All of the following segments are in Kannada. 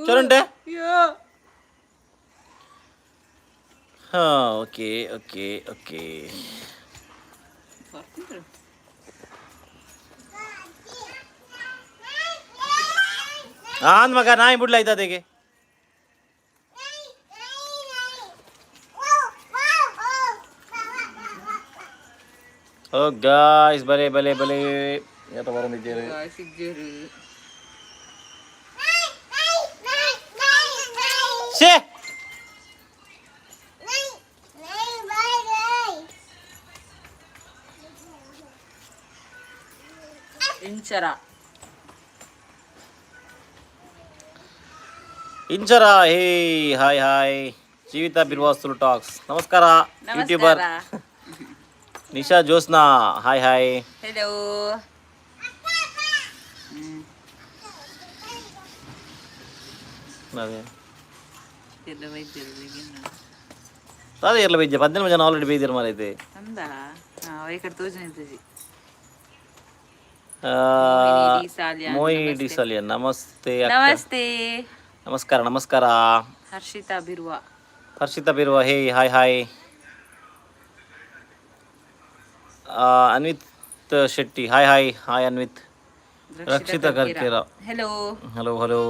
ಚರಂಟೆ ಹಾಂ ಓಕೆ ಓಕೆ ಓಕೆ ಆನ್ ಮಗ ನಾಯಿ ಬಿಡ್ಲಾಯ್ತು ಅದಕ್ಕೆ ಓ ಗಾಯ್ಸ್ ಬಲೆ ಬಲೆ ಬಲೆ ಯಾತ ಬರಂದಿದ್ದೀರಿ ಶೇ ಇಂಚರ ಹೇ ಹಾಯ್ ಹಾಯ್ ಜೀವಿತ ಬಿರ್ವಾಸ್ತುಲು ಟಾಕ್ಸ್ ನಮಸ್ಕಾರ youtuber Nisha Jyotsna hi hi hello ಅದೇ ಎಲ್ಲ ಬೈದ್ಯ 18 ಜನ ಆಲ್ರೆಡಿ ಬೈದಿರ ಮಾರೈತೆ ಅಂದ ఇక్కడ తోచినది ಮೋಯಿ ಡಿ ಸಾಲಿಯಾ ನಮಸ್ತೆ ನಮಸ್ತೆ ನಮಸ್ಕಾರ ನಮಸ್ಕಾರ ಹರ್ಷಿತಾ ಬಿರುವ hey hi hi Anvith Shetty hi hi hi Anvith Rakshitha Karkera hello hello hello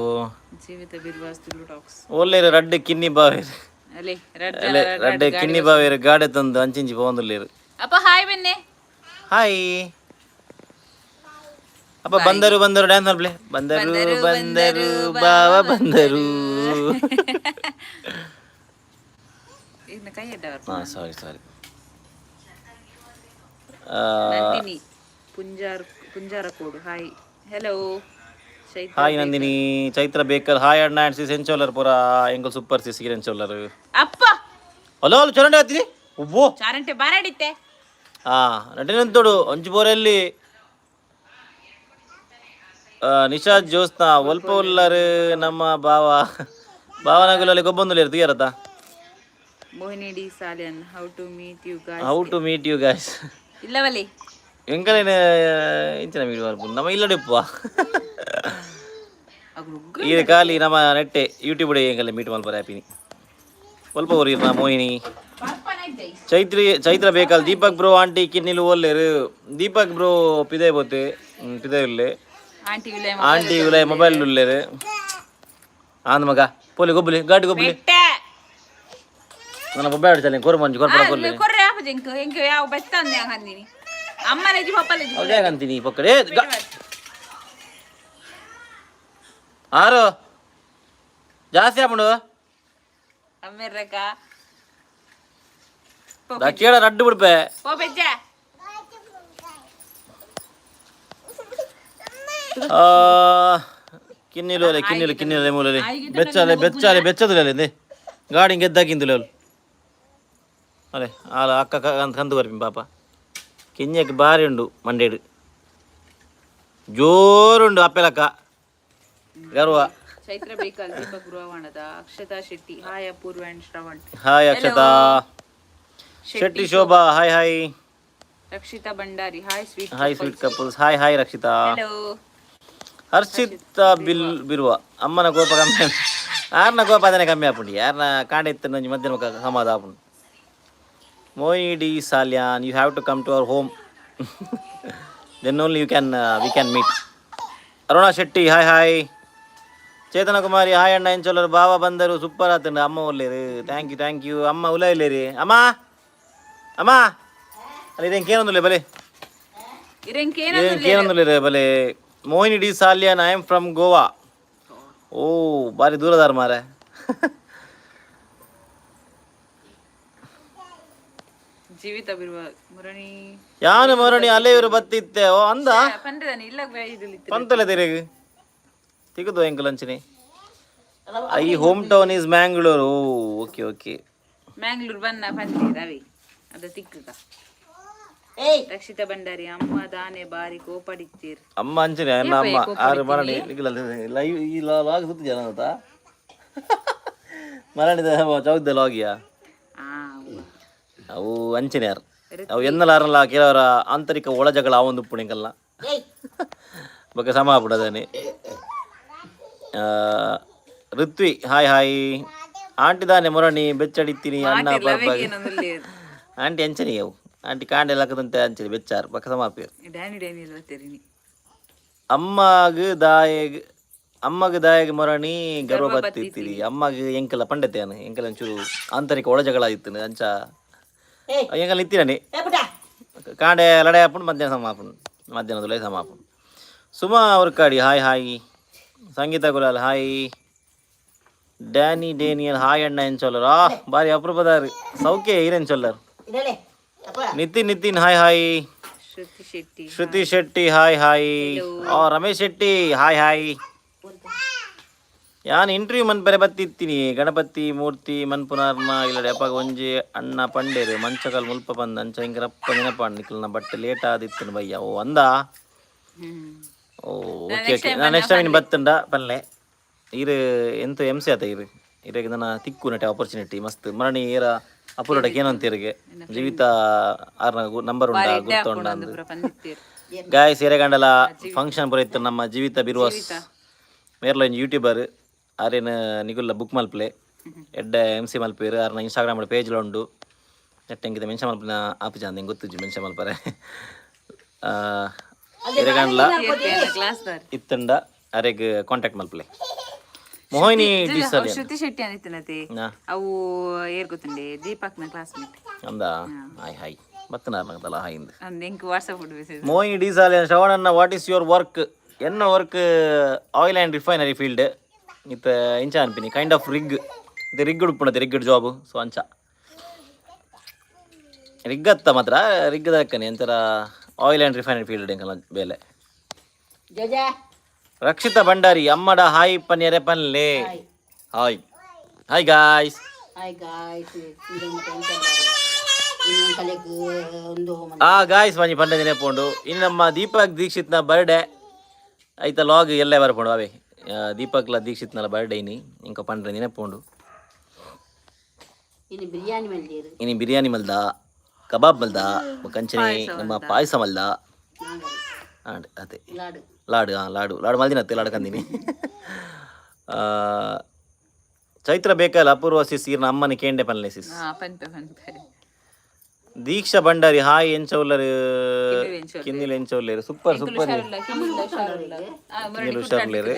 Jeevitha ಬಿರ್ವಾಸ್ತುಲು ಟಾಕ್ಸ್ ಒಳ್ಳೆ ರಡ್ಡೆ ಕಿನ್ನಿ ಬಾವೇರು ರಡ್ಡೆ ಕಿನ್ನಿ ಬಾವೇರು ಗಾಡೆ ತಂದು ಅಂಚಿಂಚಿ ಪೋಂದುಲ್ಲೇರು ಅಪ್ಪ ಹಾಯ್ ಬನ್ನಿ ಹಾಯ್ ಅಪ್ಪ ಬಂದರು ಬಂದರು ಡ್ಯಾನ್ಸ್ ಮಾಡ್ಬಿಳೆ ಬಂದರು ಬಂದರು ಬಾವ ಬಂದರು ಹಾಂ ಸಾರಿ ಸಾರಿ ನಂದಿನಿ ಪುಂಜಾರಕೋಡು hi hello hi Nandini Chaitra ಬೇಕರ್ ಹಾಯ್ ಅಣ್ಣ ಆ್ಯಂಡ್ ಸಿಸ್ ಎಂಚೋಲರ್ ಪೂರ ಎಂಗಲ್ ಸೂಪರ್ ಸಿಸ್ ಎಂಚೋಲರ್ ಅಪ್ಪ ಅಲೋ ಅಲ್ಲ ಚರಂಡಿ ಹತ್ತೀನಿ ಉಬ್ಬೋ ಚಾರಂಟೆ ಬಾರಾಡಿತ್ತೆ ಹಾಂ ನಟಿನಂತೋಡು ಅಂಚು ಬೋರಲ್ಲಿ ನಿಶಾದ್ ಜೋಸ್ನ ಒಲ್ಪ ಉಲ್ಲರು ನಮ್ಮ ಭಾವನಗುಲಲ್ಲಿ ಗೊಬ್ಬೊಂದುಲೇರು ತೀಯರತ್ತ Mohini D Salian how to meet you guys ಇಲ್ಲವಲ್ಲಿ ಎಂಕಲೇನ ಇಂಚಿನ ಮೀಟ್ ಮಾಡ್ಬೋದು ನಮ್ಮ ಇಲ್ಲಡಿಪ್ಪ ಇದು ಖಾಲಿ ನಮ್ಮ ನೆಟ್ಟೆ ಯೂಟ್ಯೂಬ್ ಎಂಕಲ್ಲ ಮೀಟ್ ಮಾಡ್ಬಾರ ಹ್ಯಾಪಿನಿ ಸ್ವಲ್ಪ ಊರಿರ ಮೋಹಿನಿ ಚೈತ್ರ ಬೇಕಲ್ಲ ದೀಪಕ್ ಬ್ರೋ ಆಂಟಿ ಕಿನ್ನಿಲು ಓಲ್ಲೇರು ದೀಪಕ್ ಬ್ರೋ ಪಿದೆ ಬೋತೆ ಪಿದೆ ಇಲ್ಲೇ ಆಂಟಿ ವಿಲಯ ಮೊಬೈಲ್ ಉಳ್ಳೇರು ಆಂದ ಮಗ ಪೋಲಿ ಗೊಬ್ಬಲಿ ಗಾಡಿ ಗೊಬ್ಬಲಿ ನನ್ನ ಮೊಬೈಲ್ ಆಡ್ಸಲ್ಲ ಕೊರು ಮಂಜು ಕೊರ್ಪಡ ಕೊರ್ಲಿ ಅಂತೀನಿ ಪಕ್ಕಡೆ ಆರು ಜಾಸ್ತಿ ಆಗ್ಬಿಡು ಕೇಳ ರಡ್ಡು ಬಿಡ್ಪೆ ಕಿನ್ನಿಲು ಕಿನ್ನಿಲು ಮೂಲಲಿ ಬೆಚ್ಚದಲ್ಲಿ ಗಾಡಿ ಗೆದ್ದಾಕಿಂದುಲೆ ಅವಳು ಅದೇ ಆಲ ಅಕ್ಕ ಕಂದು ಬರ್ಪಿ ಪಾಪ ಕಿನ್ಯಕ್ಕೆ ಭಾರಿ ಉಂಡು ಮಂಡೇಡು ಜೋರುಂಡು ಅಪ್ಪೆಲಕ್ಕ ಗರ್ವ ಚೈತ್ರ ಬೇಕಲ್ ದೀಪಕ್ ಗೃಹವಾಣದ Akshata Shetty hi Apoorva and Shravan hi Akshata Shetty Shobha hi hi Rakshita Bhandari hi sweet couples hi hi Rakshita hello Harshita ಬಿರುವ ಅಮ್ಮನ ಕೋಪ ಕಮ್ಮಿ ಯಾರನ್ನ ಕೋಪ ಅದನ್ನೇ ಕಮ್ಮಿ ಆಪುಂಡು ಯಾರನ್ನ ಕಾಂಡೆ ಇತ್ತು ನಂಜಿ ಮಧ್ಯಾಹ್ನ ಸಮಾಧ ಆಪುಂಡು ಮೋಯಿ D Salian you have to come to our home then only we can meet Aruna Shetty hi hi Chetana Kumari hi ಅಣ್ಣ ಎಂಚೋಲರು ಬಾವ ಬಂದರು ಸೂಪರ್ ಆತಂಡು ಅಮ್ಮ ಒಳ್ಳೆರು ಥ್ಯಾಂಕ್ ಯು ಅಮ್ಮ ಉಲ ಇಲ್ಲೇರಿ ಅಮ್ಮ ಅಮ್ಮ ಅಲ್ಲಿ ಇದೇನು ಬಲೆ ಕೇನೊಂದುಲ್ಲೇರಿ ಬಲೆ Mohini D Salian I am from Goa ಓ ಭಾರಿ ದೂರದಾರ ಮಾರೆ ಜೀವಿತ ಬಿರುವ ಮುರಣಿ ಯಾನು ಮರಣಿ ಅಲ್ಲೇ ಇವರು ಬತ್ತಿತ್ತೆ ಓ ಅಂದ ಪಂತಲೆ ತೆರೆಗೆ ತಿಗುದು ಎಂಕಲ್ ಅಂಚನೆ I home town is Mangalore okay okay Mangalore ಬನ್ನ ಪಂಚೆ ರವಿ ಅದ ತಿಕ್ಕದ ರಕ್ಷಿತಾ ಭಂಡಾರಿ ಅಮ್ಮ ದಾನೆ ಬಾರಿ ಕೋಪಡಿತ್ತೀರ್ ಅಮ್ಮ ಅಂಚನೆ ಅನ್ನ ಅಮ್ಮ ಆರು ಮರಣಿ ಲೈವ್ ಈ ಲಾಗ್ ಸುತ್ತ ಜನ ಅಂತ ಮರಣಿದ ಚೌದ ಲಾಗಿಯಾ ಅವು ಅಂಚನೆ ಯಾರು ಅವು ಎನ್ನಲಾರಲ್ಲ ಕೆಲವರ ಆಂತರಿಕ ಒಳಜಗಳ ಆ ಒಂದು ಪುಣಿಕಲ್ಲ ಬಗ್ಗೆ ಸಮ ಆಗ್ಬಿಡೋದೇನೆ ಋತ್ವಿ ಹಾಯ್ ಹಾಯ್. ಆಂಟಿ ದಾನೆ ಮೊರಣಿ ಬೆಚ್ಚಡಿತ್ತೀನಿ ಅನ್ನ ಬರ್ಬಾಗಿ ಆಂಟಿ ಅಂಚನಿ ಅವು ಆಂಟಿ ಕಾಂಡೆ ಲಕ್ಕದಂತೆ ಅಂಚನಿ ಬೆಚ್ಚಾರು ಪಕ್ಕ ಸಮಾಪೇರು ಅಮ್ಮಗ ದಾಯಗ ಮೊರಣಿ ಗರ್ವ ಬತ್ತಿತ್ತೀರಿ ಅಮ್ಮಗ ಎಂಕಲ ಪಂಡತೆಯಾನು ಎಂಕಲ ಒಂಚೂರು ಆಂತರಿಕ ಒಳಜಗಳಾಗಿತ್ತು ಅಂಚ ಎಂಕಲ್ ನಿಂತಿರನಿ ಕಾಂಡೆ ಲಡೆ ಹಾಪುಂಡು ಮಧ್ಯಾಹ್ನ ಸಮಾಪುಂಡು ಮಧ್ಯಾಹ್ನದ ಸಮಾಪುಂಡು. ಸುಮಾ ಅವ್ರಕಾಡಿ ಹಾಯ್ ಹಾಯ್. ಸಂಗೀತ ಗುಲಾಲ್ ಹಾಯ್. ಡೇನಿಯಲ್ ಹಾಯ್ ಅಣ್ಣ ಎಂಚೊಲ್ಲರು ಬಾರಿ ಅಪರೂಪದಾರಿ ಸೌಖ್ಯ ಈರೆಂಚೊಲ್ಲರು. Nitin hi hi. Shruti Shetty hi hi. Ramesh Shetty hi hi. ಯಾನ್ ಇಂಟರ್ವ್ಯೂ ಮನ್ಪೆರೆ ಬತ್ತಿತ್ತೀನಿ ಗಣಪತಿ ಮೂರ್ತಿ ಮನ್ಪುನಾರ್ನ ಇಲ್ಲಡೆ ಅಪ್ಪಾಗ ಒಂಜಿ ಅಣ್ಣ ಪಂಡೇರು ಮಂಚಕಲ್ ಮುಲ್ಪ ಬಂದ ಅಂಚ ಹಿಂಗರಪ್ಪ ನೆನಪಾಂಡ್ ನಿಕ್ಲನ ಬಟ್ಟೆ ಲೇಟ್ ಆದಿತ್ತು ಬಯ್ಯ ಓ ಅಂದ ಓ ಓಕೆ ಓಕೆ ನಾನು ನೆಕ್ಸ್ಟ್ ಟೈಮ್ ಬತ್ತಂಡ ಪಲ್ಲೆ ಇರು ಎಂತ ಎಮ್ ಸಿ ಆತ ಇರಾಗ ನನ್ನ ತಿಕ್ಕು ನಟೆ ಆಪರ್ಚುನಿಟಿ ಮಸ್ತ್ ಮರಣಿ ಏರ ಅಪುರಟಕ್ಕೆ ಏನೋ ಅಂತಿರಿಗೆ ಜೀವಿತ ಆರ್ನ ನಂಬರ್ ಉಂಡ ಗುರ್ತೊಂಡ ಅಂದು ಗಾಯಸ್ ಎರೆಗಂಡಲ ಫಂಕ್ಷನ್ ಬರೋಯ್ತು ನಮ್ಮ ಜೀವಿತ ಬಿರುವಾಸ್ ಮೇರ್ಲ ಒಂದು ಯೂಟ್ಯೂಬರ್ ಆರೇನು ನಿಗುಲ್ಲ ಬುಕ್ ಮಲ್ಪಲೆ ಎಡ್ಡ ಎಮ್ ಸಿ ಮಲ್ಪೇರು ಆರ್ನ ಇನ್ಸ್ಟಾಗ್ರಾಮ್ ಪೇಜ್ಲ ಉಂಡು ನೆಟ್ಟಂಗಿದ ಮೆನ್ಷನ್ ಮಲ್ಪಿನ ಆಪಿಜ ಅಂತ ಹೆಂಗೆ ಗೊತ್ತಿಜ್ಜು ಮೆನ್ಷನ್ ಮಲ್ಪರೆ ಎರೆಗಂಡ್ಲ ಇತ್ತಂಡ ಅರೆಗ್ ಕಾಂಟ್ಯಾಕ್ಟ್ ಮಲ್ಪಲೆ ಮೋಹಿನಿ ಶ್ರುತಿ ಶೆಟ್ಟಿ ಅನಿತ್ತನತೆ ಅವು ಏರ್ ಗೊತ್ತುಂಡೆ ದೀಪಕ್ನ ಕ್ಲಾಸ್ಮೇಟ್ ಅಂದ ಹಾಯ್ ಹಾಯ್ ಬತ್ತನಾರ್ನಗದಲ್ಲ ಹಾಯಿಂದ ಎಂಕ್ WhatsApp message. Mohini D Salian ಶ್ರವಣನ್ನ ವಾಟ್ ಈಸ್ ಯುವರ್ ವರ್ಕ್ ಎನ್ನ work oil and refinery field ಇತ್ತ ಇಂಚ ಅನ್ಪಿನಿ ಕೈಂಡ್ ಆಫ್ ರಿಗ್ ಇದು ರಿಗ್ ಉಡುಪುಣತೆ ರಿಗ್ಗಡ್ ಜಾಬ್ ಸೊ ಅಂಚ ರಿಗ್ಗತ್ತ ಮಾತ್ರ ರಿಗ್ಗದ ಅಕ್ಕನೆ ಎಂತರ ಆಯಿಲ್ ಆ್ಯಂಡ್ ರಿಫೈನರಿ ಫೀಲ್ಡ್ ಎಂಕಲ್ಲ ಬೇಲೆ. ರಕ್ಷಿತಾ ಭಂಡಾರಿ ಅಮ್ಮಡ ಹಾಯ್ ಪನ್ಯರೆ ಪನ್ಲೆ ಹಾಯ್ ಹಾಯ್ ಗಾಯ್ಸ್ ಗಾಯ್ಸ್ ಮಂಜಿ ಪಂಡ ನೆನಪುಂಡು ಇನ್ನು ನಮ್ಮ ದೀಪಕ್ ದೀಕ್ಷಿತ್ನ ಬರ್ಡೇ ಐತ ಲಾಗ್ ಎಲ್ಲೇ ಬರ್ಪುಂಡು ಅವೇ ದೀಪಕ್ಲ ದೀಕ್ಷಿತ್ನಲ ಬರ್ಡೇ ಇಂಕ ಪಂಡ್ರೆ ನೆನಪುಂಡು ಇನಿ ಬಿರಿಯಾನಿ ಮಲ್ದ ಕಬಾಬ್ ಮಲ್ದ ಕಂಚನೆ ನಮ್ಮ ಪಾಯಸ ಮಲ್ದ ಅದೇ ಲಾಡು ಲಾಡು ಮಲ್ದಿನತ್ತೆ ಲಾಡು ಕಂದಿನಿ. ಚೈತ್ರ ಬೇಕಲ್ಲ ಅಪೂರ್ವ ಸಿಸ್ ಈರ್ನ ಅಮ್ಮನ ಕೇಂಡೆ ಪನ್ಲೆ ಸಿಸ್. ದೀಕ್ಷಾ ಭಂಡಾರಿ ಹಾಯ್ ಎಂಚೌಲ್ಲರು ಕಿನ್ನಿಲ್ ಎಂಚೌಲ್ಲೇರು ಸೂಪರ್ ಸೂಪರ್ ಕಿನ್ನಿಲ್ ಹುಷಾರ್ಲೇರು.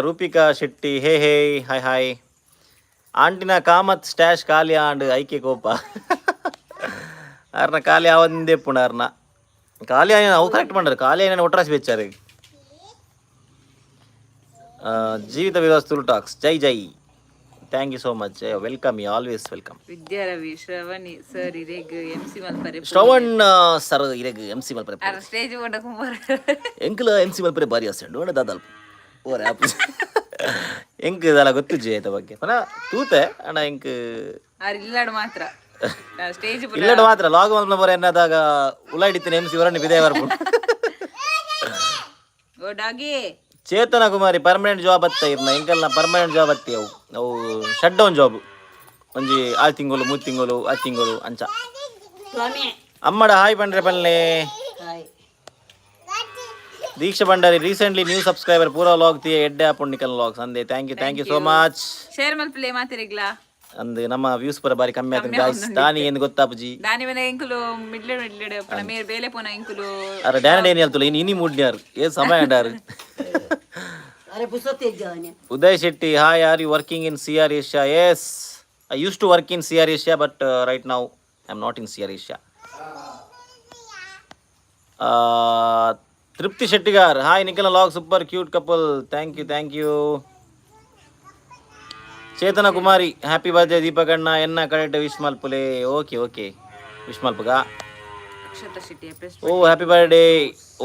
Roopika Shetty hey hey hi hi. ಆಂಟಿನ ಕಾಮತ್ ಸ್ಟ್ಯಾಶ್ ಖಾಲಿ ಆಂಡ್ ಐಕೆ ಕೋಪ ಆರ್ನ ಖಾಲಿ ಆವಂದೇ ಪುಣ ಆರ್ನ ಖಾಲಿ ಅವು ಕರೆಕ್ಟ್ ಮಾಡ್ರಿ ಖಾಲಿ ಏನೇನು ಒಟ್ರಾಸಿ ಬೆಚ್ಚಾರಿ. ಜೀವಿತ ವಿಲಾಸ್ ತುಳು ಟಾಕ್ಸ್ ಜೈ ಜೈ thank you so much welcome you always welcome. Vidyaravi Shravani sir ಇರೆಗ್ ಎಂಸಿ ಮಲ್ಪರೆ ಶ್ರವಣ್ ಸರ್ ಇರೆಗ್ ಎಂಸಿ ಮಲ್ಪರೆ ಸ್ಟೇಜ್ ಓಡ ಕುಮಾರ ಎಂಕಲ ಎಂಸಿ ಮಲ್ಪರೆ ಬಾರಿ ಅಸೆಂಡು ಓಡ ದಾದಲ್ ಓರೆ ಆಪ್ ಎಂಕ್ ಇದೆಲ್ಲ ಗೊತ್ತಿಜ್ಜಿ ಆಯ್ತ ಬಗ್ಗೆ ಪುನಃ ತೂತೆ ಅಣ್ಣ ಎಂಕ್ ಇಲ್ಲಾಡು ಮಾತ್ರ ಸ್ಟೇಜ್ ಇಲ್ಲಡ್ ಮಾತ್ರ ಲಾಗ್ ಮಲ್ಪನ ಬರ ಎನ್ನದಾಗ ಉಲಾಡಿತ್ತಿನ ಎಂಸಿ ವರಣ್ಣಿ ಬಿದೇ ಬರ್ಪುಂಡು ಓ ಡಾಗಿ ಚೇತನ ಕುಮಾರಿ ಪರ್ಮನೆಂಟ್ ಜಾಬ್ ಅತ್ತ ಇರ್ನ ಎಂಕಲ್ನ ಪರ್ಮನೆಂಟ್ ಜಾಬ್ ಅತ್ತಿ ಅವು ಶಟ್ ಡೌನ್ ಜಾಬ್ ಒಂಜಿ 6 ತಿಂಗಳು 3 ತಿಂಗಳು 10 ತಿಂಗಳು ಅಂಚ. ಅಮ್ಮಡ ಹಾಯ್ ಪಂಡ್ರೆ ಪನ್ಲೆ. Deeksha Bhandari recently new subscriber ಪೂರಾ ಲಾಗ್ ತಿಯ ಎಡ್ಡೆ ಪುಣ್ಣಿಕಲ್ ಲಾಗ್ಸ್ ಅಂದೆ thank you so much. Share ಮಲ್ಪಲೆ ಮಾತಿರಿಗ್ಲಾ ಅಂದ್ ನಮ್ಮ ವ್ಯೂಸ್ ಪೂರ ಬಾರಿ ಕಮ್ಮಿ ಆತನ ಗಾಯ್ಸ್. ದಾನಿ ಎಂದು ಗೊತ್ತಾಪುಜಿ ದಾನಿ ವನ ಎಂಕುಲು ಮಿಡ್ಲೆ ಪನ ಮೇರ್ ಬೇಲೆ ಪೋನ ಎಂಕುಲು ಅರೆ ಡ್ಯಾನಿ ಅಲ್ತುಲ ಇನಿ ಮೂಡ್ನ್ಯಾರ್ ಏ ಸಮಯ ಅಂಡಾರ್. Uday Shetty hi are you working in CR Asia? Yes, I used to work in CR Asia but right now I'm not in CR Asia. Trupti Shettigar hi Nikhil vlog super cute couple thank you. Chetana Kumari happy birthday Deepak ಅಣ್ಣ ಎನ್ನ ಕರೆಕ್ಟ್ ವಿಶ್ ಮಲ್ಪುಲೆ ಓಕೆ ವಿಶ್ ಮಲ್ಪಗ. Oh happy birthday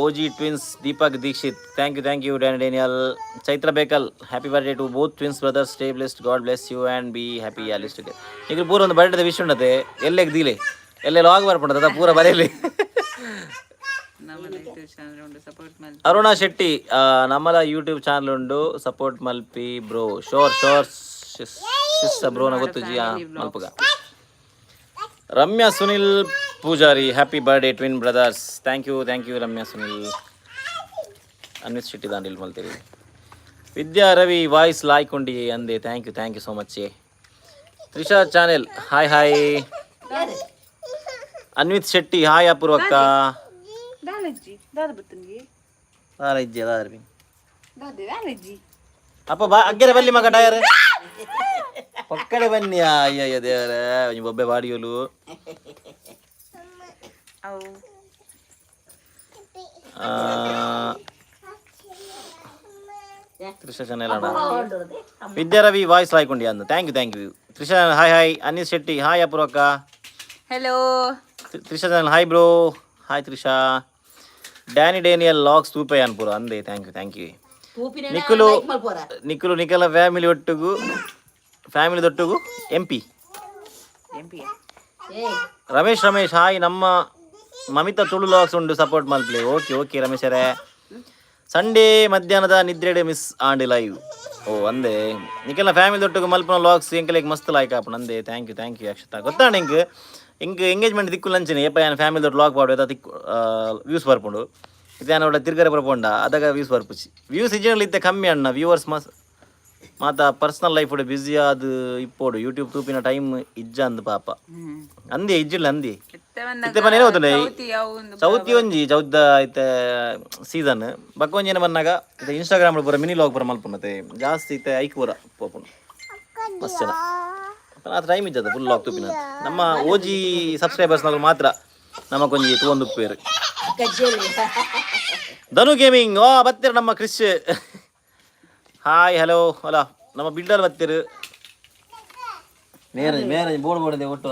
OG twins Deepak Dixit thank you Daniel. Chaitra Bekal happy birthday to both twins brothers stay blessed God bless you and be happy always together. ಈಗ ಪೂರ ಒಂದು ಬರ್ಡೇ ವಿಶ್ ಉಂಡತೆ ಎಲ್ಲೆಗ್ ದೀಲೆ ಎಲ್ಲೇ ಲಾಗ್ ಬರ್ಪುಂಡ ಅದ ಪೂರ ಬರೆಯಲಿ. ಅರುಣಾ ಶೆಟ್ಟಿ ನಮ್ಮಲ ಯೂಟ್ಯೂಬ್ ಚಾನಲ್ ಉಂಡು ಸಪೋರ್ಟ್ ಮಲ್ಪಿ ಬ್ರೋ ಶೋರ್ ಬ್ರೋನ ಗೊತ್ತು ಜಿ ಮಲ್ಪಗ. Ramya Sunil Poojari happy birthday twin brothers thank you Ramya Sunil. Anvith Shetty ದಾಂಡಿಲ್ ಮಲ್ತೀರಿ. ವಿದ್ಯಾ ರವಿ ವಾಯ್ಸ್ ಲಾಯ್ಕೊಂಡಿ ಅಂದೆ thank you so much. Trisha channel hi hi. Anvith Shetty hi ಅಪೂರ್ವಕ್ಕ. ದಾಲಜ್ಜಿ ದಾದ ಬತ್ತನ್ಗೆ ದಾರಜ್ಜಿ ದಾದೆ ದಾಲಜ್ಜಿ ಅಪ್ಪ ಬಾ ಅಗ್ಗೆರೆ ಬಲ್ಲಿ ಮಗ ಟಯರ್ ಪಕ್ಕಡೆ ಬನ್ನಿ. ಅಯ್ಯಯ್ಯ ದೇವರ ಬೊಬ್ಬೆ ಬಾಡಿಯೋಲು ಅವು ತ್ರಿಷಾ ಚಾನೆಲ್ ಅಣ್ಣ. ವಿದ್ಯಾ ರವಿ ವಾಯ್ಸ್ ಲಾಯ್ಕೊಂಡಿ ಅಂದು thank you. Trisha hi hi. Anil Shetty hi ಅಪೂರ್ವಕ್ಕ. Hello Trisha channel hi bro. Hi Trisha. Daniel vlogs ತೂಪೆ ಅನ್ಪುರ ಅಂದೆ ಥ್ಯಾಂಕ್ ಯು. ನಿಖಿಲ ಫ್ಯಾಮಿಲಿದೊಟ್ಟಿಗೂ MP. ರಮೇಶ್ ಹಾಯ್. ನಮ್ಮ ಮಮಿತಾ ತುಳು ಲಾಗ್ಸ್ ಉಂಡು ಸಪೋರ್ಟ್ ಮಲ್ಪ್ಲೆ. ಓಕೆ ರಮೇಶರೇ. ಸಂಡೇ ಮಧ್ಯಾಹ್ನದ ನಿದ್ರೆಡೆ ಮಿಸ್ ಆಂಡ್ ಲೈವ್. ಅಂದೆ ನಿಖಿಲ ಫ್ಯಾಮಿಲಿದೊಟ್ಟಿಗೂ ಮಲ್ಪನ ಲಾಗ್ಸ್ ಎಂಕಲೆಗೆ ಮಸ್ತ್ ಲಾಯ್ಕ್ ಆಪಣ ಅಂದೆ ಥ್ಯಾಂಕ್ ಯು ಅಕ್ಷತಾ. ಗೊತ್ತಾಣ ಇಂಕ್ ಎಂಗೇಜ್ಮೆಂಟ್ ದಿಕ್ಕು ಲಂಚನೆ ಏಪ ಏನು ಫ್ಯಾಮಿಲಿ ದೊಡ್ಡ ಲಾಗ್ ಪಾಡು ತಿಕ್ಕು ವ್ಯೂಸ್ ಬರ್ಪುಂಡು. ಇದೇನ ಒಳ್ಳೆ ತಿರ್ಗರೆ ಬರ್ಪುಂಡ ಅದಾಗ ವ್ಯೂಸ್ ಬರ್ಪುಚ್ಚಿ. ವ್ಯೂಸ್ ಇಜ್ಜನಲ್ಲಿ ಇತ್ತೆ ಕಮ್ಮಿ ಅಣ್ಣ ವ್ಯೂವರ್ಸ್ ಮಾತ ಪರ್ಸನಲ್ ಲೈಫ್ ಬ್ಯುಸಿ ಆದ ಇಪ್ಪೋಡು ಯೂಟ್ಯೂಬ್ ತೂಪಿನ ಟೈಮ್ ಇಜ್ಜ ಅಂದ್ ಪಾಪ ಅಂದಿ ಇಜ್ಜಿಲ್ಲ ಅಂದಿ ಇತ್ತೆ ಮನೇನೆ ಹೋತುಂಡೆ ಚೌತಿ ಒಂಜಿ ಚೌದ ಇತ್ತೆ ಸೀಸನ್ ಬಕ್ಕ ಒಂಜೇನ ಬನ್ನಾಗ ಇತ್ತೆ ಇನ್ಸ್ಟಾಗ್ರಾಮ್ ಪೂರ ಮಿನಿ ಲಾಗ್ ಪೂರ ಮಲ್ಪುಂಡತೆ ಜಾಸ್ತಿ ಇತ್ತೆ ಐಕ್ ಪೂರ ಪೋಪುಂಡು ಮಸ್ತ್ ಜನ ಆ ಟೈಮ್ ಇಜ್ಜದ ಫುಲ್ ಲಾಗ್ ತೂಪಿನ. ನಮ್ಮ ಓಜಿ ಸಬ್ಸ್ಕ್ರೈಬರ್ಸ್ನಾಗ ಮಾತ್ರ ನಮಗೊಂಜಿ ತೂವೊಂದು ಪೇರು ಧನು ಗೇಮಿಂಗ್. ಬತ್ತೀರ ನಮ್ಮ ಕ್ರಿಶ್ ಹಾಯ್ ಹಲೋ ಅಲ್ಲ ನಮ್ಮ ಬಿಲ್ಡರ್ ಬತ್ತೀರು ಮೇರೇಜ್ ಬೋರ್ಡ್ ಒಟ್ಟು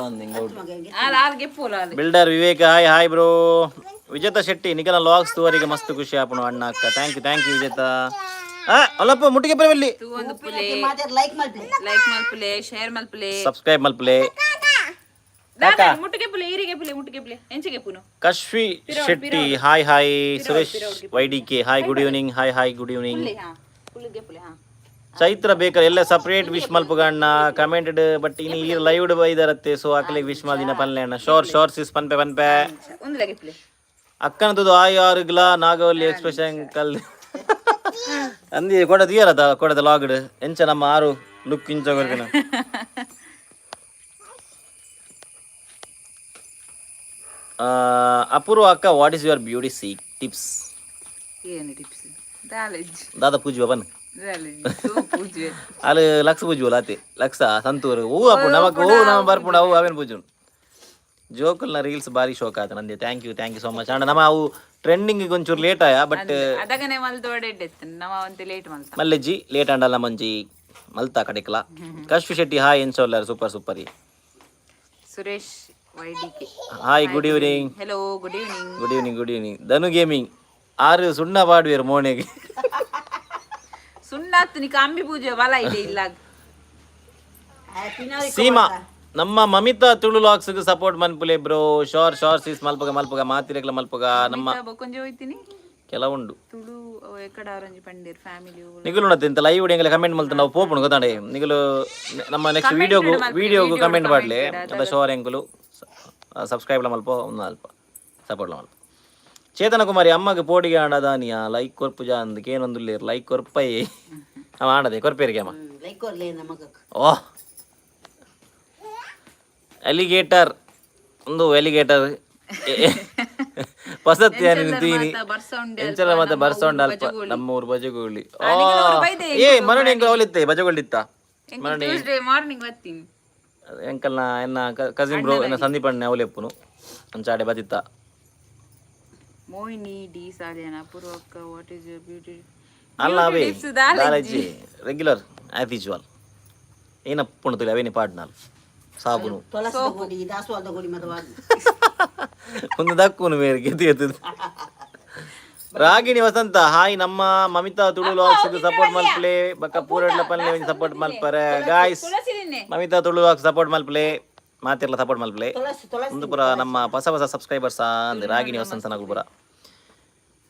builder Vivek hi bro. Vijeta Shetty ನಿಖಿಲ ಲಾಗ್ಸ್ ತೂವರಿಗೆ ಮಸ್ತ್ ಖುಷಿ ಆಪಣು ಅಣ್ಣ ಅಕ್ಕ ಥ್ಯಾಂಕ್ ಯು ವಿಜೇತಾ. ಅಲ್ಲಪ್ಪ ಮುಟ್ಟಿಗೆ ಬರವಲ್ಲಿ ಲೈಕ್ ಮಲ್ಪಲೆ ಶೇರ್ ಮಲ್ಪಲೆ ಸಬ್ಸ್ಕ್ರೈಬ್ ಮಲ್ಪಲೆ. Kashvi Shetty hi. Suresh YDK hi good evening. Chaitra ಬೇಕರ್ ಎಲ್ಲ ಸಪ್ರೇಟ್ ವಿಶ್ ಮಲ್ಪಗಣ್ಣ ಕಮೆಂಟೆಡ್ ಬಟ್ ಇನ್ನು ಈ ಲೈವ್ ಬೈದರತ್ತೆ ಸೊ ಅಕ್ಕಲಿಗೆ ವಿಶ್ ಮಾಡಿನ ಪನ್ಲೆ ಅಣ್ಣ ಶೋರ್ ಸಿಸ್ ಪನ್ಪೆ ಅಕ್ಕನದು ಆಯಾರುಗ್ಲ ನಾಗವಲ್ಲಿ ಎಕ್ಸ್ಪ್ರೆಷನ್ ಕಲ್ ಅಂದಿ ಕೊಡದ ಲಾಗ್ಡ್ ಎಂಚ ನಮ್ಮ ಆರು ಲುಕ್ ಇಂಚ ಕೊಡ್ತೀನಿ. ಅಪೂರ್ವ ಅಕ್ಕ what is your beauty tips? ದಾದಾ ಪೂಜೆ ಬನ್ ಅಲ್ಲಿ ಲಕ್ಷ ಪೂಜುವಲ್ಲ ಆತಿ ಲಕ್ಷ ಸಂತೂರು ಹೂ ಅಪ್ಪು ನಮಕ್ ಹೂ ನಮ್ಮ ಬರ್ಪುಂಡು ಅವು ಅವೇನು ಪೂಜು ಜೋಕಲ್ನ ರೀಲ್ಸ್ ಬಾರಿ ಶೋಕ ಆತ ನಂದೆ ಥ್ಯಾಂಕ್ ಯು ಸೋ ಮಚ್ ಅಣ್ಣ. ನಮ್ಮ ಅವು ಟ್ರೆಂಡಿಂಗ್ ಒಂಚೂರು ಲೇಟ್ ಆಯ ಬಟ್ ಮಲ್ಲೆಜ್ಜಿ ಲೇಟ್ ಅಂಡಲ್ಲ ಮಂಜಿ ಮಲ್ತಾ ಕಡೆಕ್ಲ. ಕಶ್ವಿ ಶೆಟ್ಟಿ ಹಾಯ್ ಎನ್ಸೋಲ್ಲರ್ super Suresh YDK hi good evening. Hello good evening. Dhanu gaming ಆರು ಸುಣ್ಣ ಬಾಡುವೇರು ಮೋನೆಗೆ ಸುಣ್ಣಾತ್ನಿ ಕಾಂಬಿ ಪೂಜೆ ವಲ ಇದೆ ಇಲ್ಲ. ಸೀಮಾ ನಮ್ಮ ಮಮಿತಾ ತುಳು ಲಾಗ್ಸ್ ಸಪೋರ್ಟ್ ಮಲ್ಪುಲೆ ಬ್ರೋ ಶೋರ್ ಸೀಸ್ ಮಲ್ಪಗ ಮಾತಿರಕ್ಲ ಮಲ್ಪಗ ನಮ್ಮ ಬೊಕೊಂಜೆ ಹೋಯ್ತೀನಿ ಕೆಲವುಂಡು ತುಳು ಎಕಡ ಆರಂಜಿ ಪಂಡೇರ್ ಫ್ಯಾಮಿಲಿ ನಿಗಲು ಉಣ್ಣತ್ತೆ ಲೈವ್ ವಿಡಿಯೋ ಕಮೆಂಟ್ ಮಲ್ತ ನಾವು ಪೋಪುಣು ಗೊತ್ತಾಂಡೆ ನಿಗಲು ನಮ್ಮ ನೆಕ್ಸ್ಟ್ ವಿಡಿಯೋಗು ಕಮೆಂಟ್ ಮಾಡ್ಲಿ ಅದ ಶೋರ್ ಎಂಕುಲು ಸಬ್ಸ್ಕ್ರೈಬ್ ಮಲ್ಪ ಒಂದು ಅಲ್ಪ ಸಪೋರ್ಟ್ ಮಲ್ಪ. ಚೇತನ ಕುಮಾರಿ ಅಮ್ಮಗೆ ಪೋಡಿಗೆ ಆಡದಾನಿಯ ಲೈಕ್ ಕೊರ್ಪುಜ ಅಂದಕ್ಕೆ ಏನೊಂದು ಲೈಕ್ ಕೊರ್ಪೈ ಅವ ಆಡದೆ ಕೊರ್ಪೇರಿಗೆ ಅಮ್ಮ. ಓಹ್ ಎಲಿಗೇಟರ್ ಪಸತ್ತಿ ತೀನಿ ಎಂಚಲ ಮತ್ತೆ ಬರ್ಸೌಂಡ್ ಅಲ್ಪ ನಮ್ಮೂರು ಬಜಗೋಳಿ ಮರಣಿ ಎಂಕ ಅವಲಿತ್ತೆ ಬಜಗೋಳಿತ್ತ ಮರಣಿ ಎಂಕಲ್ನ ಎನ್ನ ಕಸಿನ್ ಬ್ರೋ ಎನ್ನ ಸಂದೀಪ್ ಅಣ್ಣ ಅವಲೆಪ್ಪುನು ಅಂಚಾಡೆ ಬದಿತ್ತ. ಮೋಹಿನಿ ಡಿ ಸಾಲಿಯಾನ ಪೂರ್ವಕ ವಾಟ್ ಇಸ್ ಯುವರ್ ಬ್ಯೂಟಿ ಅಲ್ಲ ಅವೇ ದಾಲಜ್ಜಿ ರೆಗ್ಯುಲರ್ ಆಸ್ ಯೂಶುವಲ್ ಏನಪ್ಪುಣು ತುಳಿ ಅವೇನಿ ಪಾಡ್ನಾಲ್ ಸಾಬುನು ಒಂದು ದಕ್ಕುನು ಮೇರೆ ಗೆದ್ದು ರಾಗಿಣಿ ವಸಂತ ಹಾಯ್ ನಮ್ಮ ಮಮಿತಾ ತುಳು ಲಾಗ್ಸ್ ಸಪೋರ್ಟ್ ಮಲ್ಪಲೆ ಬಕ್ಕ ಪೂರಡ್ಲ ಪಲ್ಲೆ ಸಪೋರ್ಟ್ ಮಲ್ಪರೆ guys Mamita Tulu vlogs support ಮಲ್ಪಲೆ ಮಾತಿರ್ಲ ಸಪೋರ್ಟ್ ಮಲ್ಪಲೆ ಒಂದು ಪುರ ನಮ್ಮ ಹೊಸ ಸಬ್ಸ್ಕ್ರೈಬರ್ಸ್ ಅಂದ್ರೆ ರಾಗಿಣಿ ವಸಂತ ನಗು ಪುರ.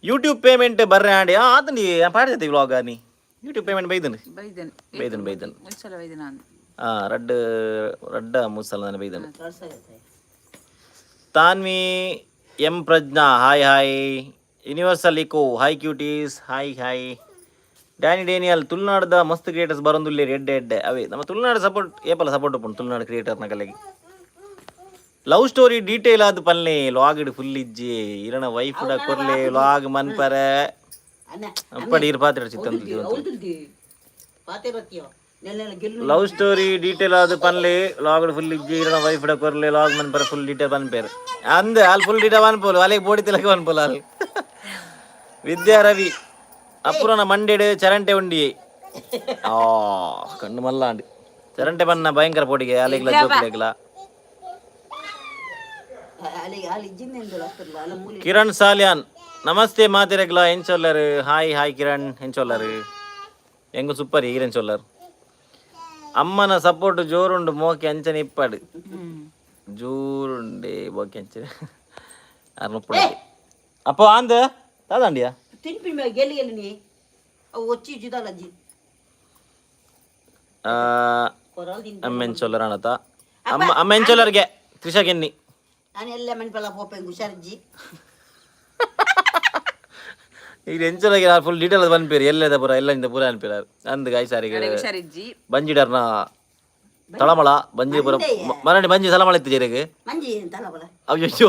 ಯೂಟ್ಯೂಬ್ ಪೇಮೆಂಟ್ ಬರ್ರೆ ಆಡಿ ಆತ ನೀ ಪಾಡ್ತೈತಿ ವ್ಲಾಗ್ ನೀ ಯೂಟ್ಯೂಬ್ ಪೇಮೆಂಟ್ ಬೈದನ್ ರಡ್ಡ ಮೂಸಲ ನಾನು ಬೈದನ್. Tanvi M Pragnya hi universal ಇಕೋ hi cuties hi Danny Daniel ತುಳುನಾಡದ ಮಸ್ತ್ ಕ್ರಿಯೇಟರ್ಸ್ ಬರೊಂದುಲ್ಲೇರಿ ಎಡ್ಡೆ ಎಡ್ಡೆ ಅವೇ ನಮ್ಮ ತುಳುನಾಡು ಸಪೋರ್ಟ್ ಏಪಲ ಸಪೋರ್ಟ್ ಉಪ್ಪುಂಡು ತುಳುನಾಡು ಕ್ರಿಯೇಟರ್ನ ಕಲೆಗೆ ಲವ್ ಸ್ಟೋರಿ ಡೀಟೇಲ್ ಆದ್ ಪಲ್ಲೆ ಲಾಗ್ಡ್ ಫುಲ್ ಇಜ್ಜಿ ಇರನ ವೈಫ್ ಡ ಕೊರ್ಲೆ ಲಾಗ್ ಮನ್ಪರೆ ಅಪ್ಪಡಿ ಇರ್ ಪಾತ್ರ ಚಿತ್ತಂದು ಲವ್ ಸ್ಟೋರಿ ಡೀಟೇಲ್ ಆದ್ ಪನ್ಲೆ ಲಾಗ್ಡ್ ಫುಲ್ ಇಜ್ಜಿ ಇರನ ವೈಫ್ ಡ ಕೊರ್ಲೆ ಲಾಗ್ ಮನ್ಪರೆ ಫುಲ್ ಡೀಟೇಲ್ ಪನ್ಪೇರು ಅಂದ್ ಅಲ್ಲಿ ಫುಲ್ ಡೀಟೇಲ್ ಪನ್ಪೋಲು ಅಲೆಗೆ ಬೋಡಿ ತಿಲಕ ಪನ್ಪೋಲು ಅಲ್ಲಿ ವಿದ್ಯಾ ರವಿ ಅಪ್ಪುರನ ಮಂಡೆಡ್ ಚರಂಟೆ ಉಂಡಿ ಆ ಕಣ್ಣು ಮಲ್ಲಾಂಡ್ ಚರಂಟೆ ಬನ್ನ ಭಯಂಕರ ಪೋಟಿಗೆ ಅಲೆಗ್ಲ ಜೋಕ್ಲೆಗ್ಲ ಕಿರಣ್ ಸಾಲ್ಯಾನ್ ನಮಸ್ತೆ ಮಾತಿರೆಗ್ಲ ಎಂಚೊಲ್ಲರು ಹಾಯ್ ಹಾಯ್ ಕಿರಣ್ ಎಂಚೊಲ್ಲರು ಹೆಂಗು ಸೂಪರ್ ಈರೆನ್ ಚೊಲ್ಲರು ಅಮ್ಮನ ಸಪೋರ್ಟ್ ಜೋರುಂಡು ಮೋಕೆ ಅಂಚನೆ ಇಪ್ಪಡು ಜೋರುಂಡೆ ಮೋಕೆ ಅಂಚನೆ ಅರ್ನಪ್ಪಡ ಅಪ್ಪ ಆಂದ ತಾದಂಡಿಯಾ ಅಮ್ಮ ಎಂಚೊಲ್ಲರಾಣತ ಅಮ್ಮ ಎಂಚೊಲ್ಲರ್ಗೆ ತ್ರಿಷಾಗೆನ್ನಿ ಈಗ ಎಂಚೊಲಗೆ ನಾನು ಫುಲ್ ಡೀಟೇಲ್ ಬಂದ್ಪೇರಿ ಎಲ್ಲದ ಪೂರ ಎಲ್ಲದಿಂದ ಪೂರ ಅನ್ಪಿರಾರು ಅಂದ್ ಗಾಯ್ ಸಾರಿಗೆ ಬಂಜಿಡರ್ನ ತಳಮಳ ಬಂಜಿ ಪುರ ಮರಡಿ ಬಂಜಿ ಸಲಮಳ ಇತ್ತು ಜೀರಿಗೆ ಅಯ್ಯೋ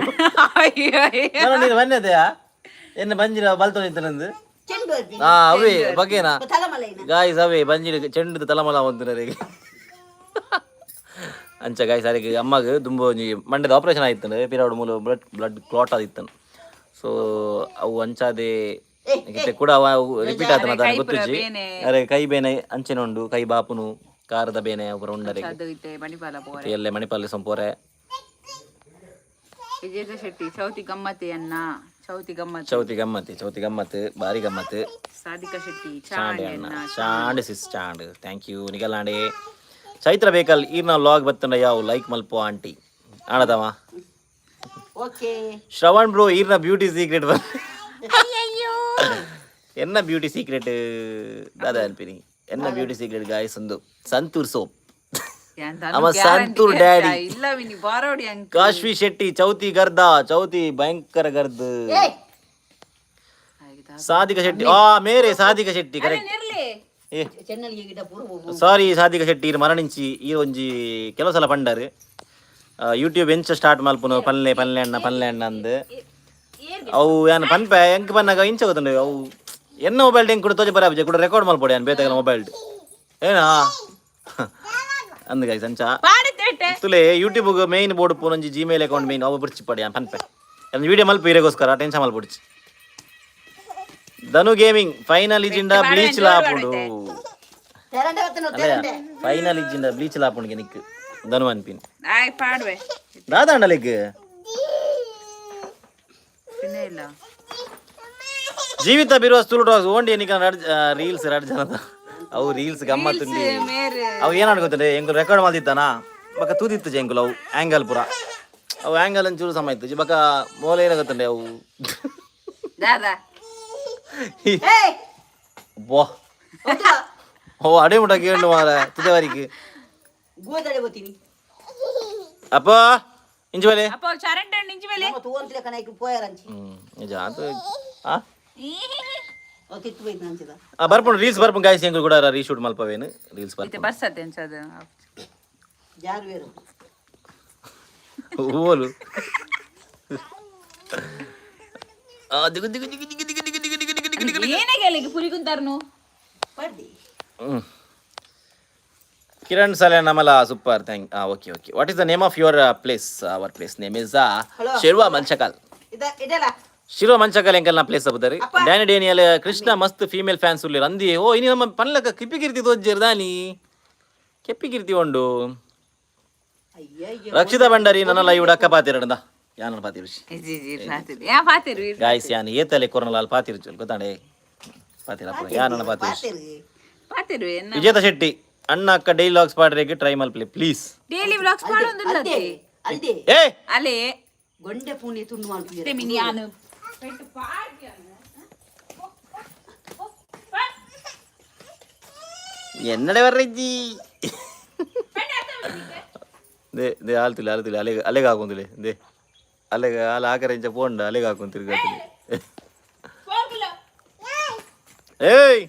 ನೀನು ಬನ್ನದೆಯಾ ಎನ್ನ ಬಂಜಿನ ಬಲ್ತೊಂದಿತ್ತನಂದು ಅವೇ ಬಗ್ಗೆನಾ ಗಾಯ್ಸ್ ಅವೇ ಬಂಜಿಡ ಚೆಂಡದ ತಲಮಲ ಒಂದಿನರಿಗೆ ಅಂಚ ಗಾಯ್ ಸಾರಿಗೆ ಅಮ್ಮಗೆ ತುಂಬ ಮಂಡ್ಯದ ಆಪ್ರೇಷನ್ ಆಯ್ತಾನೆ ಪಿರಾಡ್ ಮೂಲ ಬ್ಲಡ್ ಕ್ಲಾಟ್ ಆದಿತ್ತನು ಸೊ ಅವು ಅಂಚಾದೆ ಕೂಡ ರಿಪೀಟ್ ಆತನ ಅದನ್ನು ಗೊತ್ತಿಜ್ಜಿ ಅರೆ ಕೈ ಬೇನೆ ಅಂಚೆನ ಉಂಡು ಕೈ ಬಾಪುನು ಕಾರದ ಬೇನೆ ಒಬ್ಬರು ಉಂಡರೆ ಎಲ್ಲೆ ಮಣಿಪಾಲ ಸಂಪೋರೆ ಚೌತಿ ಗಮ್ಮತ್ ಬಾರಿ ಗಮ್ಮತ್ ಸಾಧಿಕಾ ಶೆಟ್ಟಿ ಚಾಂಡ್ ಸಿಸ್ ಚಾಂಡ್ ಥ್ಯಾಂಕ್ ಯು ನಿಗಲಾಂಡೆ ಚೈತ್ರ ಬೇಕಲ್ ಈರ್ನ ಲಾಗ್ ಬತ್ತಂಡ ಯಾವ ಲೈಕ್ ಮಲ್ಪೋ ಆಂಟಿ ಆಣದವ ಶ್ರವಣ್ ಬ್ರೋ ಈರ್ನ ಬ್ಯೂಟಿ ಸೀಕ್ರೆಟ್ ಎನ್ನ ಬ್ಯೂಟಿ ಸೀಕ್ರೆಟ್ ದಾದಾ ಅನ್ಪಿನಿ ಎನ್ನ ಬ್ಯೂಟಿ ಸೀಕ್ರೆಟ್ ಗಾಯ್ಸ್ ಒಂದು ಸಂತೂರ್ ಸೋಪ್ ಅವ ಸಂತೂರ್ ಡ್ಯಾಡಿ ಕಾಶ್ವಿ ಶೆಟ್ಟಿ ಚೌತಿ ಗರ್ದ ಚೌತಿ ಭಯಂಕರ ಗರ್ದ ಸಾಧಿಕಾ ಶೆಟ್ಟಿ ಮೇರೆ ಸಾಧಿಕಾ ಶೆಟ್ಟಿ ಕರೆಕ್ಟ್ ಸಾರಿ ಸಾಧಿಕಾ ಶೆಟ್ಟಿ ಇರು ಮರಣಿಂಚಿ ಈ ಒಂಜಿ ಕೆಲವು ಸಲ ಪಂಡರು ಯೂಟ್ಯೂಬ್ ಎಂಚ ಸ್ಟಾರ್ಟ್ ಮಲ್ಪುನು ಪಲ್ಲೆ ಅಣ್ಣ ಅಂದ್ ಅವು ಏನು ಪನ್ಪೆ ಎಂಕ್ ಪನ್ನಾಗ ಇಂಚ ಗೊತ್ತುಂಡು ಅವು ಎನ್ನ ಮೊಬೈಲ್ ಹೆಂಗೆ ಕೂಡ ತೋಜ ಬರಾಬಜೆ ಕೂಡ ರೆಕಾರ್ಡ್ ಮಲ್ಪೊಡೆ ಏನು ಬೇತಾಗಲ ಮೊಬೈಲ್ ಏನಾ ಅಂದ್ ಗಾಯ್ಸ್ ಅಂಚ ತುಲೆ ಯೂಟ್ಯೂಬ್ಗೆ ಮೇಯ್ನ್ ಬೋರ್ಡ್ ಪೂನೊಂಜಿ ಜಿಮೇಲ್ ಅಕೌಂಟ್ ಮೇಯ್ನ್ ಅವು ಬಿಡ್ಚಿ ಪಡಿ ಪನ್ಪೆ ವಿಡಿಯೋ ಮಲ್ಪ ಇರಗೋಸ್ಕರ ಟೆನ್ಷನ್ ಮಲ್ಪೊಡಿಚಿ ಧನು ಗೇಮಿಂಗ್ ಫೈನಲ್ ಇಜಿಂದ ಬ್ಲೀಚ್ ಲಾಪುಡು ಫೈನಲ್ ಇಜಿಂದ ಬ್ಲೀಚ್ ಲಾಪುಂಡಿಗೆ ನಿಕ್ ಧನು ಅನ್ಪಿನ್ ದಾದಾಂಡಲಿಗ್ ಜೀವಿತ ಬಿರುವ ಸ್ಟೂಲ್ ಡ್ರಾಗ್ಸ್ ಓಂಡಿ ಎನಿಕ ರೀಲ್ಸ್ ಎರಡು ಜನದ ಅವು ರೀಲ್ಸ್ ಗಮ್ಮತ್ತುಂಡಿ ಅವು ಏನಾಡ್ ಗೊತ್ತಂಡೆ ಎಂಗು ರೆಕಾರ್ಡ್ ಮಾಡ್ತಿತ್ತಾನ ಬಕ್ಕ ತೂದಿತ್ತು ಎಂಗುಲು ಅವು ಆ್ಯಂಗಲ್ ಪುರ ಅವು ಆ್ಯಂಗಲ್ ಒಂಚೂರು ಸಮ ಇತ್ತು ಬಕ್ಕ ಮೋಲ ಏನ ಗೊತ್ತಂಡೆ ಅವು ಬೋ ಓ ಅಡೆ ಮುಟ ಕೇಳು ಮಾರ ತುದವರಿಗೆ ಅಪ್ಪ ಇಂಚು ಮೇಲೆ ನಿಜ ಬರ್ಪುಂಡು ರೀಲ್ಸ್ ಬರ್ಪುಂಡು ಗಾಯ್ಸ್ ಎಂಗು ಕೂಡ ರೀಶೂಟ್ ಮಲ್ಪವೇನು ರೀಲ್ಸ್ ಓಲು ಕಿರಣ್ ಸಾಲೆ ನಮಲ super thank okay what is the name of your place our place name is Shirva Manchakal ಎಂಕಲ್ನ ಪ್ಲೇಸ್ ಅಬುದರಿ ಡ್ಯಾನಿ ಡೇನಿಯಲ್ ಕೃಷ್ಣ ಮಸ್ತ್ ಫೀಮೇಲ್ ಫ್ಯಾನ್ಸ್ ಉಳ್ಳಿ ಅಂದಿ ಓ ಇನಿ ನಮ್ಮ ಪನ್ಲಕ ಕಿಪ್ಪಿಗಿರ್ತಿ ತೋಜ್ಜಿರ್ದಾನಿ ಕೆಪ್ಪಿಗಿರ್ತಿ ಉಂಡು ರಕ್ಷಿತಾ ಭಂಡಾರಿ ನನ್ನ ಲೈವ್ ಅಕ್ಕ ಪಾತಿರಡ ಯಾನ ಪಾತಿರು ಗಾಯ್ಸ್ ಯಾನ್ ಏತಲೆ ಕೊರನಲಾಲ್ ಪಾತಿರು ಚಲ್ ಗೊತ್ತಾಂಡೆ ಪಾತಿರಪ್ಪ ಯಾನ ಪಾತಿರು ವಿಜೇತ ಶೆಟ್ಟಿ ಅಣ್ಣ ಅಕ್ಕ ಡೈಲಿ ವ್ಲಾಗ್ಸ್ ಪಾಡ್ರೆಗೆ ಟ್ರೈ ಮಲ್ಪ್ಲೆ ಪ್ಲೀಸ್ ಡೈಲಿ ವ್ಲಾಗ್ಸ್ ಮಾಡೋದಿಲ್ಲ ಏ ಅಲೆ ಗೊಂಡೆ ಪೂನಿ ತುಂಡು ಮಾಡ್ತೀವಿ ಮಿನಿಯಾನು എന്നടെ പറഞ്ഞി ആലത്തില്ല അലകാക്കുന്നില്ലേ എന്തേ ആലാക്കറിച്ച പോണ്ട അലകാക്കും തിരുകാത്തില് ഏയ്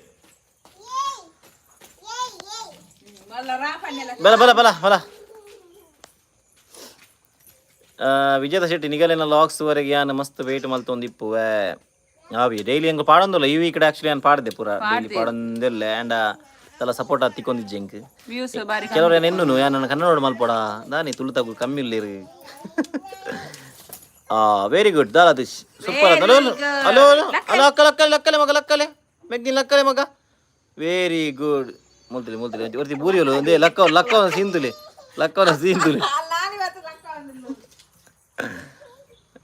ಬಲ ಬಲ ಬಲ ಬಲ ವಿಜೇತ ಶೆಟ್ಟಿ ನಿಗಲಿನ ಲಾಕ್ಸ್ವರೆಗೆ ಯಾನು ಮಸ್ತ್ ವೇಟ್ ಮಲ್ತೊಂದಿಪ್ಪುವೆ ಅವಿ ಡೈಲಿ ಹೆಂಗೆ ಪಾಡೊಂದಿಲ್ಲ ಈ ವೀಕ್ ಆ್ಯಕ್ಚುಲಿ ನಾನು ಪಾಡ್ದೆ ಪೂರ ಡೈಲಿ ಪಾಡೊಂದಿಲ್ಲ ಆ್ಯಂಡ್ ಎಲ್ಲ ಸಪೋರ್ಟ್ ಹತ್ತಿಕೊಂಡಿದ್ದೆ ಎಂಕ್ ವ್ಯೂಸ್ ಬಾರಿ ಕೆಲವ್ರು ಏನು ಎನ್ನು ಯಾ ನನ್ನ ಕನ್ನಡ ಮಲ್ಪೋಡ ದಾನಿ ತುಳುತಾಗು ಕಮ್ಮಿ ಇಲ್ಲಿರಿ ವೆರಿ ಗುಡ್ ದಾಲದಿಶ್ ಸೂಪರ್ ಅದ ಹಲೋ ಹಲೋ ಅಕ್ಕಲೆ ಲಕ್ಕಲೆ ಮಗ ಲಕ್ಕಲೆ ಮೆಗ್ದಿನ ಲಕ್ಕಲೆ ಮಗ ವೆರಿ ಗುಡ್ ಮುಲ್ತಲಿ ಮುಲ್ತಲಿ ಒರ್ತಿ ಬೂರಿಯಲು ಒಂದೇ ಲಕ್ಕವನ್ನ ಸೀಂತುಲಿ ಲಕ್ಕವನ್ನ ಸೀಂತುಲಿ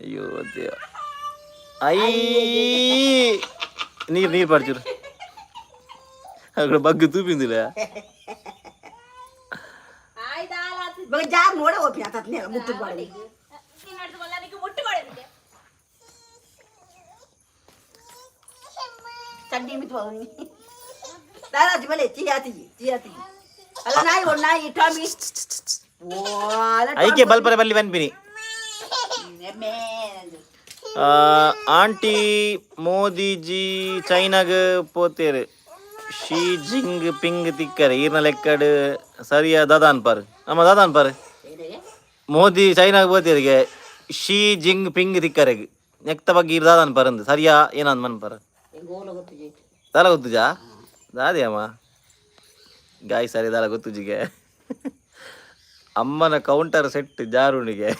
ಅಯ್ಯೋ ದೇವ ಐ ನೀರು ಪಡ್ಚೂರು ಅక్కడ ಬಗ್ಗು ತೂಪಿಂದಿಲ್ಲ ಜಾರ್ ನೋಡ ಒಪ್ಪಿ ಆತತ್ ಮುಟ್ಟು ಮಾಡಿ ಚಂಡಿ ಮಿತ್ ದಾರಾಜಿ ಬಲೆ ಚಿಯಾತಿ ಅಲ್ಲ ನಾಯಿ ಒಂದು ನಾಯಿ ಟಾಮಿ ಐಕೆ ಬಲ್ಪರೆ ಬಲ್ಲಿ ಬನ್ಪಿನಿ ಆಂಟಿ ಮೋದಿಜಿ ಚೈನಾಗ ಪೋತೇರು ಶಿ ಜಿಂಗ್ ಪಿಂಗ್ ತಿಕ್ಕರೆ ಈರ್ನ ಲೆಕ್ಕಡ್ ಸರಿಯ ದಾದಾನ್ ಪಾರ್ ನಮ್ಮ ದಾದಾನ್ ಪಾರ್ ಮೋದಿ ಚೈನಾಗ ಪೋತೇರಿಗೆ ಶಿ ಜಿಂಗ್ ಪಿಂಗ್ ತಿಕ್ಕರೆಗ್ ನೆಕ್ತ ಬಗ್ಗೆ ಈರ್ ದಾದಾನ್ ಪಾರ್ ಅಂದ್ ಸರಿಯಾ ಏನಂದ್ ಮನ್ ಪಾರ್ ದಾಲ ಗೊತ್ತುಜಾ ದಾದಿ ಅಮ್ಮ ಗಾಯ್ ಸರಿ ದಾಲ ಗೊತ್ತುಜಿಗೆ ಅಮ್ಮನ ಕೌಂಟರ್ ಸೆಟ್ ಜಾರುಣಿಗೆ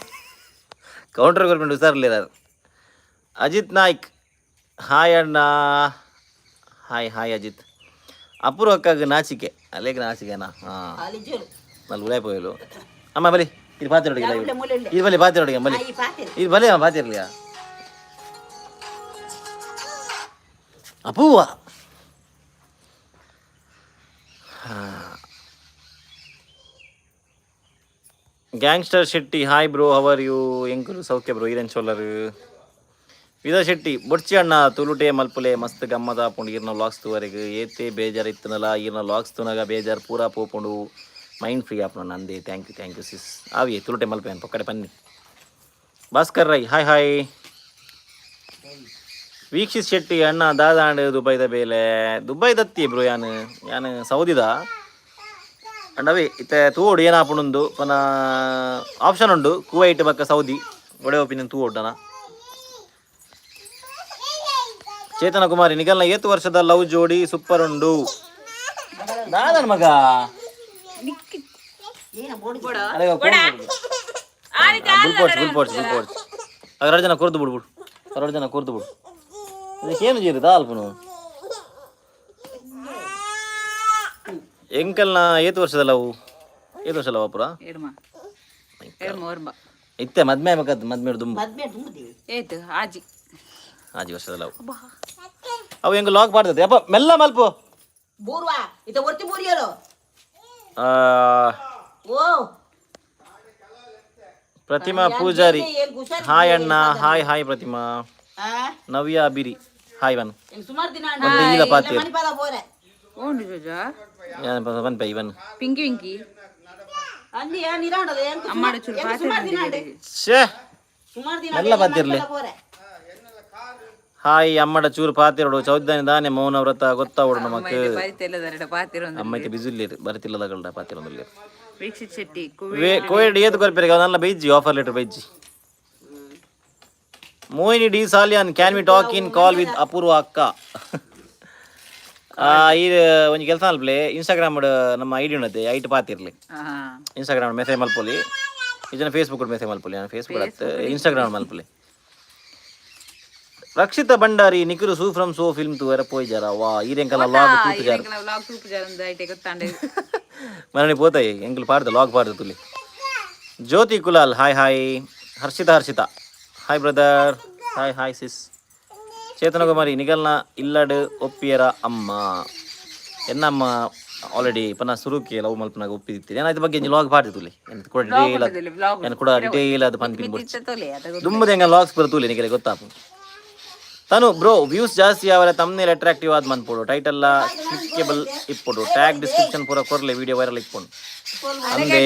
ಕೌಂಟರ್ ಗೌರ್ಮೆಂಟ್ ಹುಷಾರಿಲ್ಲ ಅಜಿತ್ ನಾಯ್ಕ್ ಹಾಯ್ ಅಣ್ಣ ಹಾಯ್ ಅಜಿತ್ ಅಪೂರ್ವಕ್ಕಾಗ ನಾಚಿಕೆ ಅಲ್ಲೇಗ ನಾಚಿಕೆನಾ ಹಾಂ ನಲ್ಲಿ ಉಳಾಯ್ ಪೋಯಲು ಅಮ್ಮ ಬಲಿ ಇದು ಪಾತಿರೊಡಿಗೆ ಇದು ಬಲಿ ಪಾತಿರೊಡಿಗೆ ಬಲಿ ಇದು ಬಲಿ ಅಮ್ಮ ಪಾತಿರ್ಲಿಯಾ Apoorva gangster Shetty hi bro how are ಎಂಕುಲು ಸೌಖ್ಯ ಬ್ರೋ ಈರೇನ್ ಚೋಲರು ವಿದ ಶೆಟ್ಟಿ ಬೊಡ್ಚಿ ಅಣ್ಣ ತುಳುಟೆ ಮಲ್ಪುಲೆ ಮಸ್ತ್ ಗಮ್ಮದ ಪುಂಡು ಈರ್ನ ಲಾಕ್ಸ್ ತುವರೆಗೆ ಏತೆ ಬೇಜಾರು ಇತ್ತನಲ್ಲ ಈರ್ನ ಲಾಕ್ಸ್ ತುನಾಗ ಬೇಜಾರು ಪೂರಾ ಪೋಪುಂಡು ಮೈಂಡ್ ಫ್ರೀ ಆಪಣ ನಂದೇ ಥ್ಯಾಂಕ್ ಯು ಸಿಸ್ ಆವಿ ತುಳುಟೆ ಮಲ್ಪೆ ಅಂತ ಪಕ್ಕಡೆ ಬನ್ನಿ ಭಾಸ್ಕರ್ ರೈ ಹಾಯ್ ವೀಕ್ಷಿತ್ ಶೆಟ್ಟಿ ಅಣ್ಣ ದಾದಾಂಡ್ ದುಬೈದ ಬೇಲೆ ದುಬೈದತ್ತಿ ಬ್ರೋ ಯಾನು ಸೌದಿದ ಅಂಡವೇ ಇತ್ತೆ ತೂಡು ಏನಾಪುಂಡು ಪನ ಆಪ್ಷನ್ ಉಂಡು ಕುವೈಟ್ ಬಕ್ಕ ಸೌದಿ ಒಡೆ ಒಪಿನಿಯನ್ ತೂಡ್ಡನ ಚೇತನ ಕುಮಾರಿ ನಿಗಲ್ನ 8 ವರ್ಷದ ಲವ್ ಜೋಡಿ ಸೂಪರ್ ಉಂಡು ದಾದನ್ ಮಗ ಬುಲ್ಪೋಡ್ಸ್ 2 ಜನ ಕೊರ್ದು ಬಿಡು 2 ಜನ ಕೊರ್ದು ಬಿಡು ಇದಕ್ಕೇನು ಜೀರಿದ ಅಲ್ಪನು ಎಂಕಲ್ನ 8 ವರ್ಷದ ಲವ್ 8 ವರ್ಷ ಲವ್ ಪುರ ಇತ್ತೆ ಮದ್ಮೆ ಬೇಕದ್ದು ಮದ್ಮೆ ದುಂಬು ಆಜಿ ವರ್ಷದ ಲವ್ ಅವು ಹೆಂಗ ಲಾಕ್ ಮಾಡ್ತದೆ ಅಪ್ಪ ಮೆಲ್ಲ ಮಲ್ಪು ಬೂರ್ವಾ ಇತ ಒತ್ತಿ ಬೂರಿಯಲು ಓ ಪ್ರತಿಮಾ ಪೂಜಾರಿ ಹಾಯ್ ಅಣ್ಣ ಹಾಯ್ ಪ್ರತಿಮಾ ನವ್ಯ ಅಬಿರಿ ಹಾಯ್ ಬನ್ ಸುಮಾರು ದಿನ ಒಂದು ಈಲ ಪಾತಿ ಮಣಿಪಾಲ ಬೋರೆ ಓಂಡು ಜೋಜಾ ಬನ್ ಪೈ ಬನ್ ಪಿಂಕಿ ಅಲ್ಲಿ ನಿರಾಂಡದ ಎಂಕು ಅಮ್ಮಡ ಚೂರು ಸುಮಾರು ದಿನ ಆಂಡೆ ಛೇ ಸುಮಾರು ದಿನ ಎಲ್ಲ ಪಾತಿರ್ಲಿ ಹಾಯ್ ಅಮ್ಮಡ ಚೂರು ಪಾತಿರೋಡು ಚೌದ್ದಾನಿ ದಾನೆ ಮೌನ ವ್ರತ ಗೊತ್ತಾವಡು ನಮಕ್ ಅಮ್ಮೈತೆ ಬಿಜುಲ್ಲಿರು ಬರ್ತಿಲ್ಲದ ಪಾತಿರೊಂದಿಲ್ಲ ವೀಕ್ಷಿತ್ ಶೆಟ್ಟಿ ಕೋವಿಡ್ ಏತು ಕೊರ್ಪೆರಿಗೆ ಅವನ್ನೆಲ್ಲ ಬೈಜಿ ಆಫರ್ ಲೆಟರ್ ಬೈಜಿ Mohini D Salian can we talk in call with Apoorva ಅಕ್ಕ ಈ ಒಂಜಿ ಕೆಲಸ ಮಲ್ಪಲೆ ಇನ್ಸ್ಟಾಗ್ರಾಮ್ ನಮ್ಮ ಐಡಿ ಉಂಡತೆ ಐಟ್ ಪಾತಿರ್ಲಿ ಇನ್ಸ್ಟಾಗ್ರಾಮ್ ಮೆಸೇಜ್ ಮಲ್ಪೊಲಿ ಇದನ್ನ ಫೇಸ್ಬುಕ್ ಮೆಸೇಜ್ ಮಲ್ಪೊಲಿ ನಾನು ಫೇಸ್ಬುಕ್ ಇನ್ಸ್ಟಾಗ್ರಾಮ್ ಮಲ್ಪೊಲಿ ರಕ್ಷಿತ ಭಂಡಾರಿ ನಿಖಿಲು ಸೂ ಫ್ರಮ್ ಸೋ ಫಿಲ್ಮ್ ತುವರ ಪೋಯ್ಜಾರ ವಾ ಈರೆಂಕಲ ಲಾಗ್ ತೂಪುಜಾರ ಮರಣಿ ಪೋತಾಯಿ ಎಂಕಲ್ ಪಾಡ್ದ ಲಾಗ್ ಪಾಡ್ದ ತುಲಿ ಜ್ಯೋತಿ ಕುಲಾಲ್ ಹಾಯ್ ಹರ್ಷಿತ ಹಾಯ್ ಬ್ರದರ್ ಹಾಯ್ ಸಿಸ್ ಚೇತನ ಕುಮಾರಿ ನಿಗಲ್ನ ಇಲ್ಲಡ್ ಒಪ್ಪಿಯರ ಅಮ್ಮ ಎನ್ನಮ್ಮ ಆಲ್ರೆಡಿ ಪನ ಸುರುಕಿ ಲವ್ ಮಲ್ಪನಾಗ ಒಪ್ಪಿದಿತ್ತೀನಿ ಏನಾಯ್ತು ಬಗ್ಗೆ ಲಾಗ್ ಪಾಡ್ದಿತ್ತುಲಿ ಕೂಡ ಡಿಟೇಲ್ ಅದು ಪನ್ಪಿನ್ ದುಮ್ಮದ ಹೆಂಗ ಲಾಗ್ಸ್ ಬರ್ತೂಲಿ ನಿಗಲೆ ಗೊತ್ತಾಪು ತನು ಬ್ರೋ ವ್ಯೂಸ್ ಜಾಸ್ತಿ ಅವರ ತಮ್ಮನೇಲಿ ಅಟ್ರಾಕ್ಟಿವ್ ಆದ ಮನ್ಪೋಡು ಟೈಟಲ್ ಕ್ಲಿಕ್ಕೇಬಲ್ ಇಪ್ಪಡು ಟ್ಯಾಗ್ ಡಿಸ್ಕ್ರಿಪ್ಷನ್ ಪೂರ ಕೊರ್ಲೆ ವಿಡಿಯೋ ವೈರಲ್ ಇಪ್ಪುಂಡು ಅಂದೆ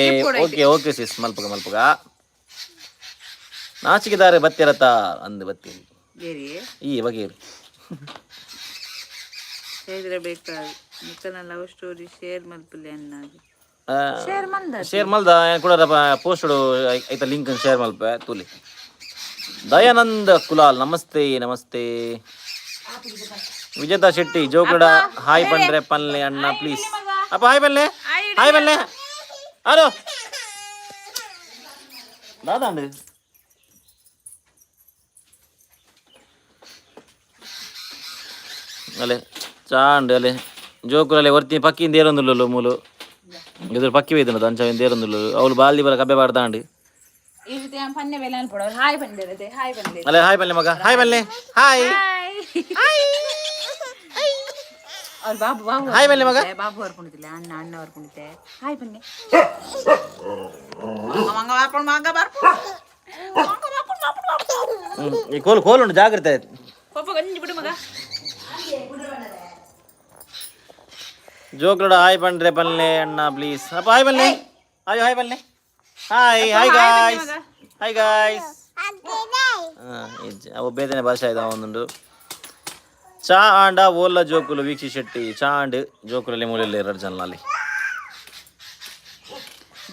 ಓಕೆ ಸಿಸ್ ಮಲ್ಪಗ ನಾಚಿಕೆದಾರೆ ಬತ್ತಿರತ್ತ ಅಂದು ಬತ್ತೀರಿ ಈ ಬಗೆಯಿರಿ ಲವ್ ಸ್ಟೋರಿ ಶೇರ್ ಮಲ್ಪಲೆ ಅನ್ನಾಗಿ ಶೇರ್ ಮಲ್ದ ಕೂಡ ಪೋಸ್ಟಡು ಐತ ಲಿಂಕ್ ಶೇರ್ ಮಲ್ಪೆ ತೂಲಿ. ದಯಾನಂದ್ ಕುಲಾಲ್ ನಮಸ್ತೆ ನಮಸ್ತೆ. ವಿಜೇತಾ ಶೆಟ್ಟಿ ಜೋಕುಡ ಹಾಯ್ ಪಂಡ್ರೆ ಪನ್ಲೆ ಅಣ್ಣ ಪ್ಲೀಸ್. ಅಪ್ಪ ಹಾಯ್ ಪನ್ಲೆ ಹಾಯ್ ಪನ್ಲೆ. ಹಲೋ ದಾದಾಂಡು ಅಲೆ ಚಾಂಡು ಅಲೆ ಜೋಕುಲಲ್ಲಿ ವರ್ತಿ ಪಕ್ಕಿಂದ ಏರೊಂದುಲ್ಲು ಮೂಲು ಎದುರು ಪಕ್ಕಿ ಹೋಯ್ತು ಅಂಚ ಏರೊಂದುಲ್ಲು ಅವಳು ಬಾಲ್ದಿ ಬರ ಕಬ್ಬೆ ಬಾಡ್ದಾಂಡು ಅಲೆ ಹಾಯ್ ಪನ್ಲೆ ಮಗ ಹಾಯ್ ಪನ್ಲೆ ಹಾಯ್ ಹಾಯ್ ಪನ್ಲೆ ಮಗ ಬಾಬು ಬರ್ಕೊಂಡಿದ್ದಿಲ್ಲ ಅಣ್ಣ ಅಣ್ಣ ಬರ್ಕೊಂಡಿದ್ದೆ ಹಾಯ್ ಬನ್ನಿ ಈ ಕೋಲು ಕೋಲು ಉಂಟು ಜಾಗ್ರತೆ ಆಯ್ತು. ಬಿಡು ಮಗ ಜೋಕ್ಲೋಡ ಹಾಯ್ ಪಂಡ್ರೆ ಪನ್ಲೆ ಅಣ್ಣ ಪ್ಲೀಸ್. ಅಪ್ಪ ಹಾಯ್ ಪನ್ಲೆ ಹಾಯ್ ಹಾಯ್ ಪನ್ಲೆ hi hi guys hi guys. ಅವು ಬೇದನೆ ಭಾಷೆ ಆಯ್ತು ಒಂದುಂಡು. ಚಾ ಆಂಡ ಓಲ್ಲ ಜೋಕುಲು ವೀಕ್ಷಿ ಶೆಟ್ಟಿ ಚಾ ಆಂಡ್ ಜೋಕುಲಲ್ಲಿ ಮೂಲೆಯಲ್ಲಿ 2 ಜನ ಅಲ್ಲಿ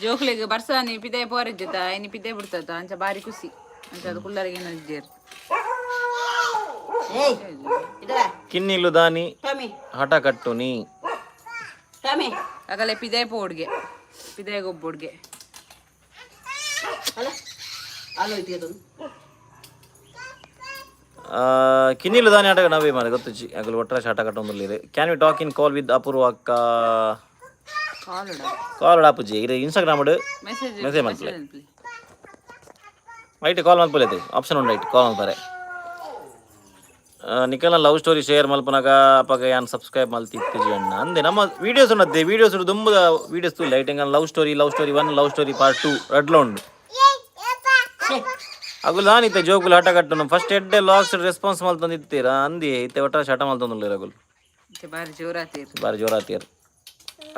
ಜೋಕ್ಲಿಗೆ ಬರ್ಸ ನೀ ಪಿದೆ ಪೋರಿಜ್ಜತ ಇನಿ ಪಿದೆ ಬಿಡ್ತದ ಅಂಚ ಬಾರಿ ಖುಷಿ ಅಂಚ ಅದು ಕುಲ್ಲರಿಗೆ ನಜ್ಜೇರ್ ಕಿನ್ನಿಲು ದಾನಿ ಹಠ ಕಟ್ಟು ನೀ ಆಗಲೇ ಪಿದೆ ಪೋಡ್ಗೆ ಪಿದೆ ಗೊಬ್ಬೊಡ್ಗೆ ಕಿನ್ನಿಲು ದಾನಿ ಆಟ ನವೇ ಮಾರೆ ಗೊತ್ತುಚ್ಚಿ ಆಗಲು ಒಟ್ಟರಾಶಿ ಆಟ ಕಟ್ಟೊಂದಿಲ್ಲ. Can we talk in call with Apoorva ಅಕ್ಕ ಕಾಲ್ ಆಪುಜಿ ಇದು ಇನ್ಸ್ಟಾಗ್ರಾಮ್ ಮೆಸೇಜ್ ಮಾಡ್ತಲೆ ಐಟ್ ಕಾಲ್ ಮಲ್ಪಲೈತೆ ಆಪ್ಷನ್ ಉಂಡು ಐಟ್ ಕಾಲ್ ಮಲ್ಪರೆ. ನಿಖಲ್ನ ಲವ್ ಸ್ಟೋರಿ ಶೇರ್ ಮಲ್ಪನಾಗ ಅಪ್ಪಾಗ ಯಾನ್ ಸಬ್ಸ್ಕ್ರೈಬ್ ಮಲ್ತಿತ್ತೀಜಿ ಅಣ್ಣ ಅಂದೆ ನಮ್ಮ ವೀಡಿಯೋಸ್ ಉನ್ನತ್ತೆ ವೀಡಿಯೋಸ್ ತುಂಬ ವೀಡಿಯೋಸ್ ತೂಲ್ಲ ಐಟ್ ಹೆಂಗ love story 1 love story part 2 ರೆಡ್ಲ ಉಂಡು ಅಗುಲು ನಾನಿತ್ತೆ ಜೋಕುಲು ಹಠ ಕಟ್ಟನು ಫಸ್ಟ್ ಎಡ್ಡೆ ಲಾಕ್ಸ್ ರೆಸ್ಪಾನ್ಸ್ ಮಲ್ತಂದಿತ್ತೀರ ಅಂದಿ ಇತ್ತೆ ಒಟ್ಟ ಶಟ ಮಲ್ತಂದಿಲ್ಲ ರಗುಲ್ ಬಾರಿ ಜೋರಾತೀರ್.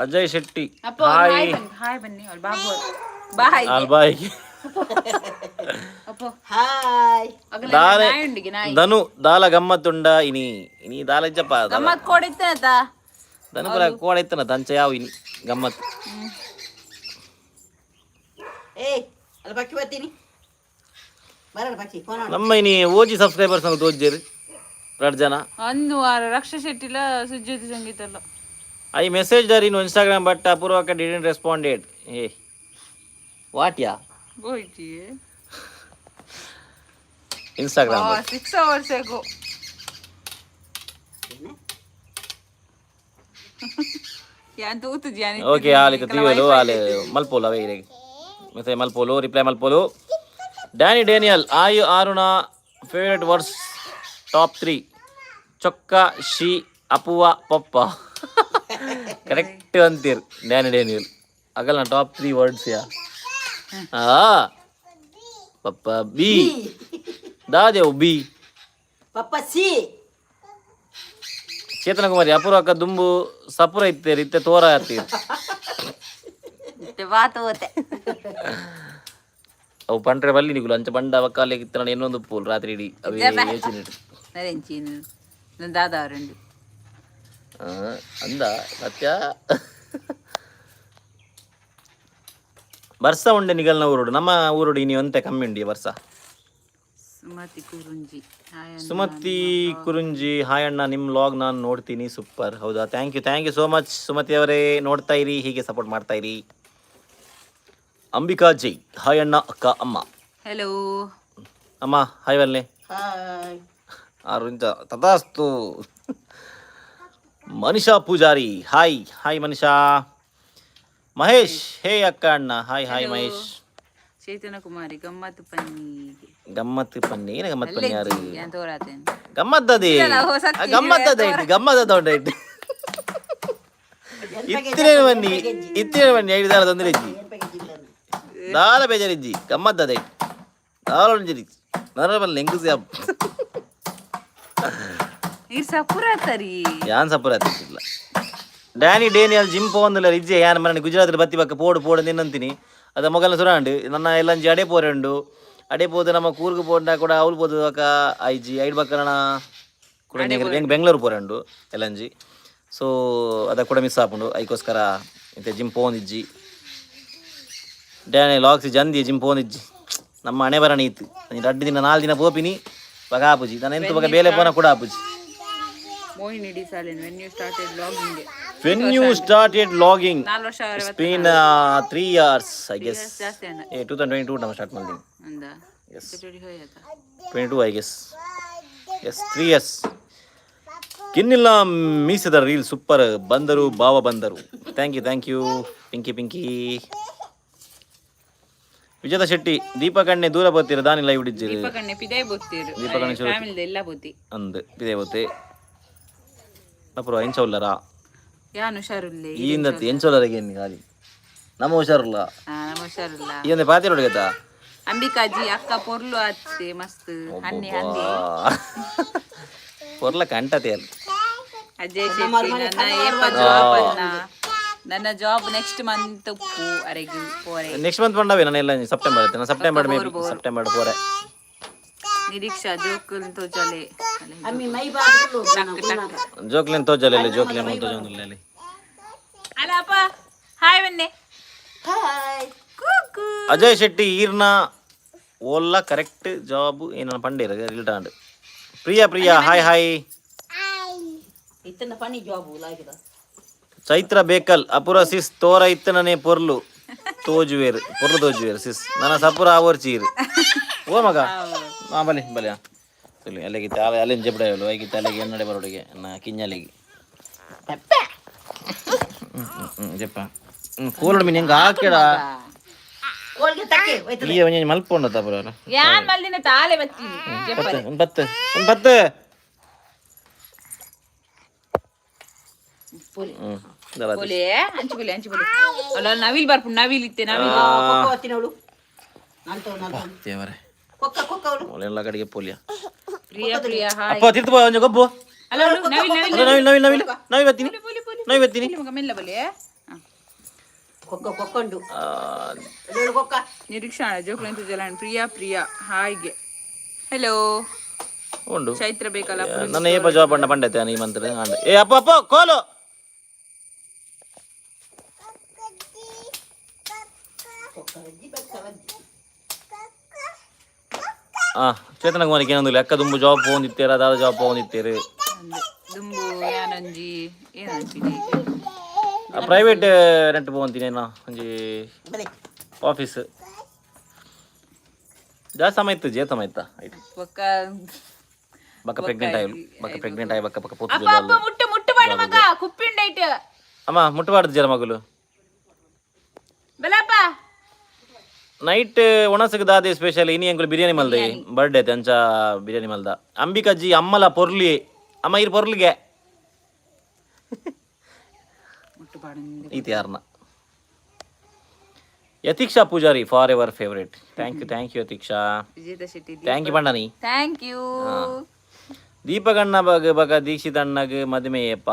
ಅಜಯ್ ಶೆಟ್ಟಿ ಹಾಯ್ ಹಾಯ್ ಬನ್ನಿ ಬಾಬು ಬಾಯ್ ಬಾಯ್ ಹಾಯ್ ಧನು ದಾಲ ಗಮ್ಮತ್ತುಂಡ ಇನಿ ಇನಿ ದಾಲ ಇಜ್ಜಪ್ಪ ಗಮ್ಮತ್ ಕೋಡಿತ್ತೇತ ಧನು ಬರ ಕೋಡ ಇತ್ತನ ದಂಚ ಯಾವ ಇನಿ ಗಮ್ಮತ್ ಏಯ್ ಅಲ್ಲಿ ಬಾಕಿ ಬರ್ತೀನಿ ಬರಲ್ಲ ಬಾಕಿ ಫೋನ್ ನಮ್ಮ ಇನಿ ಓಜಿ ಸಬ್ಸ್ಕ್ರೈಬರ್ಸ್ ಅಂತ ತೋಜ್ಜೇರಿ 2 ಜನ ಅಂದು ರಕ್ಷ ಶೆಟ್ಟಿಲ ಸುಜ್ಯೋತಿ ಸಂಗೀತ ಎಲ್ಲ I message there in Instagram but ಅಪೂರ್ವಕ ಡಿಡಂಟ್ ರೆಸ್ಪಾಂಡೆಡ್. ಏ ವಾಟ್ ಯಾ ಹೋಯ್ತಿ ಇನ್ಸ್ಟಾಗ್ರಾಮ್ 6 hours ago ಯಾನ್ ತೂತು ಜಾನಿ ಓಕೆ ಆಲಿತ ತಿವಲು ಆಲೆ ಮಲ್ಪೋಲು ಅವೇ ಇರೆಗೆ ಮತ್ತೆ ಮಲ್ಪೋಲು ರಿಪ್ಲೈ ಮಲ್ಪೋಲು. ಡ್ಯಾನಿ ಡೇನಿಯಲ್ ಆಯು ಆರುಣ ಫೇವರೇಟ್ ವರ್ಡ್ಸ್ ಟಾಪ್ 3 ಚೊಕ್ಕ ಶಿ ಅಪುವ ಪಪ್ಪ ಕರೆಕ್ಟ್ ಅಂತೀರ್ ಡ್ಯಾನಿ ಡೇನಿಯಲ್ ಆಗಲ್ಲ ಟಾಪ್ 3 ವರ್ಡ್ಸ್ ಯಾ ಪಪ್ಪ ಬಿ ದಾದೇವು ಬಿ ಪಪ್ಪ ಸಿ ಚೇತನ ಕುಮಾರಿ ಅಪೂರ್ವಕ ದುಂಬು ಸಪುರ ಇತ್ತೇರಿ ಇತ್ತೆ ತೋರ ಹತ್ತೀರಿ ಅವು ಪಂಟ್ರೆ ಬಲ್ಲಿ ನಿಗುಲು ಅಂಚ ಬಂಡ ಅವಕಾಲ ಇತ್ತ ಇನ್ನೊಂದು ಪೂಲ್ ರಾತ್ರಿ ಇಡೀ ಅವೇ ದಾದ ಅವರುಂಡು ಅಂದ ಸತ್ಯ ಬರ್ಸ ಉಂಡೆ ನಿಗಲ್ನ ಊರೋಡು ನಮ್ಮ ಊರೋಡು ಇನಿ ಒಂತೆ ಕಮ್ಮಿ ಉಂಡಿ ಬರ್ಸ. ಸುಮತಿ ಕುರುಂಜಿ ಹಾಯ್ ಅಣ್ಣ ನಿಮ್ಮ ಲಾಗ್ ನಾನು ನೋಡ್ತೀನಿ ಸೂಪರ್. ಹೌದಾ thank you so much Sumathi ಅವರೇ, ನೋಡ್ತಾ ಇರಿ ಹೀಗೆ ಸಪೋರ್ಟ್ ಮಾಡ್ತಾ ಇರಿ. ಅಂಬಿಕಾ ಜೈ ಹಾಯ್ ಅಣ್ಣ ಅಕ್ಕ ಅಮ್ಮ ಹೆಲೋ ಅಮ್ಮ ಹಾಯ್ ವಲ್ಲೆ ಹಾಯ್ ಆರುಂಚ ತಥಾಸ್ತು. Manisha Poojari hi hi Manisha. Mahesh hey ಅಕ್ಕ ಅಣ್ಣ ಹಾಯ್ ಹಾಯ್ ಮಹೇಶ್. ಚೇತನ ಕುಮಾರಿ ಗಮ್ಮತ್ ಪನ್ನಿ ಏನ ಗಮ್ಮತ್ ಪನ್ನಿ ಯಾರು ಯಾನ್ ತೋರಾತೇನ್ ಗಮ್ಮತ್ತದೇ ಗಮ್ಮತ್ತದ ಉಂಟು ಇತ್ತಿನ ಬನ್ನಿ 5 ದಾಲ ತೊಂದರೆ ಇಜ್ಜಿ ದಾಲ ಬೇಜಾರಿಜ್ಜಿ ಗಮ್ಮತ್ತದ ದಾಲ ಉಂಜಿರಿ ನರಬಲ್ಲ ಹೆಂಗಸಿ ಯಾನ್ ಸಪುರ ಇಲ್ಲ. ಡ್ಯಾನಿ ಡೇನಿಯಲ್ ಜಿಮ್ ಪೋಂದಿಲ್ಲ ಇಜ್ಜೆ ಯಾನ್ ಮನೆ ಗುಜರಾತ್ ಬತ್ತಿ ಪಕ್ಕ ಪೋಡು ನಿನ್ನಂತೀನಿ ಅದ ಮೊಗಲ್ನ ಸುರಾಂಡು ನನ್ನ ಎಲ್ಲಂಜಿ ಅಡೆ ಪೋರೆಂಡು ಅಡೆ ಪೋದು ನಮ್ಮ ಕೂರ್ಗು ಪೋಂಡ ಕೂಡ ಅವ್ಲು ಪೋದು ಅಕ್ಕ ಐಜಿ ಐಡ್ ಬಕ್ಕನ ಕೂಡ ಹೆಂಗೆ ಬೆಂಗಳೂರು ಪೋರೆಂಡು ಎಲ್ಲಂಜಿ. ಸೊ ಅದ ಕೂಡ ಮಿಸ್ ಆಪುಂಡು ಐಕೋಸ್ಕರ ಇಂತೆ ಜಿಮ್ ಪೋಂದಿಜ್ಜಿ ಡ್ಯಾನೆ ಲಾಕ್ಸಿ ಜಂದಿ ಜಿಮ್ ಪೋನಿಜ್ಜಿ ನಮ್ಮ ಹಣೆ ಬರ ನೀತು ನೀನು 2 ದಿನ 4 ದಿನ ಪೋಪಿನಿ ಬಗ ಆಪುಜಿ ನಾನು ಎಂತ ಬಗ ಬೇಲೆ ಪೋನ ಕೂಡ ಆಪುಜಿ Mohini D Salian when you started vlogging when you started logging 4 ವರ್ಷ it's been 3 years I guess ಜಾಸ್ತಿ ಅಣ್ಣ 2022 ನಾವು ಸ್ಟಾರ್ಟ್ ಮಾಡಿದ್ವಿ ಅಂದ Yes. 22 I guess yes 3 years ಕಿನ್ನಿಲ್ಲ ಮೀಸಿದ ರೀಲ್ ಸೂಪರ್ ಬಂದರು ಭಾವ ಬಂದರು ಥ್ಯಾಂಕ್ ಯು ಪಿಂಕಿ ವಿಜೇತ ಶೆಟ್ಟಿ ದೀಪಕಣ್ಣೆ ದೂರ ಬರ್ತೀರ ದಾನಿ ಲೈವ್ ಇಡಿಜ್ಜಿರು ದೀಪಕಣ್ಣೆ ಪಿದೈ ಬೊತ್ತಿರು ದೀಪಕಣ್ಣೆ ಫ್ಯಾಮಿಲಿ ಎಲ್ಲ ಬೊತ್ತಿ ಅಂದ್ ಪಿದೆ ಬತ್ತೆ ಅಪುರ ಎಂಚೌಲ್ಲರಾ ಯಾನ್ ಹುಷಾರಿಲ್ಲ ಈ ಇಂದತ್ತು ಎಂಚೌಲ್ಲರಿಗೆ ಎನ್ನಿ ಖಾಲಿ ನಮ್ಮ ಹುಷಾರಿಲ್ಲ ನಮ್ಮ ಹುಷಾರಿಲ್ಲ ಈ ಒಂದು ಪಾತಿ ನೋಡಿಗತ್ತಾ ಅಂಬಿಕಾಜಿ ಅಕ್ಕ ಪೊರ್ಲು ಆತ್ತೆ ಮಸ್ತ್ ಹನ್ನಿ ಪೊರ್ಲ ಕಂಟತೆ ಅಲ್ಲ ಅಜಯ್ ಶೆಟ್ಟಿ ನನ್ನ ಏಪ ಜಾಬ್ ಅನ್ನ ನನ್ನ ಜಾಬ್ ನೆಕ್ಸ್ಟ್ ಮಂತ್ ಅರೆಗಿ ಪೋರೆ ನೆಕ್ಸ್ಟ್ ಮಂತ್ ಬಂಡವೆ ನಾನು ಎಲ್ಲ ಸೆಪ್ಟೆಂಬರ್ ಐತೆ ನಾನು ಸೆಪ್ಟೆಂಬರ್ ಪೋರೆ ನಿರೀಕ್ಷಾ ಜೋಕುಲ್ ತೋಜಲೆ ಅಮ್ಮಿ ಮೈ ಬಾದು ಜೋಕ್ಲೆನ್ ತೋಜಲೆ ಜೋಕ್ಲೆನ್ ತೋಜೊಂದುಲ್ಲೆ ಅಲ್ಲಪ್ಪ ಹಾಯ್ ಬನ್ನಿ ಹಾಯ್ ಕೂಕು ಅಜಯ್ ಶೆಟ್ಟಿ ಈರ್ನ ಓಲ್ಲ ಕರೆಕ್ಟ್ ಜಾಬ್ ಏನನ್ನ ಪಂಡೇರ ರಿಲ್ಟಾಂಡ್ ಪ್ರಿಯಾ ಹಾಯ್ ಇತ್ತನ ಪನಿ ಜಾಬ್ ಲಾಗಿದ ಚೈತ್ರ ಬೇಕಲ್ ಅಪುರ ಸಿಸ್ ತೋರ ಇತ್ತನೇ ಪೊರ್ಲು ತೋಜುವೇರು ಸಿಸ್ ನನ್ನ ಸಪುರ ಆವರ್ ಚೀರ್ ಓ ಮಗ ಬಲೆ ಸರಿ ಅಲ್ಲಿಗೆ ಅಲ್ಲಿಂದ ಜಬಡಲು ಐಗಿತ್ತು ಅಲ್ಲಿಗೆ ಎನ್ನಡೆ ಬರೋಡಿಗೆ ನಾ ಕಿಂಜಲಿಗೆ ಜಪ್ಪ ಕೋಲ್ಡ್ ಮೀನ್ ಹೆಂಗೆ ಹಾಕಿಡ ಕೋಲ್ಗೆ ತಕ್ಕೆ ಹೋಯ್ತು ಈ ಒಂಜಿ ಮಲ್ಪೊಂಡ ತಪುರ ಯಾನ್ ಮಲ್ಲಿನ ತಾಲೆ ಬತ್ತೀನಿ ಒಂದು ಬತ್ತು ಪೊಲೆ ಅಂಚುಬಲಿ ಅಲ್ಲ ನವಿಲ್ ಬರ್ಪು ನವಿಲ್ ಇತ್ತೆ ನವಿಲ್ ಕೊಕ್ಕ ಒತ್ತಿನವಳು ನಂತ ದೇವರೇ ಕೊಕ್ಕ ಅವಳು ಎಲ್ಲ ಕಡೆಗೆ ಪೋಲಿಯ ಪ್ರಿಯಾ ಹಾಯ್ ಅಪ್ಪ ತಿರ್ತು ಬಾ ಒಂಜ ಗೊಬ್ಬು ಅಲ್ಲ ನವಿಲ್ ನಾವ್ ಎತ್ತೀನಿ ಮಗ ಮೆಲ್ಲ ಬಲೆ ಕೊಕ್ಕೊಂಡು ಹೇಳು ಕೊಕ್ಕ ನಿರೀಕ್ಷಾ ಜೋಕ್ಲೆಂತು ಜಲಾನ್ ಪ್ರಿಯಾ ಹಾಯ್ಗೆ ಹೆಲೋ ಉಂಡು ಚೈತ್ರ ಬೇಕಲ್ಲ ನನ್ನ ಏಪ ಜಾಬ್ ಪಂಡ ಪಂಡೈತೆ ಈ ಮಂತ್ರ ಏ ಅಪ್ಪ ಕೋಲು ಚೇತನ ಕುಮಾರಿಗೆ ಏನೊಂದಿಲ್ಲ ಅಕ್ಕ ದುಂಬು ಜಾಬ್ ಹೋಗಿತ್ತೇರ ದಾದ ಜಾಬ್ ಹೋಗಿತ್ತೇರು ದುಂಬು ಯಾನಂಜಿ ಏನಂತೀನಿ ಪ್ರೈವೇಟ್ ರೆಂಟ್ ಹೋಗ್ತೀನಿ ಏನೋ ಒಂಜಿ ಆಫೀಸ್ ಜಾಸ್ತಿ ಸಮಯ ಇತ್ತು ಜೇತಮ ಇತ್ತ ಒಕ್ಕ ಬಕ್ಕ ಪ್ರೆಗ್ನೆಂಟ್ ಆಗಿ ಬಕ್ಕ ಪೋತು ಅಪ್ಪ ಅಪ್ಪ ಮುಟ್ಟು ಬಾಡ ಮಗ ಕುಪ್ಪಿಂಡೈಟ್ ಅಮ್ಮ ಮುಟ್ಟಬಾರ್ದು ಜರ ಮಗಲು ಬಲಪ್ಪ ನೈಟ್ ಒಣಸಗ ದಾದೆ ಸ್ಪೆಷಲ್ ಇನಿ ಎಂಕುಲು ಬಿರಿಯಾನಿ ಮಲ್ದೆ ಬರ್ಡೇ ತಂಚ ಬಿರಿಯಾನಿ ಮಲ್ದ ಅಂಬಿಕಾಜಿ ಅಮ್ಮಲ ಪೊರ್ಲಿ ಅಮ್ಮ ಇರ್ ಪೊರ್ಲಿಗೆ ಮುಟ್ಟು ಬಾಡ ಈತಿ ಯಾರನ್ನ Yathiksha Poojari forever favourite thank you Yathiksha Vijetha Shetty thank you ಪಂಡನಿ ಥ್ಯಾಂಕ್ ಯು ದೀಪಗಣ್ಣ ಬಗ ದೀಕ್ಷಿತ್ ಅಣ್ಣಗೆ ಮದುವೆ ಏಪ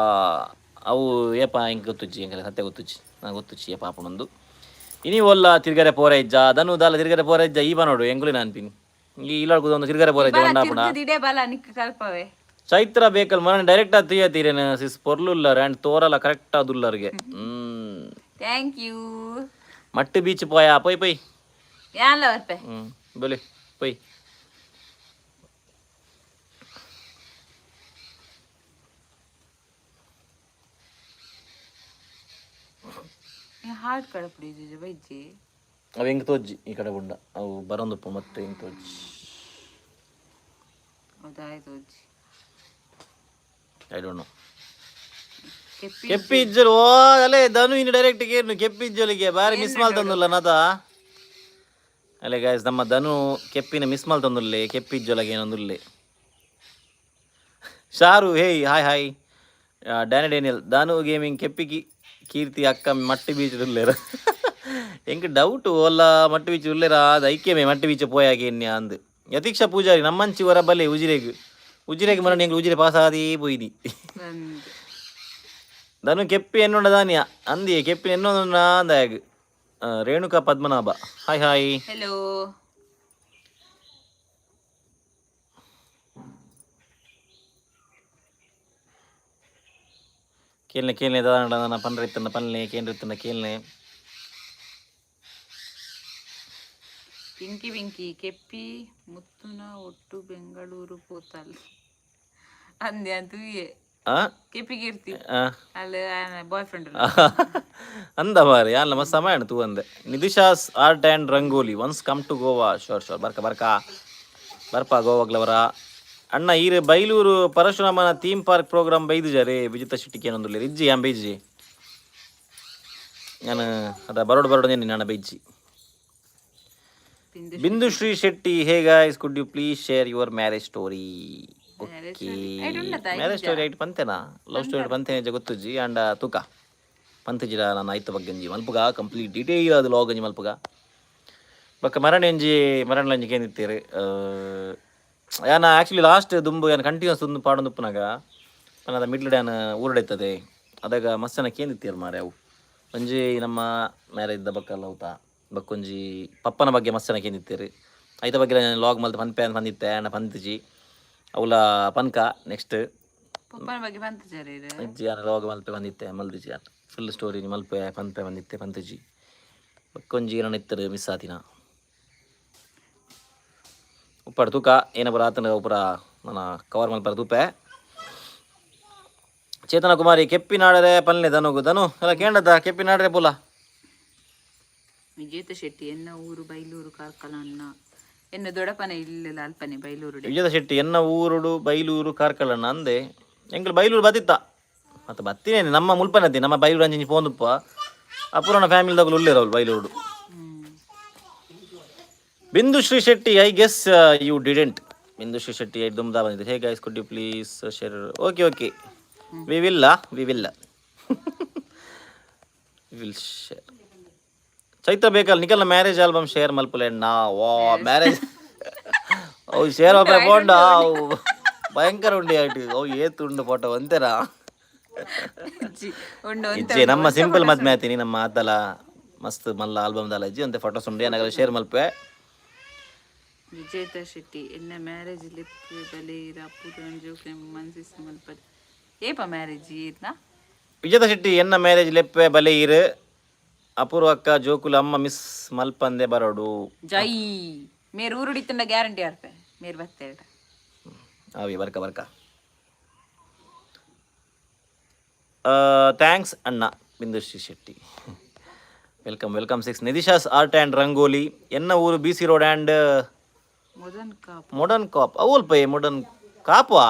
ಅವು ಏಪ ಹಿಂಗೆ ಗೊತ್ತುಚ್ಚಿ ಹೆಂಗೆ ಸತ್ಯ ಗೊತ್ತುಚ್ಚಿ ನಂಗೆ ಗೊತ್ತುಚ್ಚಿ ಏಪ ಪಾಪನೊಂದು ಇನಿ ಒಲ್ಲ ತಿರ್ಗರೆ ಪೋರ ಇಜ್ಜ ದನು ದಾಲ ತಿರ್ಗರೆ ಪೋರ ಇಜ್ಜ ಈವ ನೋಡು ಎಂಗುಲಿ ನಾನ್ಪಿನಿ ಈ ಇಲ್ಲಾಡ್ಕೋದು ತಿರ್ಗರೆ ಪೋರ ಇಜ್ಜ ಒಂದಾಪುಣ ದಿಡೆ ಬಲ ನಿಕ್ಕ ಕಲ್ಪವೆ ಚೈತ್ರ ಬೇಕಲ್ ಮನ ಡೈರೆಕ್ಟ್ ತೀರೇನ ಸಿಸ್ ಪೊರ್ಲುಲ್ಲರ್ ಆ್ಯಂಡ್ ತೋರಲ್ಲ ಕರೆಕ್ಟ್ ಅದುಲ್ಲರ್ಗೆ ಥ್ಯಾಂಕ್ ಯು ಮಟ್ಟು ಬೀಚ್ ಪೋಯ ಪೊಯ್ ಯಾನ್ಲ ಬರ್ಪೆ ಬೊಲಿ ಪೊಯ್ ಹಾರ್ಟ್ ಕಡಪಡಿ ಬೈಜಿ ಅವು ಹೆಂಗೆ ತೋಜ್ಜಿ ಈ ಕಡೆ ಬುಂಡ ಅವು ಬರೋಂದಪ್ಪ ಮತ್ತೆ ಹೆಂಗೆ ತೋಜ್ಜಿ ಹೌದಾಯ್ತು ಅಜ್ಜಿ ಐ ಡೋಂಟ್ ನೋ ಕೆಪ್ಪಿ ಇಜ್ಜಲು ಓ ಅಲ್ಲೇ ಧನು ಇನ್ನು ಡೈರೆಕ್ಟ್ ಕೇರ್ನು ಕೆಪ್ಪಿ ಇಜ್ಜಲಿಗೆ ಬಾರಿ ಮಿಸ್ ಮಾಲ್ ತಂದಿಲ್ಲ ನಾದ ಅಲ್ಲೇ ಗಾಯ್ಸ್ ನಮ್ಮ ಧನು ಕೆಪ್ಪಿನ ಮಿಸ್ ಮಾಲ್ ತಂದುಲ್ಲೆ ಕೆಪ್ಪಿ ಇಜ್ಜೊಳಗೆ ಏನೊಂದುಲ್ಲೆ ಶಾರು ಹೇಯ್ ಹಾಯ್ ಡ್ಯಾನಿಯಲ್ ಧನು ಗೇಮಿಂಗ್ ಕೆಪ್ಪಿ ಕೀರ್ತಿ ಅಕ್ಕ ಮಟ್ಟಿ ಬೀಚ್ ಉಲ್ಲೇರ ಎಂಗೆ ಡೌಟ್ ಓಲ್ಲ ಮಟ್ಟಿ ಬೀಚ್ ಉಲ್ಲೇರ ಅದು ಐಕ್ಯಮೇ ಮಟ್ಟಿ ಬೀಚ್ ಪೋಯಾಗೆ ಎನ್ಯ ಅಂದು ಯತೀಕ್ಷಾ ಪೂಜಾರಿ ನಮ್ಮಂಚಿ ಹೊರ ಬಲ್ಲೆ ಉಜಿರೆಗೆ ಮರ ಎಂಗ್ಳು ಉಜಿರೆ ಪಾಸಾದೇ ಪೋಯ್ದಿ ಧನು ಕೆಪ್ಪಿ ಎನ್ನೊಂಡ ದಾನಿಯ ಅಂದಿ ಕೆಪ್ಪಿ ಎನ್ನೊಂದು ಅಂದಾಯಗ್ ರೇಣುಕಾ ಪದ್ಮನಾಭ ಹಾಯ್ ಹೆಲೋ ಕೇಳ್ನೆ ದಾದ ಪನ್ರಿತ್ತನ ಪಲ್ಲೆ ಕೇಂದ್ರಿತ್ತನ ಕೇಳ್ನೆ ಪಿಂಕಿ ಪಿಂಕಿ ಕೆಪ್ಪಿ ಮುತ್ತುನ ಒಟ್ಟು ಬೆಂಗಳೂರು ಪೋತಲ್ ಅಂದೆ ಅಂತೂ ಆ ಕೆಪ್ಪಿ ಕೀರ್ತಿ ಆ. ಅಲ್ಲಿ ಬಾಯ್ ಫ್ರೆಂಡ್ ಅಂದ ಮಾರಿ ಯಾನ್ಲ ಮಸ್ತ್ ಸಮಯ ತೂ ಅಂದೆ Nidhisha's art and rangoli once come to Goa shore ಬರ್ಪ ಗೋವಾಗ್ಲವರ ಅಣ್ಣ ಈರೆ ಬೈಲೂರು ಪರಶುರಾಮನ ಥೀಮ್ ಪಾರ್ಕ್ ಪ್ರೋಗ್ರಾಮ್ ಬೈದು ಜರೆ ವಿಜಿತ ಶಿಟ್ಟಿಗೆ ಏನೊಂದು ಇಜ್ಜಿ ಬೈಜಿ ನಾನು ಅದ ಬರೋಡು ನೀನು ನನ್ನ ಬೈಜಿ Bindu Shri Shetty hey guys could you please share your marriage story okay marriage story ಐಟ್ ಪಂತೆನಾ ಲವ್ ಸ್ಟೋರಿ ಪಂತೇನೆ ಗೊತ್ತುಜ್ಜಿ ಆಂಡ ತೂಕ ಪಂತಜಿರ ನಾನು ಆಯ್ತು ಬಗ್ಗಂಜಿ ಮಲ್ಪುಗ ಕಂಪ್ಲೀಟ್ ಡೀಟೇಲ್ ಅದು ಲಾಗ್ ಅಂಜಿ ಮಲ್ಪುಗ ಬೊಕ್ಕ ಮರಣಂಜಿ ಕೇಂದಿತ್ತೀರಿ ಯಾನ ಆ್ಯಕ್ಚುಲಿ ಲಾಸ್ಟ್ ದುಂಬು ಏನು ಕಂಟಿನ್ಯೂಸ್ ಒಂದು ಪಾಡೊಂದು ಉಪ್ಪನಾಗ ಅದು ಮಿಡ್ಲ್ ಡ್ಯಾನ್ ಊರಡೈತದೆ ಅದಾಗ ಮಸ್ಸನ ಕೇಂದಿತ್ತೀರಿ ಮಾರೆ ಅವು ಒಂಜಿ ನಮ್ಮ ಮ್ಯಾರೇಜ್ದ ಬಕ್ಕಲ್ಲ ಊತ ಬಕ್ಕೊಂಜಿ ಪಪ್ಪನ ಬಗ್ಗೆ ಮಸ್ಸನ ಕೇಂದಿತ್ತೀರಿ ಐತ ಬಗ್ಗೆ ನಾನು ಲಾಗ್ ಮಲ್ತು ಪನ್ಪೆ ಅಂತ ಬಂದಿತ್ತೆ ಅಣ್ಣ ಪಂತಜಿ ಅವಳ ಪನ್ಕ ನೆಕ್ಸ್ಟ್ ಪಪ್ಪನ ಬಗ್ಗೆ ಬಂತು ಅಜ್ಜಿ ನಾನು ಲಾಗ್ ಮಲ್ಪೆ ಬಂದಿತ್ತೆ ಮಲ್ದಿಜಿ ಫುಲ್ ಸ್ಟೋರಿ ಮಲ್ಪೆ ಪನ್ಪೆ ಬಂದಿತ್ತೆ ಪಂತಜಿ ಬಕ್ಕೊಂಜಿ ನಾನು ಇತ್ತರು ಮಿಸ್ ಆತಿನ ಉಪ್ಪಾಡು ತೂಕ ಏನ ಬರ ಆತನ ಉಪರ ನಾನು ಕವರ್ ಮಲ್ಪರ ತೂಪೆ ಚೇತನ ಕುಮಾರಿ ಕೆಪ್ಪಿನಾಡರೆ ಪಲ್ಲೆ ಧನು ಎಲ್ಲ ಕೇಂಡದ ಕೆಪ್ಪಿನಾಡರೆ ಪುಲ ವಿಜೇತ ಶೆಟ್ಟಿ ಎನ್ನ ಊರು ಬೈಲೂರು ಕಾರ್ಕಳ ಅಣ್ಣ ಎನ್ನ ದೊಡಪನ ಇಲ್ಲ ಅಲ್ಪನೆ ಬೈಲೂರು ವಿಜೇತ ಶೆಟ್ಟಿ ಎನ್ನ ಊರುಡು ಬೈಲೂರು ಕಾರ್ಕಳಣ್ಣ ಅಂದೆ ಎಂಕಲ್ ಬೈಲೂರು ಬತ್ತಿತ್ತ ಮತ್ತು ಬತ್ತಿನೇನೆ ನಮ್ಮ ಮುಲ್ಪನತ್ತಿ ನಮ್ಮ ಬೈಲೂರು ಅಂಜಿ ಪೋಂದುಪ್ಪ ಅಪುರನ ಫ್ಯಾಮಿಲಿದಾಗಲು ಉಳ್ಳೇರವಳು Bailur Bindu Shri Shetty I guess you didn't Bindu Shri Shetty ಐ ದುಮ್ದಾ ಬಂದಿದೆ hey guys could you please share okay we will share Chaitra ಬೇಕಲ್ಲ ನಿಖಲ್ನ ಮ್ಯಾರೇಜ್ ಆಲ್ಬಮ್ ಶೇರ್ ಮಲ್ಪಲೆ ನಾ ವಾ ಮ್ಯಾರೇಜ್ ಅವು ಶೇರ್ ಮಲ್ಪಲೆ ಬೋಂಡ ಅವು ಭಯಂಕರ ಉಂಡಿ ಆಯ್ತು ಅವು ಏತುಂಡು ಫೋಟೋ ಅಂತೆರಾ ಇಜ್ಜಿ ನಮ್ಮ ಸಿಂಪಲ್ ಮದ್ಮೆ ಆತೀನಿ ನಮ್ಮ ಆತಲ ಮಸ್ತ್ ಮಲ್ಲ ಆಲ್ಬಮ್ದಲ್ಲ ಇಜ್ಜಿ ಅಂತೆ ಫೋಟೋಸ್ ಉಂಡು ಏನಾಗಲ್ಲ ಶೇರ್ ಮಲ್ಪೆ ವಿಜೇತ ಶೆಟ್ಟಿ ಎನ್ನ ಮ್ಯಾರೇಜ್ ಲಿಪ್ಪು ಬಲೆ ಅಪ್ಪು ಜೋಕೆ ಮನ್ಸಿಸ್ ಮಲ್ಪದೆ ಏಪ ಮ್ಯಾರೇಜ್ ಇರ್ನಾ ವಿಜೇತ ಶೆಟ್ಟಿ ಎನ್ನ ಮ್ಯಾರೇಜ್ ಲೆಪ್ಪೆ ಬಲೆ ಇರು ಅಪೂರ್ವ ಅಕ್ಕ ಜೋಕುಲು ಅಮ್ಮ ಮಿಸ್ ಮಲ್ಪಂದೆ ಬರೋಡು ಜೈ ಮೇರ್ ಊರುಡಿತಂಡ ಗ್ಯಾರಂಟಿ ಆರ್ಪೆ ಮೇರ್ ಬತ್ತೇಡ ಅವಿ ಬರ್ಕ ಥ್ಯಾಂಕ್ಸ್ ಅಣ್ಣ Bindu Shri Shetty welcome 6 Nidhisha's art and rangoli ಎನ್ನ ಊರು BC road and modern Kaup ಅವಲ್ಪೈ modern ಕಾಪಾ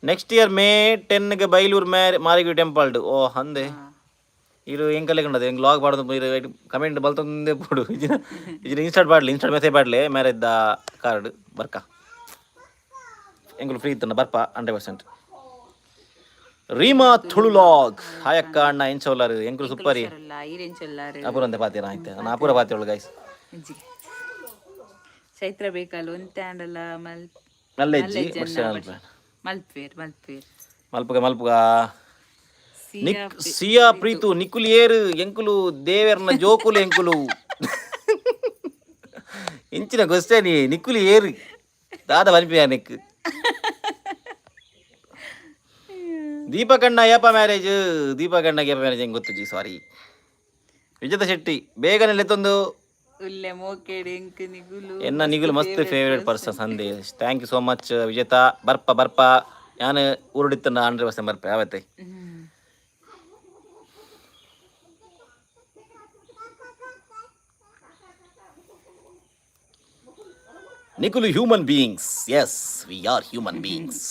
ನೆಕ್ಸ್ಟ್ ಇಯರ್ May 10ಗೆ ಬೈಲೂರು ಮಾರಿಗಿ ಟೆಂಪಲ್ಡ್ ಓ ಅಂದೆ ಇರು ಎಂಕಲೆ ಕಂಡದು ಹೆಂಗೆ ಲಾಗ್ ಮಾಡೋದು ಕಮೆಂಟ್ ಬಲ್ತೊಂದೇ ಪೋಡು ಇದು ಇನ್ಸ್ಟಾಟ್ ಮೆಸೇಜ್ ಬಾಡ್ಲೆ ಮ್ಯಾರೇಜ್ದ ಕಾರ್ಡ್ ಬರ್ಕ ಎಂಗಳು ಫ್ರೀ ಇತ್ತಣ್ಣ ಬರ್ಪ 100%. ರೀಮಾ ತುಳುಲಾಗ್ ಹಾಯಕ್ಕ ಅಣ್ಣ ಎಂಚೋಲಾರು ಎಂಕುಲು ಸೂಪರಿ ಅಪುರಂತೆ ಪಾತಿರ ಆಯ್ತು ನಾನು ಅಪುರ ಪಾತಿಯೊಳು ಗೈಸ್ ಚೈತ್ರ ಬೇಕಲ್ಲ ಒಂತ್ಯಾಂಡಲ್ಲ ಮಲ್ಲೆಜ್ಜಿ ಮಲ್ಪುಗ ಸಿಯಾ ಪ್ರೀತು ನಿಕುಲು ಏರು ಎಂಕುಲು ದೇವೇರ್ನ ಜೋಕುಲು ಎಂಕುಲು ಇಂಚಿನ ಗೊಸ್ತೇನಿ ನಿಕುಲು ಏರು ದಾದ ಬನಿಪಿಯ ನೆಕ್ ದೀಪಕಣ್ಣ ಯಪ್ಪ ಮ್ಯಾರೇಜ್ ಹೆಂಗೆ ಗೊತ್ತು ಜಿ ಸಾರಿ ವಿಜೇತ ಶೆಟ್ಟಿ ಬೇಗನೆ ಲೆತ್ತೊಂದು ಎನ್ನ ನಿಗುಲು ಮಸ್ತ್ favourite person Sandesh thank you so much Vijetha ಬರ್ಪ ನಾನು ಊರುಡಿತ್ತನ್ನ 100% ಬರ್ಪ ಯಾವತ್ತೆ ನಿಕುಲು human beings yes we are human beings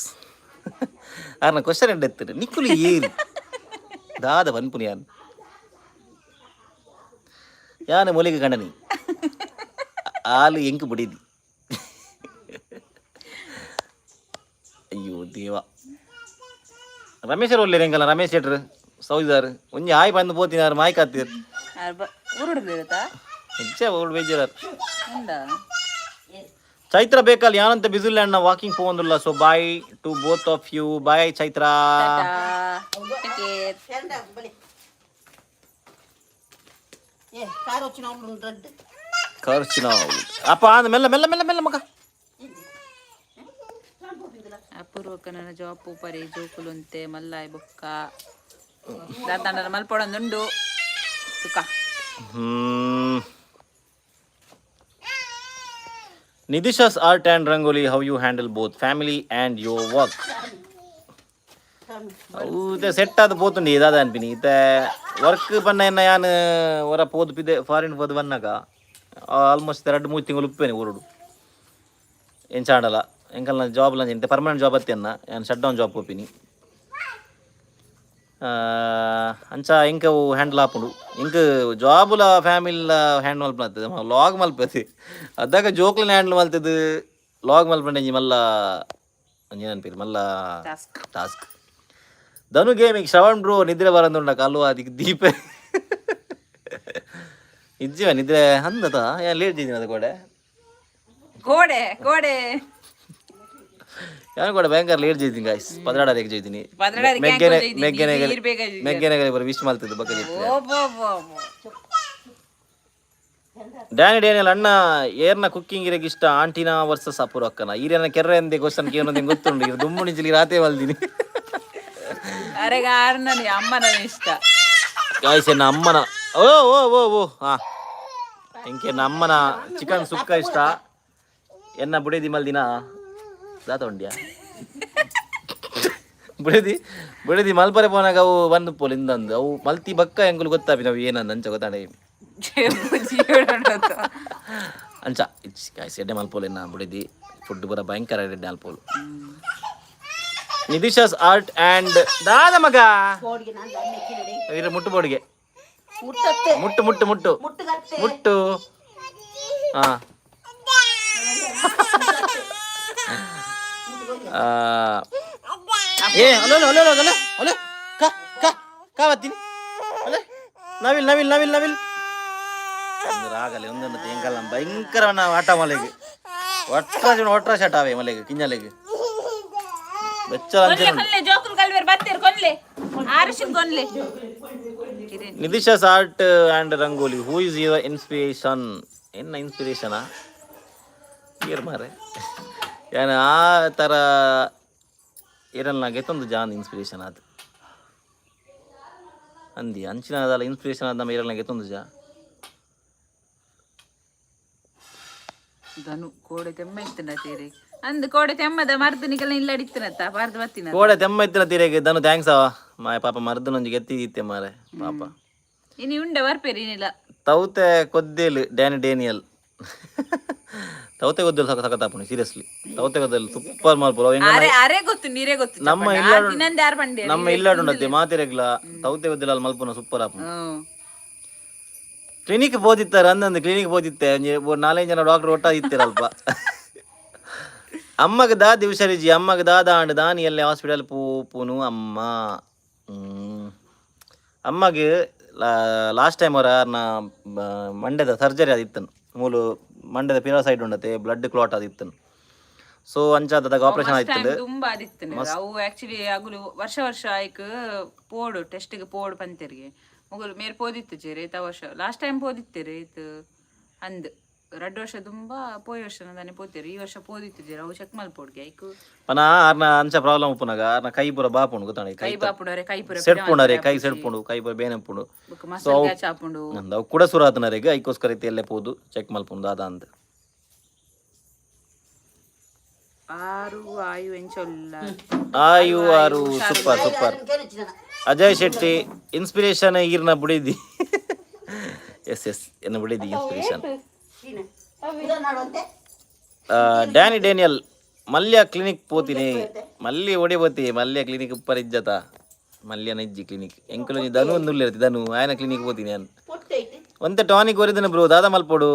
ಆರ್ನ ಕ್ವಶನ್ ಎಡ್ಡೆತ್ತಿರು ನಿಕುಲು ಏರು ದಾದ ಬನ್ಪುನಿ ಯಾನು ಮೊಲಿಗೆ ಕಣ್ಣನಿ ಹಾಲು ಎಂಕು ಬಿಡಿದಿ ಅಯ್ಯೋ ದೇವ ರಮೇಶ್ ಅವ್ರು ಒಳ್ಳೆ ಎಂಕಲ್ಲ ರಮೇಶ್ ಶೆಟ್ರು ಸೌದಿದಾರು ಒಂಜಿ ಆಯ್ ಬಂದು ಪೋತಿನಾರು ಮಾಯ್ ಕಾತೀರ್ ಹೆಚ್ಚೆ ಓಲ್ಡ್ ಬೇಜಾರು ಚೈತ್ರ ಬೇಕಲ್ಲ ಯಾನಂತ ಬಿಸಿಲ್ ಅಣ್ಣ ವಾಕಿಂಗ್ పోవందుల్లా so bye to both of you bye Chaitra car వచ్చినావు అప్ప మెల్ల మగ ಅಪೂರ್ವಕ ನನ್ನ ಜಾಬ್ ಪರಿ ಜೋಕುಲುಂತೆ ಮಲ್ಲಾಯ್ ಬೊಕ್ಕ ದಾತಂಡನ ಮಲ್ಪೊಡೊಂದುಂಡು ತುಕ Nidisha's art and Rangoli, how you handle both family and your work. ಊತೆ ಸೆಟ್ ಆದ ಪೋತುಂಡು ಇದಾದ ಅನ್ಪಿನಿ ಈತೆ ವರ್ಕ್ ಪನ್ನ ಎನ್ನ ಯಾನ್ ಹೊರ ಪೋದು ಪಿದೆ ಫಾರಿನ್ ಪೋದು ಬನ್ನಾಗ ಆಲ್ಮೋಸ್ಟ್ 2-3 ತಿಂಗಳು ಉಪ್ಪೇನೆ ಊರುಡು ಏನು ಚಾಡಲ್ಲ ಎಂಕಲ್ ನಾನು ಜಾಬ್ ಲಂಚ ಇಂತೆ ಪರ್ಮನೆಂಟ್ ಜಾಬ್ ಅತ್ತೆನ್ನ ನಾನು ಶಟ್ ಡೌನ್ ಜಾಬ್ ಹೋಪಿನಿ ಅಂಚ ಇಂಕ ಹ್ಯಾಂಡಲ್ ಆಪುಂಡು ಇಂಕ ಜಾಬುಲ ಫ್ಯಾಮಿಲಿಲ ಹ್ಯಾಂಡ್ ಮಲ್ಪನತ್ತದೆ ಲಾಗ್ ಮಲ್ಪತಿ ಅದಾಗ ಜೋಕ್ಲನ ಹ್ಯಾಂಡಲ್ ಮಲ್ತದ್ದು ಲಾಗ್ ಮಲ್ಪಂಡೆ ಮಲ್ಲ ಏನನ್ಪೀರಿ ಮಲ್ಲ ಟಾಸ್ಕ್ ಧನು ಗೇಮಿಗೆ ಶ್ರವಣ್ ಬ್ರೋ ನಿದ್ರೆ ಬರಂದುಂಡ ಕಲ್ಲು ಅದಕ್ಕೆ ದೀಪ ಇಜ್ಜಿವ ನಿದ್ರೆ ಅಂದತ ಏನು ಲೇಟ್ ಇದ್ದೀನಿ ಅದು ಕೋಡೆ ಕೋಡೆ ಯಾರು ಕೂಡ ಭಯಂಕರ ಲೇಟ್ ಜೈತೀನಿ ಗಾಯ್ಸ್ ಪದ್ರಾಡಕ್ಕೆ ಜೈತೀನಿ ಮೆಗ್ಗೆನೆ ಬರೋ ವಿಶ್ ಮಾಡ್ತಿದ್ದು ಬಗ್ಗೆ ಡ್ಯಾನಿಯಲ್ ಅಣ್ಣ ಏರ್ನ ಕುಕ್ಕಿಂಗ್ ಇರಕ್ಕೆ ಇಷ್ಟ ಆಂಟಿನಾ ವರ್ಸಸ್ ಅಪೂರ್ ಅಕ್ಕನ ಈರೇನ ಕೆರ್ರೆ ಎಂದೇ ಕ್ವಶನ್ ಕೇಳೋದು ಗೊತ್ತುಂಡು ಈಗ ದುಮ್ಮುಣಿ ಜಿಲಿ ರಾತೆ ಮಲ್ದಿನಿ ಅರೆಗ ಆರ್ನನಿ ಅಮ್ಮನ ಇಷ್ಟ ಗಾಯ್ಸ್ ಎನ್ನ ಅಮ್ಮನ ಓ ಓ ಓ ಓ ಹಾ ಇಂಕೆ ಅಮ್ಮನ ಚಿಕನ್ ಸುಕ್ಕ ಇಷ್ಟ ಎನ್ನ ಬುಡೇದಿ ಮಲ್ದಿನ ದಾತ ಉಂಡ್ಯಾ ಬುಡೇದಿ ಮಲ್ಪರೆ ಪೋನಾಗ ಅವು ಬಂದು ಪೋಲ್ ಇಂದಂದು ಅವು ಮಲ್ತಿ ಬಕ್ಕ ಎಂಗುಲು ಗೊತ್ತಾಪಿ ನಾವು ಏನಂದ ಅಂಚ ಗೊತ್ತಾಡೆ ಅಂಚ ಇಚ್ ಗಾಯ್ಸ್ ಎಡ್ಡೆ ಮಲ್ಪೋಲ್ ಎನ್ನ ಬುಡೇದಿ ಫುಡ್ ಬರ ಭಯಂಕರ ಎಡ್ಡೆ ಮಲ್ಪೋಲು ನಿಧಿಶಾಸ್ ಆರ್ಟ್ ಆ್ಯಂಡ್ ದಾದ ಮಗ ಇರ ಮುಟ್ಟು ಬೋಡಿಗೆ ಮುಟ್ಟು ಮುಟ್ಟು ಮುಟ್ಟು ಮುಟ್ಟು ಹಾ ಏ hello hello hello hello hello ಕಾ ಬತ್ತೀನಿ ಅಲೇ ನವಿಲ್ ನವಿಲ್ ನವಿಲ್ ನವಿಲ್ ಒಂದು ರಾಗಲೆ ಒಂದೊಂದು ತೆಂಗಲ್ಲ ಭಯಂಕರವನ್ನ ಆಟ ಮಲೆಗೆ ಒಟ್ರ ಶಾಟ ಅವೇ ಮಲೆಗೆ ಕಿಂಜಲೆಗೆ Nidhisha's art and rangoli who is your inspiration ಎನ್ನ ಇನ್ಸ್ಪಿರೇಷನಾ ಏರ್ ಮಾರೆ ಏನು ಆ ಥರ ಇರಲ್ಲ ಗೆತ್ತೊಂದು ಜಾನ್ ಇನ್ಸ್ಪಿರೇಷನ್ ಅದು ಅಂದಿ ಅಂಚಿನದಲ್ಲ ಇನ್ಸ್ಪಿರೇಷನ್ ಆದ ನಮ್ಮ ಇರಲ್ಲ ಗೆತ್ತೊಂದು ಜಾ ಧನು ಕೋಡೆ ತೆಮ್ಮ ಇತ್ತನ ತೀರೆ ಅಂದ್ ಕೋಡೆ ತೆಮ್ಮದ ಮರ್ದನಿಗೆಲ್ಲ ಇಲ್ಲ ಅಡಿತ್ತನತ್ತ ಬಾರ್ದು ಬತ್ತಿನ ಕೋಡೆ ತೆಮ್ಮ ಇತ್ತಿನ ತೀರೆಗೆ ಧನು ಥ್ಯಾಂಕ್ಸ್ ಅವ ಮಾಯ ಪಾಪ ಮರ್ದನೊಂದು ಗೆತ್ತಿದ್ದಿತ್ತೆ ಮಾರೆ ಪಾಪ ಇನ್ನು ಉಂಡೆ ಬರ್ಪೇರಿನಿಲ್ಲ ತೌತೆ ಕೊದ್ದೇಲು ಡೇನಿಯಲ್ ತೌತೆ ಗೊದ್ದಲು ಸಖತ್ತಾಪುಣಿ ಸೀರಿಯಸ್ಲಿ ತೌತೆ ಗೊದ್ದಲು ಸೂಪರ್ ಮಾಡ್ಬೋದು ಅರೆ ಗೊತ್ತು ನೀರೇ ಗೊತ್ತು ನಮ್ಮ ಇಲ್ಲಾಡುಂಡತ್ತೆ ಮಾತಿರೆಗ್ಲ ತೌತೆ ಗೊದ್ದಲ ಮಲ್ಪುನ ಸೂಪರ್ ಆಪುಣ ಕ್ಲಿನಿಕ್ ಬೋದಿತ್ತಾರೆ ಅಂದಂದು ಕ್ಲಿನಿಕ್ ಬೋದಿತ್ತೆ 4 ಜನ ಡಾಕ್ಟರ್ ಒಟ್ಟಾಗಿತ್ತೀರಲ್ಪ ಅಮ್ಮಗ ದಾದಿ ಹುಷಾರಿಜಿ ಅಮ್ಮಗ ದಾದ ಆಂಡ್ ದಾನಿಯಲ್ಲೇ ಹಾಸ್ಪಿಟಲ್ ಪೂಪುನು ಅಮ್ಮ ಅಮ್ಮಗೆ ಲಾಸ್ಟ್ ಟೈಮ್ ಅವರ ಮಂಡ್ಯದ ಸರ್ಜರಿ ಅದಿತ್ತನು ಮೂಲು ಮಂಡ್ಯದ ಪಿರಾ ಸೈಡ್ ಉಂಡತೆ ಬ್ಲಡ್ ಕ್ಲಾಟ್ ಅದಿತ್ತನು ಸೊ ಅಂಚಾದಾಗ ಆಪರೇಷನ್ ಆಯ್ತು ತುಂಬಾ ಆದಿತ್ತನು ಅವು ಆಕ್ಚುಲಿ ಅಗುಲು ವರ್ಷ ಆಯ್ಕೆ ಪೋಡು ಟೆಸ್ಟ್ಗೆ ಪೋಡು ಪಂತೆರಿಗೆ ಮುಗುಲು ಮೇರ್ ಪೋದಿತ್ತು ಜೇರೆ ತ ವರ್ಷ ಲಾಸ್ಟ್ ಟೈಮ್ ಪೋದಿತ್ತೇರೆ ಇದು ಅಂದ್ 2 ವರ್ಷ ತುಂಬಾ ಪೋಯ್ ವರ್ಷ ನಾನೇ ಪೋತೇರಿ ಈ ವರ್ಷ ಪೋದಿತ್ತು ಜೇರೆ ಅವು ಚೆಕ್ ಮಲ್ಪೋಡ್ಗೆ ಐಕು ಪನ ಆರ್ನ ಅಂಚ ಪ್ರಾಬ್ಲಮ್ ಉಪ್ಪುನಾಗ ಆರ್ನ ಕೈ ಪುರ ಬಾಪುಂಡು ಗೊತ್ತಾನೆ ಕೈ ಬಾಪುಡರೆ ಕೈ ಪುರ ಸೆಟ್ಪುಂಡರೆ ಕೈ ಸೆಟ್ಪುಂಡು ಕೈ ಪುರ ಬೇನೆಪ್ಪುಂಡು ಮಸಾಲ ಗ್ಯಾಚ್ ಹಾಪುಂಡು ಅವು ಕೂಡ ಸುರಾತನರೆಗೆ ಐಕೋಸ್ಕರ ಇತ್ತೆ ಪೋದು ಚೆಕ್ ಮಲ್ಪುಂಡು ಅದ ಅಂತ ಆರು ಸೂಪರ್ ಅಜಯ್ ಶೆಟ್ಟಿ ಇನ್ಸ್ಪಿರೇಷನ್ ಈರ್ನ ಬುಡಿದಿ ಎಸ್ ಎನ್ನ ಬುಡಿದಿ ಇನ್ಸ್ಪಿರೇಷನ್ ಡೇನಿಯಲ್ ಮಲ್ಯ ಕ್ಲಿನಿಕ್ ಪೋತೀನಿ ಮಲ್ಲಿ ಒಡಿಬೋತಿ ಮಲ್ಯ ಕ್ಲಿನಿಕ್ ಉಪ್ಪರ್ ಇಜ್ಜತ ಮಲ್ಯನ ಇಜ್ಜಿ ಕ್ಲಿನಿಕ್ ಎಂಕಲು ಧನು ಒಂದು ಇರ್ತಿ ಧನು ಆಯನ ಕ್ಲಿನಿಕ್ ಪೋತೀನಿ ನಾನು ಒಂತೆ ಟಾನಿಕ್ ಒರಿದನ ಬ್ರೋ ದಾದ ಮಲ್ಪೋಡು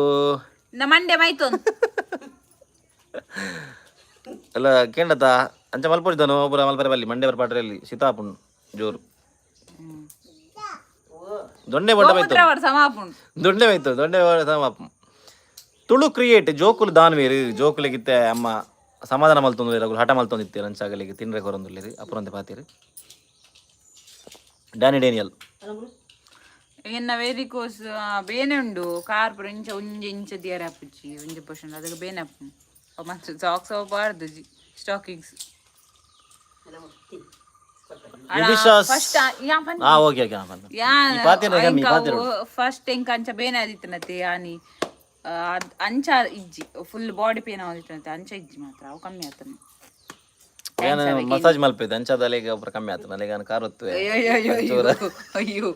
ಮಂಡ್ಯ ಮೈತು ಅಲ್ಲ ಕೇಂಡತ ಅಂಚ ಮಲ್ಪೋಡಿದ್ದಾನು ಒಬ್ಬರ ಮಲ್ಪರೆ ಬಲ್ಲಿ ಮಂಡ್ಯ ಬರ್ಪಾಟ್ರಲ್ಲಿ ಸೀತಾಪುಣ್ ಜೋರು ದೊಂಡೆ ಸಮಾಪು ತುಳು ಕ್ರಿಯೇಟ್ ಜೋಕುಲು ದಾನ್ವೇರು ಜೋಕುಲಿಗಿತ್ತೆ ಅಮ್ಮ ಸಮಾಧಾನ ಮಲ್ತೊಂದು ಹಠ ಮಲ್ತೊಂದಿತ್ತೆ ಲಂಚಾಗಲಿಗೆ ತಿನ್ರೆ ಕೊರೊಂದುಲ್ಲೇರಿ ಅಪುರಂತೆ ಪಾತೀರಿ ಡೇನಿಯಲ್ ಎನ್ನ ವೇರಿಕೋಸ್ ಬೇನೆ ಉಂಡು ಕಾರ್ಪುರ ಇಂಚ ಇಂಚ ದಿಯರ ಅಪ್ಪುಚ್ಚಿ 1% ಅದಕ್ಕೆ ಬೇನೆ ಅಪ್ಪು ಮತ್ತು ಸಾಕ್ಸ್ ಬಾರ್ದು ಸ್ಟಾಕಿಂಗ್ಸ್ ಫಸ್ಟ್ ಎಂಕ ಅಂಚ ಬೇನೆ ಆದಿತ್ತನತೆ ಯಾನಿ ಅಂಚ ಇಜ್ಜಿ ಫುಲ್ ಬಾಡಿ ಪೇನ್ ಆಗುತ್ತೆ ಅಂಚ ಇಜ್ಜಿ ಮಾತ್ರ ಅವು ಕಮ್ಮಿ ಆತನ ಏನು ಮಸಾಜ್ ಮಲ್ಪಿದ್ದು ಅಂಚದ ಅಲೆಗೆ ಒಬ್ಬರು ಕಮ್ಮಿ ಆಗ್ತದೆ ಅಲ್ಲಿಗೆ ಕಾರ್ ಹೊತ್ತು ಅಯ್ಯೋ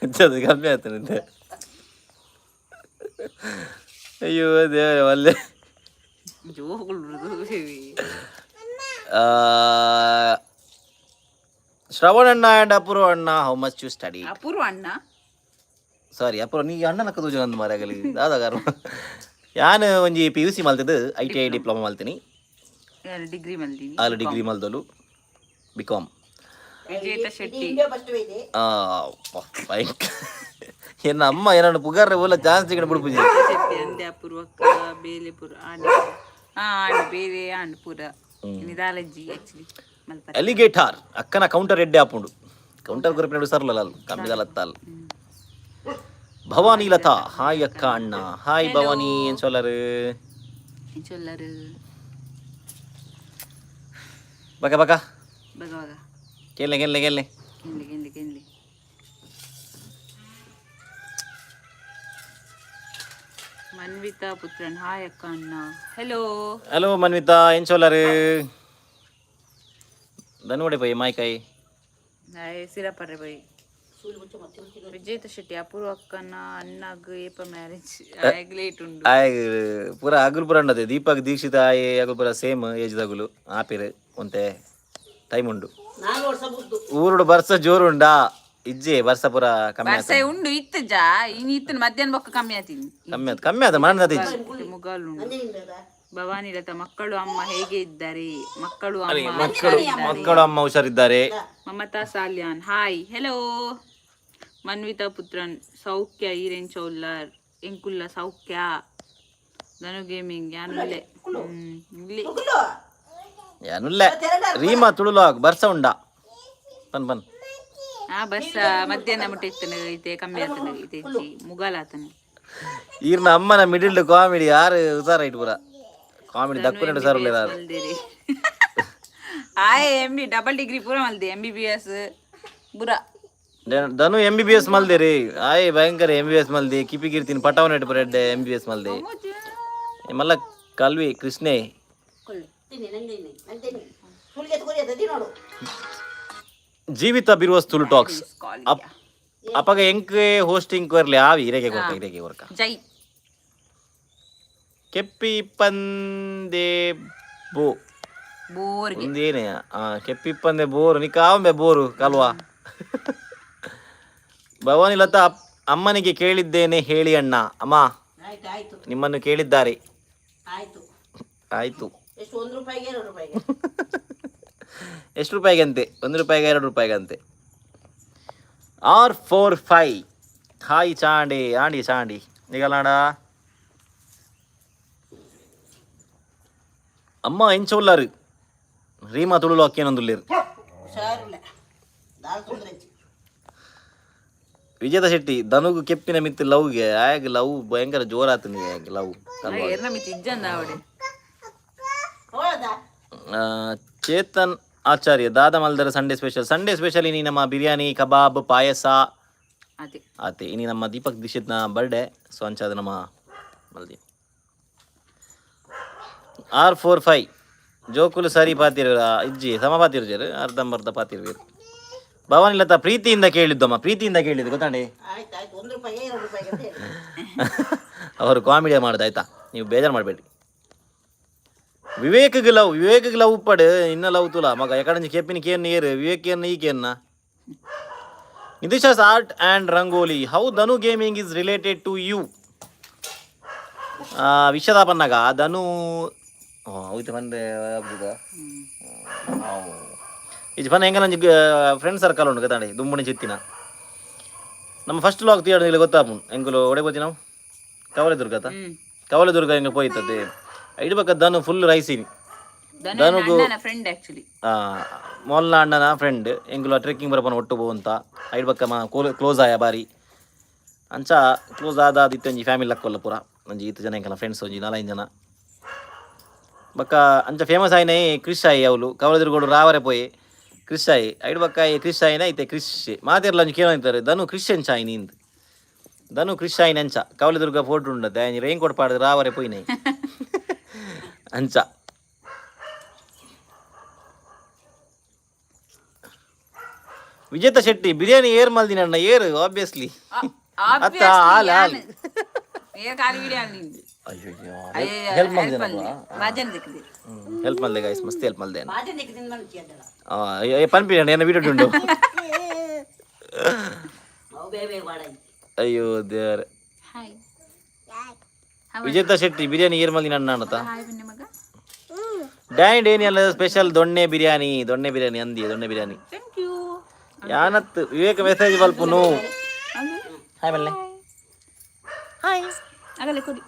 ಅಂಚದು ಕಮ್ಮಿ ಆಗ್ತದೆ ಅಯ್ಯೋ ದೇವರೇ ಒಳ್ಳೆ ಶ್ರವಣ ಅಣ್ಣ ಆ್ಯಂಡ್ ಅಪೂರ್ವ ಅಣ್ಣ ಹೌ ಮಚ್ ಯು ಸ್ಟಡಿ ಅಪೂರ್ವ ಅಣ್ಣ ಸಾರಿ ಅಪೂರ್ವ ನೀ ಅಣ್ಣನ ಕದೂಜು ನಂದು ಮರಗಲಿ ದಾದಾಗಾರ ನಾನು ಒಂಜಿ PUC ಮಲ್ತಿದ್ದು ITI ಡಿಪ್ಲೊಮಾ ಮಲ್ತೀನಿ ಡಿಗ್ರಿ ಮಲ್ದೀನಿ ಅಲ್ಲಿ ಡಿಗ್ರಿ ಮಲ್ದಲು BCom ವಿಜೇತ ಶೆಟ್ಟಿ ಭಯಂಕರ ಎನ್ನ ಅಮ್ಮ ಏನಾದ್ರು ಪುಗಾರ ಓಲ ಚಾನ್ಸ್ ಸಿಗಣ ಬಿಡ್ಪೂಜಿ ಶೆಟ್ಟಿ ಅಂದೆ ಅಪೂರ್ವಕ್ಕ ಬೇಲೆಪುರ ಆಂಡ್ ಬೇರೆ ಆಂಡ್ ಪುರ ನಿದಾಲಜ್ಜಿ ಆಕ್ಚುಲಿ ಮಲ್ಪರೆ ಅಲಿಗೇಟಾರ್ ಅಕ್ಕನ ಕೌಂಟರ್ ಎಡ್ಡೆ ಆಪುಂಡು ಕೌಂಟರ್ ಗುರುಪಿನ ಸರ್ಲಲ್ಲ ಕಮ್ಮಿ ಗಲತ್ತಲ್ಲ ಭವಾನಿ ಲತಾ ಹಾಯ್ ಅಕ್ಕ ಅಣ್ಣ ಹಾಯ್ ಭವಾನಿ ಏನ್ ಸೊಲ್ಲರು ಚೊಲ್ಲರು ಬಕ ಬಕ ಬಗವಾಗ ಗೆಲ್ಲೆ ಗೆಲ್ಲೆ ಗೆಲ್ಲೆ ಗೆನ್ಲಿ ಮನ್ವಿತಾ ಪುತ್ರನ್ ಹಾಯ್ ಅಕ್ಕ ಅಣ್ಣ ಹೆಲೋ ಹಲೋ ಮನ್ವಿತಾ ಏನ್ ಸೊಲ್ಲರು ಧನ್ವಡೆ ಬೈ ಮಾಯ್ಕಾಯಿ ಹಾಯ್ ಸಿರಪರ್ರೆ ಬೈ ವಿಜೇತ ಶೆಟ್ಟಿ ಅಪೂರ್ವ ಅಕ್ಕನ ಅಣ್ಣಗ್ ಏಪ ಮ್ಯಾರೇಜ್ ಆಗ್ಲೇಟ್ ಉಂಡು ಆಯ್ ಪೂರ ಅಗುಲ್ ಪುರ ಉಂಡದೆ ದೀಪಕ್ ದೀಕ್ಷಿತ ಆಯ್ ಅಗುಲ್ ಪುರ ಸೇಮ್ ಏಜ್ ದಗುಲು ಆಪಿರ್ ಒಂತೆ ಟೈಮ್ ಉಂಡು ಊರುಡು ಬರ್ಸ ಜೋರು ಉಂಡಾ ಇಜ್ಜೆ ಬರ್ಸ ಪೂರ ಕಮ್ಮಿ ಬರ್ಸೆ ಉಂಡು ಇತ್ತು ಜಾ ಇನ್ ಇತ್ತು ಮಧ್ಯಾಹ್ನ ಬೊಕ್ಕ ಕಮ್ಮಿ ಆತೀನಿ ಕಮ್ಮಿ ಆದ ಮಣ್ಣದ ಇಜ್ಜಿ ಮುಗಾಲು ಭವಾನಿ ಲತಾ ಮಕ್ಕಳು ಅಮ್ಮ ಹೇಗೆ ಇದ್ದಾರೆ ಮಕ್ಕಳು ಅಮ್ಮ ಮಕ್ಕಳು ಅಮ್ಮ ಹುಷಾರಿದ್ದಾರೆ ಮಮತಾ ಸಾಲ್ಯಾನ್ ಹಾಯ್ ಹೆಲೋ ಮನ್ವಿತಾ ಪುತ್ರನ್ ಸೌಖ್ಯ ಈರೇನ್ ಚೌಲ್ಲರ್ ಎಂಕುಲ್ಲ ಸೌಖ್ಯ ಧನು ಗೇಮಿಂಗ್ ಯಾನುಲ್ಲೆ ಇಲ್ಲಿ ಯಾನುಲ್ಲೆ ರೀಮಾ ತುಳುಲಾಗ್ ಬರ್ಸ ಉಂಡ ಬನ್ ಬನ್ ಬರ್ಸ ಮಧ್ಯಾಹ್ನ ಮುಟ್ಟ ಇತ್ತನ ಐತೆ ಕಮ್ಮಿ ಆತನ ಐತೆ ಮುಗಾಲ್ ಆತನ ಈರ್ನ ಅಮ್ಮನ ಮಿಡಿಲ್ ಕಾಮಿಡಿ ಯಾರು ಉಸಾರ ಇಟ್ ಪೂರ ಕಾಮಿಡಿ ದಕ್ಕುನೆಡು ಸರ್ ಆಯ್ MB ಡಬಲ್ ಡಿಗ್ರಿ ಪೂರ ಮಲ್ದೆ MBBS ಬುರ ಧನು MBBS ಮಲ್ದೆ ರೀ ಆಯ್ ಭಯಂಕರ MBBS ಮಲ್ದೆ ಕಿಪಿ ಗಿರ್ತೀನಿ ಪಟಾವನ ಇಟ್ಟು ಬರೆಡ್ಡೆ MBBS ಮಲ್ದೆ ಮಲ್ಲ ಕಲ್ವಿ ಕೃಷ್ಣೆ ಜೀವಿತ ಬಿರುವಸ್ ತುಳು ಟಾಕ್ಸ್ ಅಪಗ ಎಂಕೆ ಹೋಸ್ಟಿಂಗ್ ಕೊರ್ಲಿ ಆವಿ ಇರೆಗೆ ಕೊರ್ಕ ಜೈ ಕೆಪ್ಪಿ ಪಂದೆ ಬೋ ಬೋರ್ಗೆ ಒಂದೇನೆ ಕೆಪ್ಪಿ ಪಂದೆ ಬೋರು ನೀ ಕಾವಂಬೆ ಬೋರು ಕಲ್ವಾ ಭವಾನಿ ಲತಾ ಅಮ್ಮನಿಗೆ ಕೇಳಿದ್ದೇನೆ ಹೇಳಿ ಅಣ್ಣ ಅಮ್ಮ ನಿಮ್ಮನ್ನು ಕೇಳಿದ್ದಾರೆ ಆಯ್ತು ಎಷ್ಟು ರೂಪಾಯಿಗಂತೆ 1 ರೂಪಾಯಿಗೆ 2 ರೂಪಾಯಿಗಂತೆ R45 ಹಾಯ್ ಚಾಂಡಿ ಆಂಡಿ ಚಾಂಡಿ ನಿಗಲಾಡ ಅಮ್ಮ ಎಂಚೊಲ್ಲರು ರೀಮಾ ತುಳುಲು ಅಕ್ಕೇನೊಂದುಲ್ಲೇರು ವಿಜೇತ ಶೆಟ್ಟಿ ಧನುಗು ಕೆಪ್ಪಿನ ಮಿತ್ತು ಲವ್ಗೆ ಆಗ ಲವ್ ಭಯಂಕರ ಜೋರಾತು ನೀ ಲವ್ ಚೇತನ್ ಆಚಾರ್ಯ ದಾದ ಮಲ್ದರ ಸಂಡೇ ಸ್ಪೆಷಲ್ ಇನಿ ನಮ್ಮ ಬಿರಿಯಾನಿ ಕಬಾಬ್ ಪಾಯಸ ಆತೆ ಇನಿ ನಮ್ಮ ದೀಪಕ್ ದೀಕ್ಷಿತ್ನ ಬರ್ಡೇ ಸೊ ಅಂಚಾದ ನಮ್ಮ ಮಲ್ದಿ R45 ಜೋಕುಲು ಸರಿ ಪಾತಿರ ಇಜ್ಜಿ ಸಮ ಪಾತಿರ್ಜರು ಅರ್ಧಂಬರ್ಧ ಪಾತಿರ್ವೇರು ಭವಾನಿ ಲತಾ ಪ್ರೀತಿಯಿಂದ ಕೇಳಿದ್ದಮ್ಮ ಪ್ರೀತಿಯಿಂದ ಕೇಳಿದ್ದು ಗೊತ್ತಾಂಡಿ ಅವರು ಕಾಮಿಡಿಯ ಮಾಡೋದು ಆಯ್ತಾ ನೀವು ಬೇಜಾರು ಮಾಡಬೇಡಿ ವಿವೇಕ್ಗೆ ಲವ್ ಉಪ್ಪಡು ಇನ್ನ ಲವ್ ತುಲ ಮಗ ಎಕಡೆ ಕೆಪ್ಪಿನ ಕೇನ್ ಏರು ವಿವೇಕೇನ ಈ ಕೇನ್ನ Nidhisha's art and rangoli how Dhanu gaming is related to you ವಿಷದ ಪನ್ನಗ ಧನು ಹೋಯ್ತು ಬಂದೆ ಇದು ಪನ್ನ ಹೆಂಗ ನಂಜಿ ಫ್ರೆಂಡ್ ಸರ್ಕಲ್ ಉಂಟು ಗೊತ್ತಾಂಡಿ ದುಂಬುಣಿ ಚಿತ್ತಿನ ನಮ್ಮ ಫಸ್ಟ್ ಲಾಗ್ ತೀಯಡ ಗೊತ್ತಾಪು ಎಂಗುಲು ಒಡೆ ಗೊತ್ತಿ ನಾವು ಕವಲೆದುರ್ಗ ಹೆಂಗೆ ಪೋಯ್ತದೆ ಇಡ್ಬೇಕ ಧನು ಫುಲ್ ರೈಸಿನಿ ಧನುಗು ಮೊಲ್ನ ಅಣ್ಣನ ಫ್ರೆಂಡ್ ಎಂಗುಲ ಟ್ರೆಕ್ಕಿಂಗ್ ಬರಪನ ಒಟ್ಟು ಪೋ ಅಂತ ಐಡ್ಬಕ್ಕ ಕ್ಲೋಸ್ ಆಯ ಬಾರಿ ಅಂಚ ಕ್ಲೋಸ್ ಆದ ಇತ್ತೊಂಜಿ ಫ್ಯಾಮಿಲಿ ಲಕ್ಕೊಲ್ಲ ಪೂರ ಒಂಜಿ 8 ಜನ ಎಂಕಲ್ಲ ಫ್ರೆಂಡ್ಸ್ ಒಂಜಿ 4-5 ಜನ ಬಕ್ಕ ಅಂಚ ಫೇಮಸ್ ಆಯ್ನೆ ಕ್ರಿಶ್ ಆಯಿ ಅವಳು ಕವಲೆದುರ್ಗೋಡು ರಾವರೆ ಪೋಯಿ ಕ್ರಿಶ್ ಆಯಿ ಐಡ್ಬಕ್ಕ ಕ್ರಿಶ್ ಆಯ್ನ ಐತೆ ಕ್ರಿಶ್ ಮಾತಿರ್ಲ ಒಂಜಿ ಕೇಳೋ ಧನು ಕ್ರಿಶ್ಚಿಯನ್ ಚಾಯ್ ನಿಂದು ధను కృషి ఆయన అంచ కవలిదుర్గ ఫోటో ఉండదు ఆయన రెయిన్ కోట్ పాడదు రావరే పోయినాయి అంచ విజేత శెట్టి బిర్యానీ ఏరు మళ్ళీ తినన్న ఏరు ఆబ్వియస్లీ అత్త ఆల్ ఆల్ ఏ కాలి వీడియో అండి ಹೆಲ್ಪ್ ಮಾಡಿದೆ ಭಾಜನ್ ದಿಕ್ಕಿದೆ ಹೆಲ್ಪ್ ಮಾಡಿದೆ ಗೈಸ್ ಮಸ್ತ್ ಹೆಲ್ಪ್ ಮಾಡಿದೆ ಭಾಜನ್ ದಿಕ್ಕಿದಿಂದ ಮಾಡ್ತೀಯಲ್ಲ ಪನ್ಪಿಡಿ ಏನ ವಿಡಿಯೋ ಉಂಟು ಅವು ಬೇರೆ ವಾಡೈ ಅಯ್ಯೋ ದೇವರ ಹಾಯ್ ವಿಜೇತ ಶೆಟ್ಟಿ ಬಿರಿಯಾನಿ ಏರ್ ಮಲ್ದಿ ನನ್ನ ಅನ್ನತ ಹಾಯ್ ಬನ್ನಿ ಮಗ ಡ್ಯಾನಿ ಡೇನಿ ಅಲ್ಲ ಸ್ಪೆಷಲ್ ದೊಣ್ಣೆ ಬಿರಿಯಾನಿ ಅಂದಿ ದೊಣ್ಣೆ ಬಿರಿಯಾನಿ ಥ್ಯಾಂಕ್ ಯು ಯಾನತ್ ವಿವೇಕ ಮೆಸೇಜ್ ಬಲ್ಪುನು ಹಾಯ್ ಬಲ್ಲೆ ಹಾಯ್ ಆಗಲೇ ಕೊಡಿ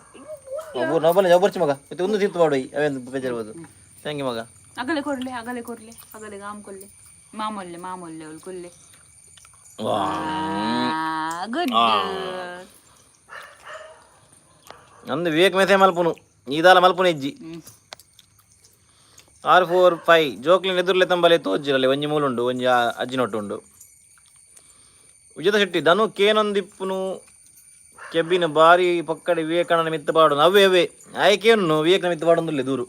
ಒಬ್ಬರು ಒಬ್ಬರ್ಚಿ ಮಗ ಮತ್ತೆ ಒಂದು ತಿಂತು ಮಾಡೋಯಿ ಅವೇನು ಬೇಜಾರ್ಬೋದು ಥ್ಯಾಂಕ್ ಯು ಮಗ ಆಗಲೇ ಕೊಡ್ಲೆ ಆಗಲೇ ಗಾಮ್ ಕೊಲ್ಲೆ ಮಾಮೊಲ್ಲೆ ಅವಳು ಕೊಲ್ಲೆ ಗುಡ್ ನಂದು ವಿವೇಕ್ ಮೆಸೇಜ್ ಮಲ್ಪುನು ಈದಾಲ ಮಲ್ಪುನು ಹೆಜ್ಜಿ 645 ಜೋಕ್ಲಿನ ಎದುರ್ಲೆ ತಂಬಲೆ ತೋಜ್ಜಿರಲ್ಲಿ ಒಂಜಿ ಮೂಲುಂಡು ಒಂಜಿ ಅಜ್ಜಿನೊಟ್ಟು ಉಂಡು ವಿಜೇತ ಶೆಟ್ಟಿ ಧನು ಕೇನೊಂದಿಪ್ಪುನು ಕೆಬ್ಬಿನ ಬಾರಿ ಪಕ್ಕಡೆ ವಿವೇಕಾನಂದ ಮಿತ್ತಪಾಡು ಅವೇ ಆಯ್ಕೆಯನ್ನು ವಿವೇಕನ ಮಿತ್ತಪಾಡೊಂದುಲ್ಲೆ ದೂರು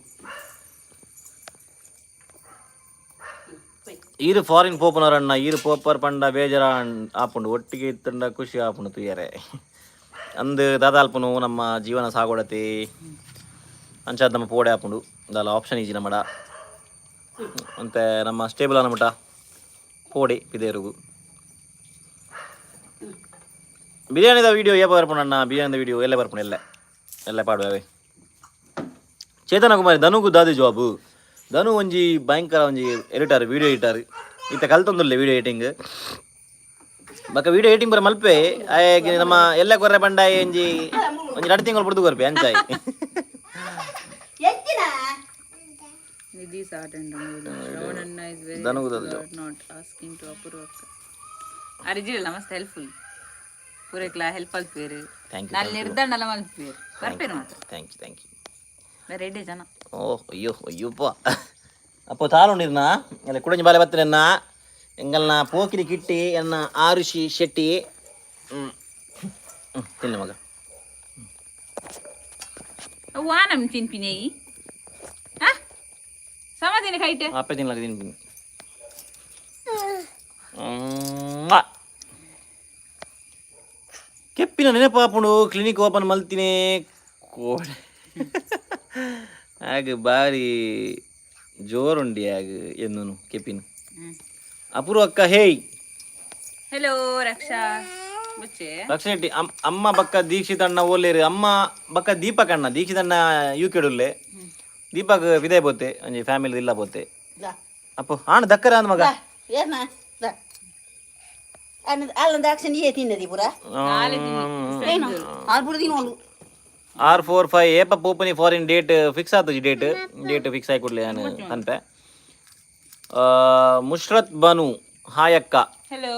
ಈರು ಫಾರಿನ್ ಪೋಪುನರಣ್ಣ ಈರು ಪೋಪರ್ ಪಂಡ ಬೇಜಾರ ಆಪುಂಡು ಒಟ್ಟಿಗೆ ಇತ್ತಂಡ ಖುಷಿ ಆಪುಂಡು ತುಯ್ಯರೆ ಅಂದು ದಾದಾಲ್ಪುನು ನಮ್ಮ ಜೀವನ ಸಾಗೋಡತೆ ಅಂಚಾದ ನಮ್ಮ ಪೋಡೆ ಆಪುಂಡು ದಾಲ ಆಪ್ಷನ್ ಈಜಿ ನಮ್ಮಡ ಮತ್ತೆ ನಮ್ಮ ಸ್ಟೇಬಲ್ ಅನ್ನಮಟ ಪೋಡೆ ಪಿದೇರುಗು ಬಿರಿಯಾನಿದ ವೀಡಿಯೋ ಏಪ ಬರ್ಪುಣ ಅಣ್ಣ ಬಿರಿಯಾನಿದ ವೀಡಿಯೋ ಎಲ್ಲ ಬರ್ಪುಣ ಎಲ್ಲ ಪಾಡುವೆ ಚೇತನ ಕುಮಾರಿ ಧನುಗು ದಾದಿ ಜಾಬು ಧನು ಒಂಜಿ ಭಯಂಕರ ಒಂಜಿ ಎಡಿಟರ್ ವೀಡಿಯೋ ಎಡಿಟರ್ ಈತ ಕಲ್ತೊಂದುಲ್ಲೆ ವೀಡಿಯೋ ಎಡಿಟಿಂಗ್ ಬಕ್ಕ ವೀಡಿಯೋ ಎಡಿಟಿಂಗ್ ಬರ ಮಲ್ಪೆ ಆಯ್ಕೆ ನಮ್ಮ ಎಲ್ಲ ಕೊರ್ರೆ ಬಂಡಾಯಿ ಒಂಜಿ 2 ತಿಂಗಳು ಬಿಡ್ದು ಕೊರ್ಪೆ ಅಂಚಾಯಿ ಎತ್ತಿನ ನಿಧಿ ಸಾಟೆಂಡ್ ಶ್ರವಣಣ್ಣ is very not asking to approve ಅರಿಜಿಲ್ ನಮಸ್ತೆ ಹೆಲ್ಪ್ಫುಲ್ ಪೂರೈಕ್ಲ ಹೆಲ್ಪ್ ಅಲ್ಪೇರು ನಾನು ನಿರ್ಧಾರ ಮಲ್ಪೇರು ಬರ್ಪೇರು ಮಾತ್ರ ಥ್ಯಾಂಕ್ ಯು ರೆಡ್ಡಿ ಜನ ಓಹ್ ಅಯ್ಯೋಪ್ಪ ಅಪ್ಪ ತಾಲುಂಡಿರ್ನ ಎಲ್ಲ ಕುಡಂಜಿ ಬಾಲೆ ಬತ್ತನೆನ್ನ ಎಂಗಲ್ನ ಪೋಕಿರಿ ಕಿಟ್ಟಿ ಎನ್ನ ಆರುಷಿ ಶೆಟ್ಟಿ ತಿನ್ನ ಮಗ ವಾನಮ್ ತಿನ್ಪಿನಿ ಸಮಾಧಾನ ಕೈಟೆ ಅಪ್ಪ ತಿನ್ಲಾಗ ತಿನ್ಪಿನಿ ಕೆಪ್ಪಿನ ನೆನಪಾಪುಂಡು ಕ್ಲಿನಿಕ್ ಓಪನ್ ಮಲ್ತಿನೇ ಕೋಡೆ ಆಗ ಬಾರಿ ಜೋರುಂಡಿ ಆಗ ಎನ್ನು ಕೆಪ್ಪಿನ ಅಪೂರ್ವ ಅಕ್ಕ ಹೇಯ್ ಹೆಲೋ ರಕ್ಷಾ ಬುಚ್ಚೆ ರಕ್ಷಾ ಶೆಟ್ಟಿ ಅಮ್ಮ ಬಕ್ಕ ದೀಕ್ಷಿತ್ ಅಣ್ಣ ಓಲೇರು ಅಮ್ಮ ಬಕ್ಕ ದೀಪಕ್ ಅಣ್ಣ ದೀಕ್ಷಿತ್ ಅಣ್ಣ ಯುಕೆಡುಲ್ಲೆ ದೀಪಕ್ ವಿದಾಯ ಪೋತೆ ಒಂಜಿ ಫ್ಯಾಮಿಲಿ ಇಲ್ಲ ಪೋತೆ ಅಪ್ಪ ಆಣ ದಕ್ಕರ ಅಂದ ಮಗ ಏನ ಅಲ್ಲೊಂದು ಆಕ್ಷನ್ ಏ ತಿನ್ನದಿ ಪುರ ಏನು ಆರ್ಪುರ ತಿನ್ನೋಳು 645 ಏಪ ಪೋಪನಿ ಫಾರಿನ್ ಡೇಟ್ ಫಿಕ್ಸ್ ಆತಜಿ ಡೇಟ್ ಫಿಕ್ಸ್ ಆಗಿ ಕೊಡ್ಲಿ ನಾನು ಅನ್ಪೆ ಮುಷ್ರತ್ ಬನು ಹಾಯ್ ಅಕ್ಕ ಹೆಲೋ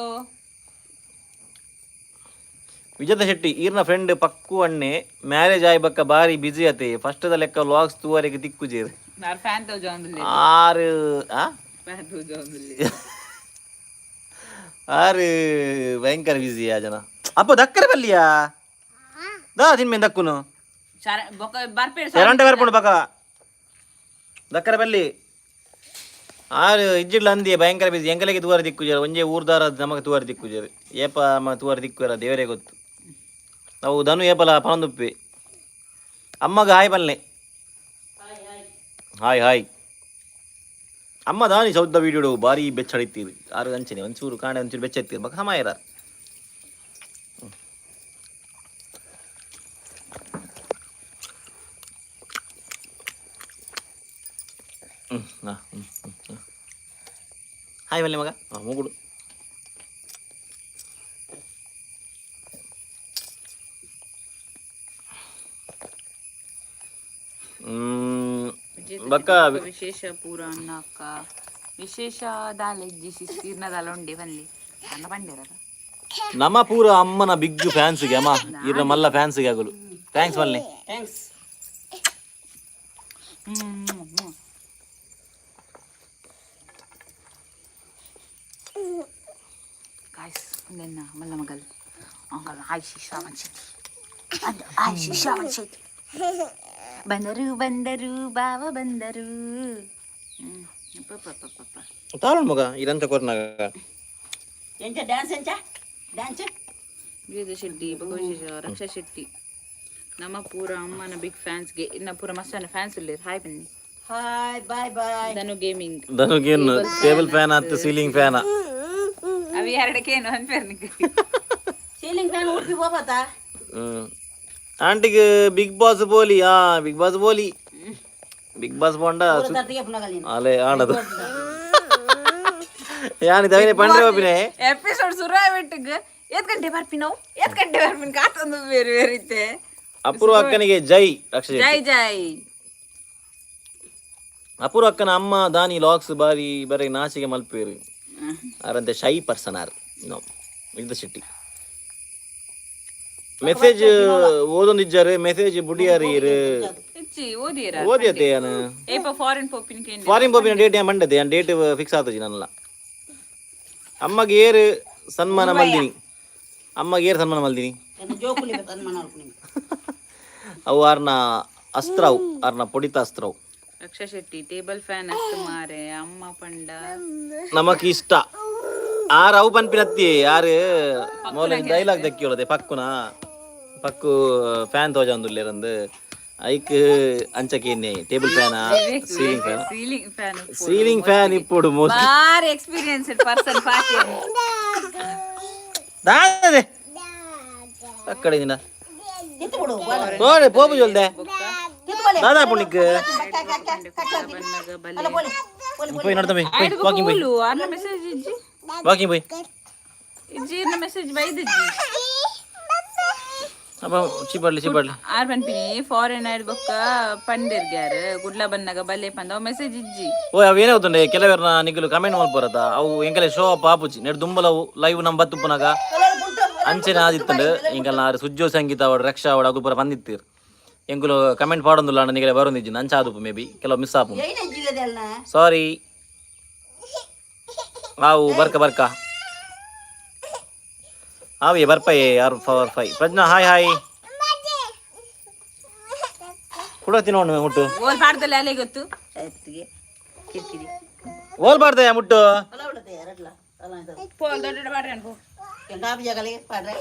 ವಿಜೇತ ಶೆಟ್ಟಿ ಈರ್ನ ಫ್ರೆಂಡ್ ಪಕ್ಕು ಅಣ್ಣೆ ಮ್ಯಾರೇಜ್ ಆಯ್ ಬಕ್ಕ ಬಾರಿ ಬಿಜಿ ಅತೆ ಫಸ್ಟ್ ದ ಲೆಕ್ಕ ವ್ಲಾಗ್ಸ್ ತೂವರೆಗೆ ತಿಕ್ಕುಜೇರು ನಾರ್ ಫ್ಯಾನ್ ತೋ ಜಾಂದುಲ್ಲೆ 6 ಭಯಂಕರ ಬಿಜಿ ಆ ಜನ ಅಪ್ಪ ದಕ್ಕರೆ ಬಲ್ಲಿಯಾ ದಾ ತಿನ್ಮೇನ್ ದಕ್ಕುನು ಎರಂಟೆ ಬರ್ಪುಂಡು ಬಕ ದಕ್ಕರೆ ಬಲ್ಲಿ 6 ಇಜ್ಜಿಡ್ಲ ಅಂದಿ ಭಯಂಕರ ಬಿಜಿ ಎಂಕಲೆಗೆ ತೂವರೆ ದಿಕ್ಕುಜಾರ ಒಂಜೇ ಊರ್ದಾರ ನಮಗೆ ತೂವರೆ ದಿಕ್ಕುಜಾರು ಏಪ ತೂವರೆ ದಿಕ್ಕುವರ ದೇವರೇ ಗೊತ್ತು ನಾವು ಧನು ಏಪಲ ಪನೊಂದುಪ್ಪಿ ಅಮ್ಮಗ ಹಾಯ್ ಬಲ್ಲೆ ಹಾಯ್ ಅಮ್ಮ ದಾನಿ ಸೌದ ವೀಡಿಯೋಡು ಭಾರಿ ಬೆಚ್ಚಡಿತೀರಿ 6 ಅಂಚನೆ ಒಂಚೂರು ಕಾಣೆ ಒಂಚೂರು ಬೆಚ್ಚೆತ್ತೀರಿ ಬಕ ಸಮ ಇರ ಹಾಯ್ ಬಲ್ಲೆ ಮಗ ಮೂಗುಡು ಬಕ್ಕ ವಿಶೇಷ ಪೂರ ಅಣ್ಣ ಅಕ್ಕ ವಿಶೇಷ ದಾಲೆಜ್ಜಿ ಸಿಸ್ತೀರ್ನ ದಾಲೊಂಡೆ ಬನ್ಲಿ ಅನ್ನ ಬಂಡೇರ ನಮ್ಮ ಪೂರ ಅಮ್ಮನ ಬಿಗ್ ಫ್ಯಾನ್ಸ್ಗೆ ಅಮ್ಮ ಇರ ಮಲ್ಲ ಫ್ಯಾನ್ಸ್ಗೆ ಆಗಲು ಥ್ಯಾಂಕ್ಸ್ ಬಲ್ಲೆ ಥ್ಯಾಂಕ್ಸ್ ಕಾಯ್ಸ್ ಒಂದೆನ್ನ ಮಲ್ಲ ಮಗಲ್ ಅಂಕಲ್ ಆಯ್ಸಿ ಶ್ರಾವಣ್ ಶೆಟ್ಟಿ ಅದು ಆಯ್ಸಿ ಶ್ರಾವಣ್ ಶೆಟ್ಟಿ ಬಂದರು ಬಂದರು ಬಾವ ಬಂದರು ತಾಳು ಮಗ ಇದಂತ ಕೊರ್ನಾಗ ಎಂಚ ಡ್ಯಾನ್ಸ್ ಎಂಚ ಡ್ಯಾನ್ಸ್ ಗಿರಿಜಾ ಶೆಟ್ಟಿ ಭಗವಶೇಷ ರಕ್ಷಾ ಶೆಟ್ಟಿ ನಮ್ಮ ಪೂರ ಅಮ್ಮನ ಬಿಗ್ ಫ್ಯಾನ್ಸ್ಗೆ ಇನ್ನ ಪೂರ ಮಸ್ತಾನ ಫ್ಯಾನ್ಸ್ ಇಲ್ಲ ಹಾಯ್ ಬನ್ನಿ hi bye bye Dhanu gaming ಧನುಗೇನು ಟೇಬಲ್ ಫ್ಯಾನ್ ಆಯ್ತು ಸೀಲಿಂಗ್ ಫ್ಯಾನ್ ಅవి ಎರಡಕ್ಕೇನು ಅನ್ಪೇರ್ ನಿಂಗೆ ಸೀಲಿಂಗ್ ಫ್ಯಾನ್ ಉಡುಪಿ ಹೋಗತ್ತಾ ಆಂಟಿಗೆ ಬಿಗ್ ಬಾಸ್ ಬೋಲಿ ಬಿಗ್ ಬಾಸ್ ಬೋಲಿ ಬಿಗ್ ಬಾಸ್ ಬೋಂಡ ತರ್ತಿಗೆ ಪುನಗಲಿ ಅಲೆ ಆಡದು ಯಾನಿದೆ ಅವನೇ ಪಂಡ್ರೆ ಒಪ್ಪಿನೇ ಎಪಿಸೋಡ್ ಶುರು ಆಗ್ಬಿಟ್ಟಿಗೆ ಎತ್ ಗಂಟೆ ಬರ್ಪಿ ನಾವು ಎತ್ ಗಂಟೆ ಬರ್ಪಿನ ಕಾತೊಂದು ಬೇರೆ ಬೇರೆ ಇತ್ತೆ ಅಪೂರ್ವ ಅಕ್ಕನಿಗೆ ಜೈ ರಕ್ಷಾ ಜೈ ಜೈ ಅಪೂರ್ವ ಅಕ್ಕನ ಅಮ್ಮ ದಾನಿ ಲಾಕ್ಸ್ ಬಾರಿ ಬರೀ ನಾಚಿಗೆ ಮಲ್ಪೇರು ಅರಂತೆ ಶೈ ಪರ್ಸನ್ ಆರ್ ನೋ ಗಿರಿಜಾ ಶೆಟ್ಟಿ ಮೆಸೇಜ್ ಓದೊಂದಿಜ್ಜಾರು ಮೆಸೇಜ್ ಬುಡಿಯಾರೀರು ಹೆಚ್ಚಿ ಓದಿರ ಓದಿಯತ್ತೆ ಯಾನು ಏಪ ಫಾರಿನ್ ಪೋಪಿನ ಕೇಂದ್ರ ಫಾರಿನ್ ಪೋಪಿನ ಡೇಟ್ ಏನು ಮಂಡದೆ ಯಾನ್ ಡೇಟ್ ಫಿಕ್ಸ್ ಆತಜಿ ನನ್ನಲ್ಲ ಅಮ್ಮಗೆ ಏರು ಸನ್ಮಾನ ಮಲ್ದಿನಿ ಅಮ್ಮಗೆ ಏರು ಸನ್ಮಾನ ಮಲ್ದಿನಿ ಜೋಕುಲಿ ಸನ್ಮಾನ ಮಾಡ್ತೀನಿ ಅವು ಆರ್ನ ಅಸ್ತ್ರವು ಆರ್ನ ಪೊಡಿತ ಅಸ್ತ್ರವು ರಕ್ಷಾ ಶೆಟ್ಟಿ ಟೇಬಲ್ ಫ್ಯಾನ್ ಅಷ್ಟು ಮಾರೆ ಅಮ್ಮ ಪಂಡ ನಮಕ್ ಇಷ್ಟ ಆರು ಅವು ಪನ್ಪಿನತ್ತಿ ಯಾರು ಮೌಲ ಡೈಲಾಗ್ ದಕ್ಕಿಯೋಳದೆ ಪಕ್ಕು ಫ್ಯಾನ್ ತೋಜ ಒಂದುಲ್ಲೇರಂದು ಐಕ್ ಅಂಚಕೇನೆ table fan ceiling fan ceiling fan ಇಪ್ಪುಡು ಮೋಸ್ಟ್ ಬಾರಿ ಎಕ್ಸ್ಪೀರಿಯನ್ಸ್ ಪರ್ಸನ್ ಪಾರ್ಟಿ ದಾದೆ ಅಕ್ಕಡೆ ದಿನ ಕಿತ್ತು ಬಿಡು ಓಡೆ ಪೋಪು ಜೊಲ್ದೆ ದಾದಾ ಪುಣಿಕ್ ಬನ್ನಗ ಬಲೆ போய் நடந்து போய் வாக்கிங் போய் ಅರ್ನ ಮೆಸೇಜ್ ಇಜ್ಜಿ வாக்கிங் போய் ಇಜ್ಜಿ ಮೆಸೇಜ್ ಬೈದಿಜ್ಜಿ ಅಪ್ಪ ಚಿಬಡ್ಲಿ ಆರ್ ಪನ್ಪಿನಿ ಫಾರಿನ್ ಆಯ್ಡ್ ಬೊಕ್ಕ ಪಂಡಿರ್ಗ್ಯಾರ ಗುಡ್ಲ ಬನ್ನಗ ಬಲ್ಲೆ ಪಂದ ಮೆಸೇಜ್ ಇಜ್ಜಿ ಓ ಅವು ಏನೇ ಗೊತ್ತುಂಡೆ ಕೆಲವರನ್ನ ನಿಖಲು ಕಮೆಂಟ್ ಮಲ್ಪರತ್ತ ಅವು ಎಂಕಲೆ ಶೋ ಅಪ್ ಆಪುಜಿ ನೆಡ್ ದುಂಬಲವು ಲೈವ್ ನಮ್ಮ ಬತ್ತುಪ್ಪನಾಗ ಅಂಚೆನ ಆದಿತ್ತಂಡು ಎಂಕಲ್ ನಾರು ಸುಜ್ಜೋ ಸಂಗೀತ ಅವಡು ರಕ್ಷಾ ಅವಡು ಅಗು ಪೂರ ಬಂದಿತ್ತೀರು ಎಂಕುಲು ಕಮೆಂಟ್ ಪಾಡೊಂದುಲ್ಲ ನಿಗಲೆ ಬರೋಂದಿಜ್ಜಿ ಅಂಚ ಆದುಪ್ಪು ಮೇ ಬಿ ಕೆಲವು ಮಿಸ್ ಆಪು ಏನೇ ಜಿಗದೆ ಅಲ್ಲ ಸಾರಿ ಆವು ಬರ್ಕ ಆವಿಯ ಬರ್ಪಯೇ ಆರ್ ಫವರ್ 5 ಪ್ರಜ್ಞಾ ಹಾಯ್ ಕುಡತಿ ನೋಡು ಮುಟ್ಟು ಓಲ್ ಪಾಡ್ದಲ್ಲಿ ಅಲೆ ಗೊತ್ತು ಎತ್ತಿಗೆ ಕಿರಿಕಿರಿ ಓಲ್ ಬಾರ್ದೆ ಮುಟ್ಟು ಅಲ್ಲ ಬಿಡುತ್ತೆ ಎರಡ್ಲ ಅಲ್ಲ ಇದು ಪೋಲ್ ದೊಡ್ಡ ಬಾಡ್ರಿ ಅನ್ಕೋ ಕೆಂಡಾಬಿ ಜಗಲಿಗೆ ಪಾಡ್ರೆ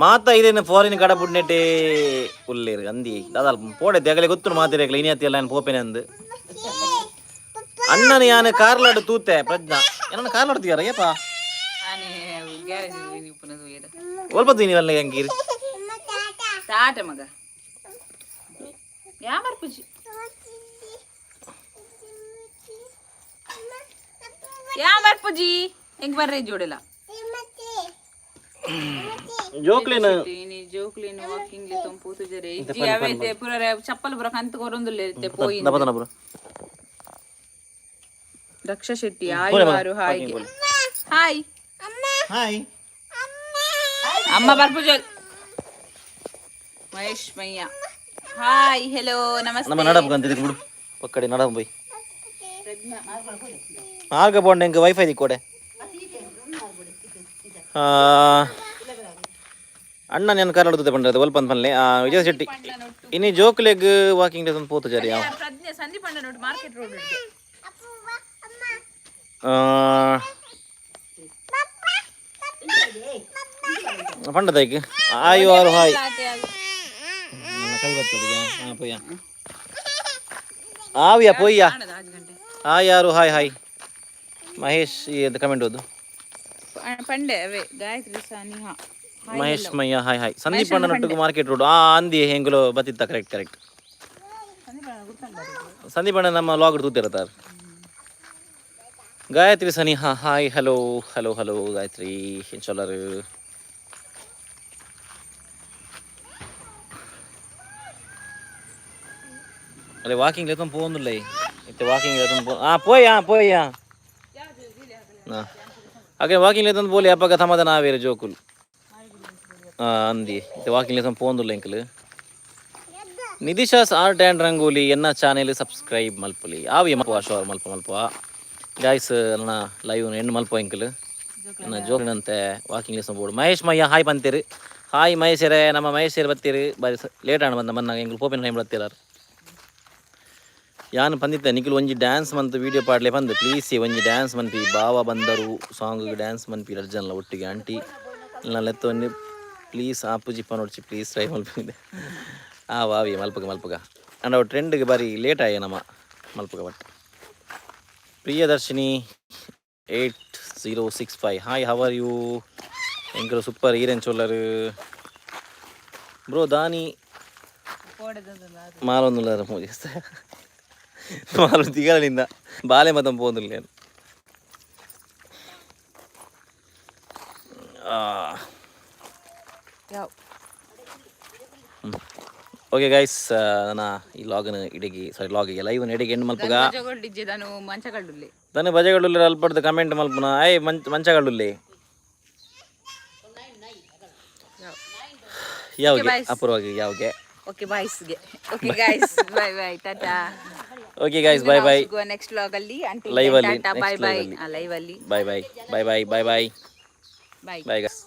ಮಾತ ಇದೇನು ಫಾರಿನ್ ಕಡ ಬುಡ್ನೆಟ್ಟೆ ಉಲ್ಲೇರು ಅಂದಿ ದಾದಾಲ್ ಪೋಡೆ ತೆಗಲೆ ಗೊತ್ತು ಮಾತಿರಕ್ಲ ಇನಿಯತ್ತಿ ಎಲ್ಲ ನಾನು ಪೋಪೆನೆ ಅಂದು ಅಣ್ಣನ ಯಾನು ಕಾರ್ಲಾಡು ತೂತೆ ಪ್ರಜ್ಞಾ ಏನನ್ನ ಕಾರ್ಲಾಡ್ತೀಯಾರ ಏಪ ಆನೆ ಗ್ಯಾರೇಜ್ ನೀವು ಪುನಃ ಹೋಗಿದ ಒಲ್ಪತ್ತು ನೀವಲ್ಲ ಹೆಂಗೀರಿ ತಾಟ ಮಗ ಯಾ ಬರ್ಪುಜಿ ಯಾ ಬರ್ಪುಜಿ ಹೆಂಗ್ ಬರ್ರಿ ಜೋಡಿಲ್ಲ ಜೋಕ್ಲಿನ ಜೋಕ್ಲಿನ ವಾಕಿಂಗ್ ಲೆ ತಂಪೂತು ಜರೆ ಇಜ್ಜಿ ಅವೈತೆ ಪುರ ಚಪ್ಪಲ್ ಬರಕ ಅಂತ ಕೊರೊಂದುಲ್ಲ ಇರುತ್ತೆ ಪೋಯಿ ದಬದನ ಬ್ರೋ ರಕ್ಷಾ ಶೆಟ್ಟಿ ಆಯುವಾರು ಹಾಯ್ ಹಾಯ್ ಅಮ್ಮ ಬರ್ಪುಜಲ್ ಮಹೇಶ್ ಮಯ್ಯ ಹಾಯ್ ಹೆಲೋ ನಮಸ್ತೆ ನಮ್ಮ ನಡಪ ಅಂತಿದ್ದೆ ಬಿಡು ಪಕ್ಕಡೆ ನಡಪ ಬೈ ಆಗ ಬೋಂಡೆ ಎಂಕ ವೈಫೈ ದಿಕ್ಕೋಡೆ ಅಣ್ಣ ನಾನು ಕಾರ್ಲಾಡುತ್ತೆ ಬಂದ್ರೆ ಒಲ್ಪ ಅಂತ ಪನ್ಲೆ ವಿಜಯ ಶೆಟ್ಟಿ ಇನ್ನು ಜೋಕ್ಲೆಗ್ ವಾಕಿಂಗ್ ಡೇಸ್ ಒಂದು ಪೋತು ಜರಿ ಯಾವ ಪ್ರಜ್ಞೆ ಸಂದೀಪ್ ಅಣ್ಣ ನೋಡಿ ಮಾರ್ಕೆಟ್ ರೋಡ್ ಪಂಡದೈಕ್ ಆಯು ಆರು ಹಾಯ್ ಕೈ ಬರ್ತದೆ ಪೊಯ್ಯ ಆವಿಯ ಪೊಯ್ಯ ಆಯಾರು ಹಾಯ್ ಮಹೇಶ್ ಇದು ಕಮೆಂಟ್ ಓದು ಪಂಡೆ ಅವೇ ಗಾಯತ್ರಿ ಸಾನಿಹಾ ಮಹೇಶ್ ಮಯ್ಯ ಹಾಯ್ ಸಂದೀಪ್ ಅಣ್ಣನೊಟ್ಟಿಗೆ ಮಾರ್ಕೆಟ್ ರೋಡ್ ಅಂದಿ ಹೆಂಗುಲು ಬತ್ತಿತ್ತ ಕರೆಕ್ಟ್ ಸಂದೀಪ್ ಅಣ್ಣ ನಮ್ಮ ಲಾಗ್ ತೂತಿರತ್ತಾರ ಗಾಯತ್ರಿ ಸನಿಹಾ ಹಾಯ್ ಹಲೋ ಗಾಯತ್ರಿ ಚೊಲ್ಲರು ಅಲ್ಲೇ ವಾಕಿಂಗ್ ಲೆಕ್ಕ ಪೋಂದಿಲ್ಲ ಇತ್ತೆ ವಾಕಿಂಗ್ ಪೋಯ್ಯ ಹಾಗೆ ವಾಕಿಂಗ್ ಲೆತ್ತಂದು ಬೋಲಿ ಅಪ್ಪಗ ಸಮಾಧಾನ ಆವೇರು ಜೋಕುಲು ಅಂದಿ ಇತ್ತೆ ವಾಕಿಂಗ್ ಲೆಕ್ಕ ಪೋಂದಿಲ್ಲ ಎಂಕಲು ನಿಧಿಶಾಸ್ ಆರ್ಟ್ ಆ್ಯಂಡ್ ರಂಗೋಲಿ ಎನ್ನ ಚಾನೆಲ್ ಸಬ್ಸ್ಕ್ರೈಬ್ ಮಲ್ಪಲಿ ಆವಿ ಮಲ್ಪುವ ಶೋರ್ ಮಲ್ಪುವ ಗಾಯ್ಸ್ ನನ್ನ ಲೈವ್ ಹೆಣ್ಣು ಮಲ್ಪ ಎಂಕಲ್ ನನ್ನ ಜೋಕಿನಂತೆ walking lesson board Mahesh Mayya hi ಬಂತೀರಿ ಹಾಯ್ ಮಹೇಶರೇ, ನಮ್ಮ ಮಹೇಶರು ಬತ್ತೀರಿ ಬಾರಿ ಲೇಟ್ ಆಣ ಬಂದ ಎಂಗ್ಳು ಪೋಪಿನ ಟೈಮ್ ಬತ್ತಿರಾರು ಯಾನು ಬಂದಿದ್ದೆ ನಿಖಿಲ್ ಒಂಜಿ ಡ್ಯಾನ್ಸ್ ಮಂತ್ ವೀಡಿಯೋ ಪಾಡ್ಲೆ ಬಂದು ಪ್ಲೀಸ್ ಒಂಜಿ ಡ್ಯಾನ್ಸ್ ಮನ್ಪಿ ಬಾವ ಬಂದರು ಸಾಂಗಿಗೆ ಡ್ಯಾನ್ಸ್ ಮನ್ಪಿ ಅರ್ಜನ್ಲ ಒಟ್ಟಿಗೆ ಆಂಟಿ ನಲ್ಲೆತ್ತೊಂದು ಪ್ಲೀಸ್ ಆಪುಜಿ ನೋಡ್ಚಿ ಪ್ಲೀಸ್ ಟ್ರೈ ಮಲ್ಪಿದೆ ವಾವಿ ಮಲ್ಪಗ ಅಂಡ್ ಅವು ಟ್ರೆಂಡ್ಗೆ ಬಾರಿ ಲೇಟ್ ಆಯ ನಮ್ಮ ಮಲ್ಪಗ but Priyadarshini 8065 hi how are you ಎಂಕರು ಸೂಪರ್ ಈರೆನ್ ಚೋಲ್ಲರು ಬ್ರೋ ದಾನಿ ಮಾಲೊಂದುಲ್ಲಾರ ಮೋಜಿಸ್ತ ಮಾಲು ದಿಗಲಿಂದ ಬಾಲೆ ಮತಂ పోదులే ಓಕೆ ಗೈಸ್ ನನ್ನ ಈ ಲಾಗನ ಇಡಿಗೆ ಸಾರಿ ಲಾಗಿಗೆ ಲೈವ್ನ ಇಡಿಗೆ ಎಂಡ್ ಮಲ್ಪಗ ದನ ಬಜೆಗಳುಲ್ಲೆ ಅಲ್ಪಡ್ದು ಕಮೆಂಟ್ ಮಲ್ಪನ ಐ ಮಂಚಗಳುಲ್ಲೆ ಯಾವ್ಗೆ ಅಪೂರ್ವವಾಗಿ ಯಾವ್ಗೆ ಓಕೆ ಬಾಯ್ಸ್ಗೆ okay guys bye bye tata okay guys bye bye next vlog ಅಲ್ಲಿ ಲೈವ್ ಅಲ್ಲಿ ಬೈ ಬೈ ಲೈವ್ ಅಲ್ಲಿ bye bye bye bye bye bye bye bye guys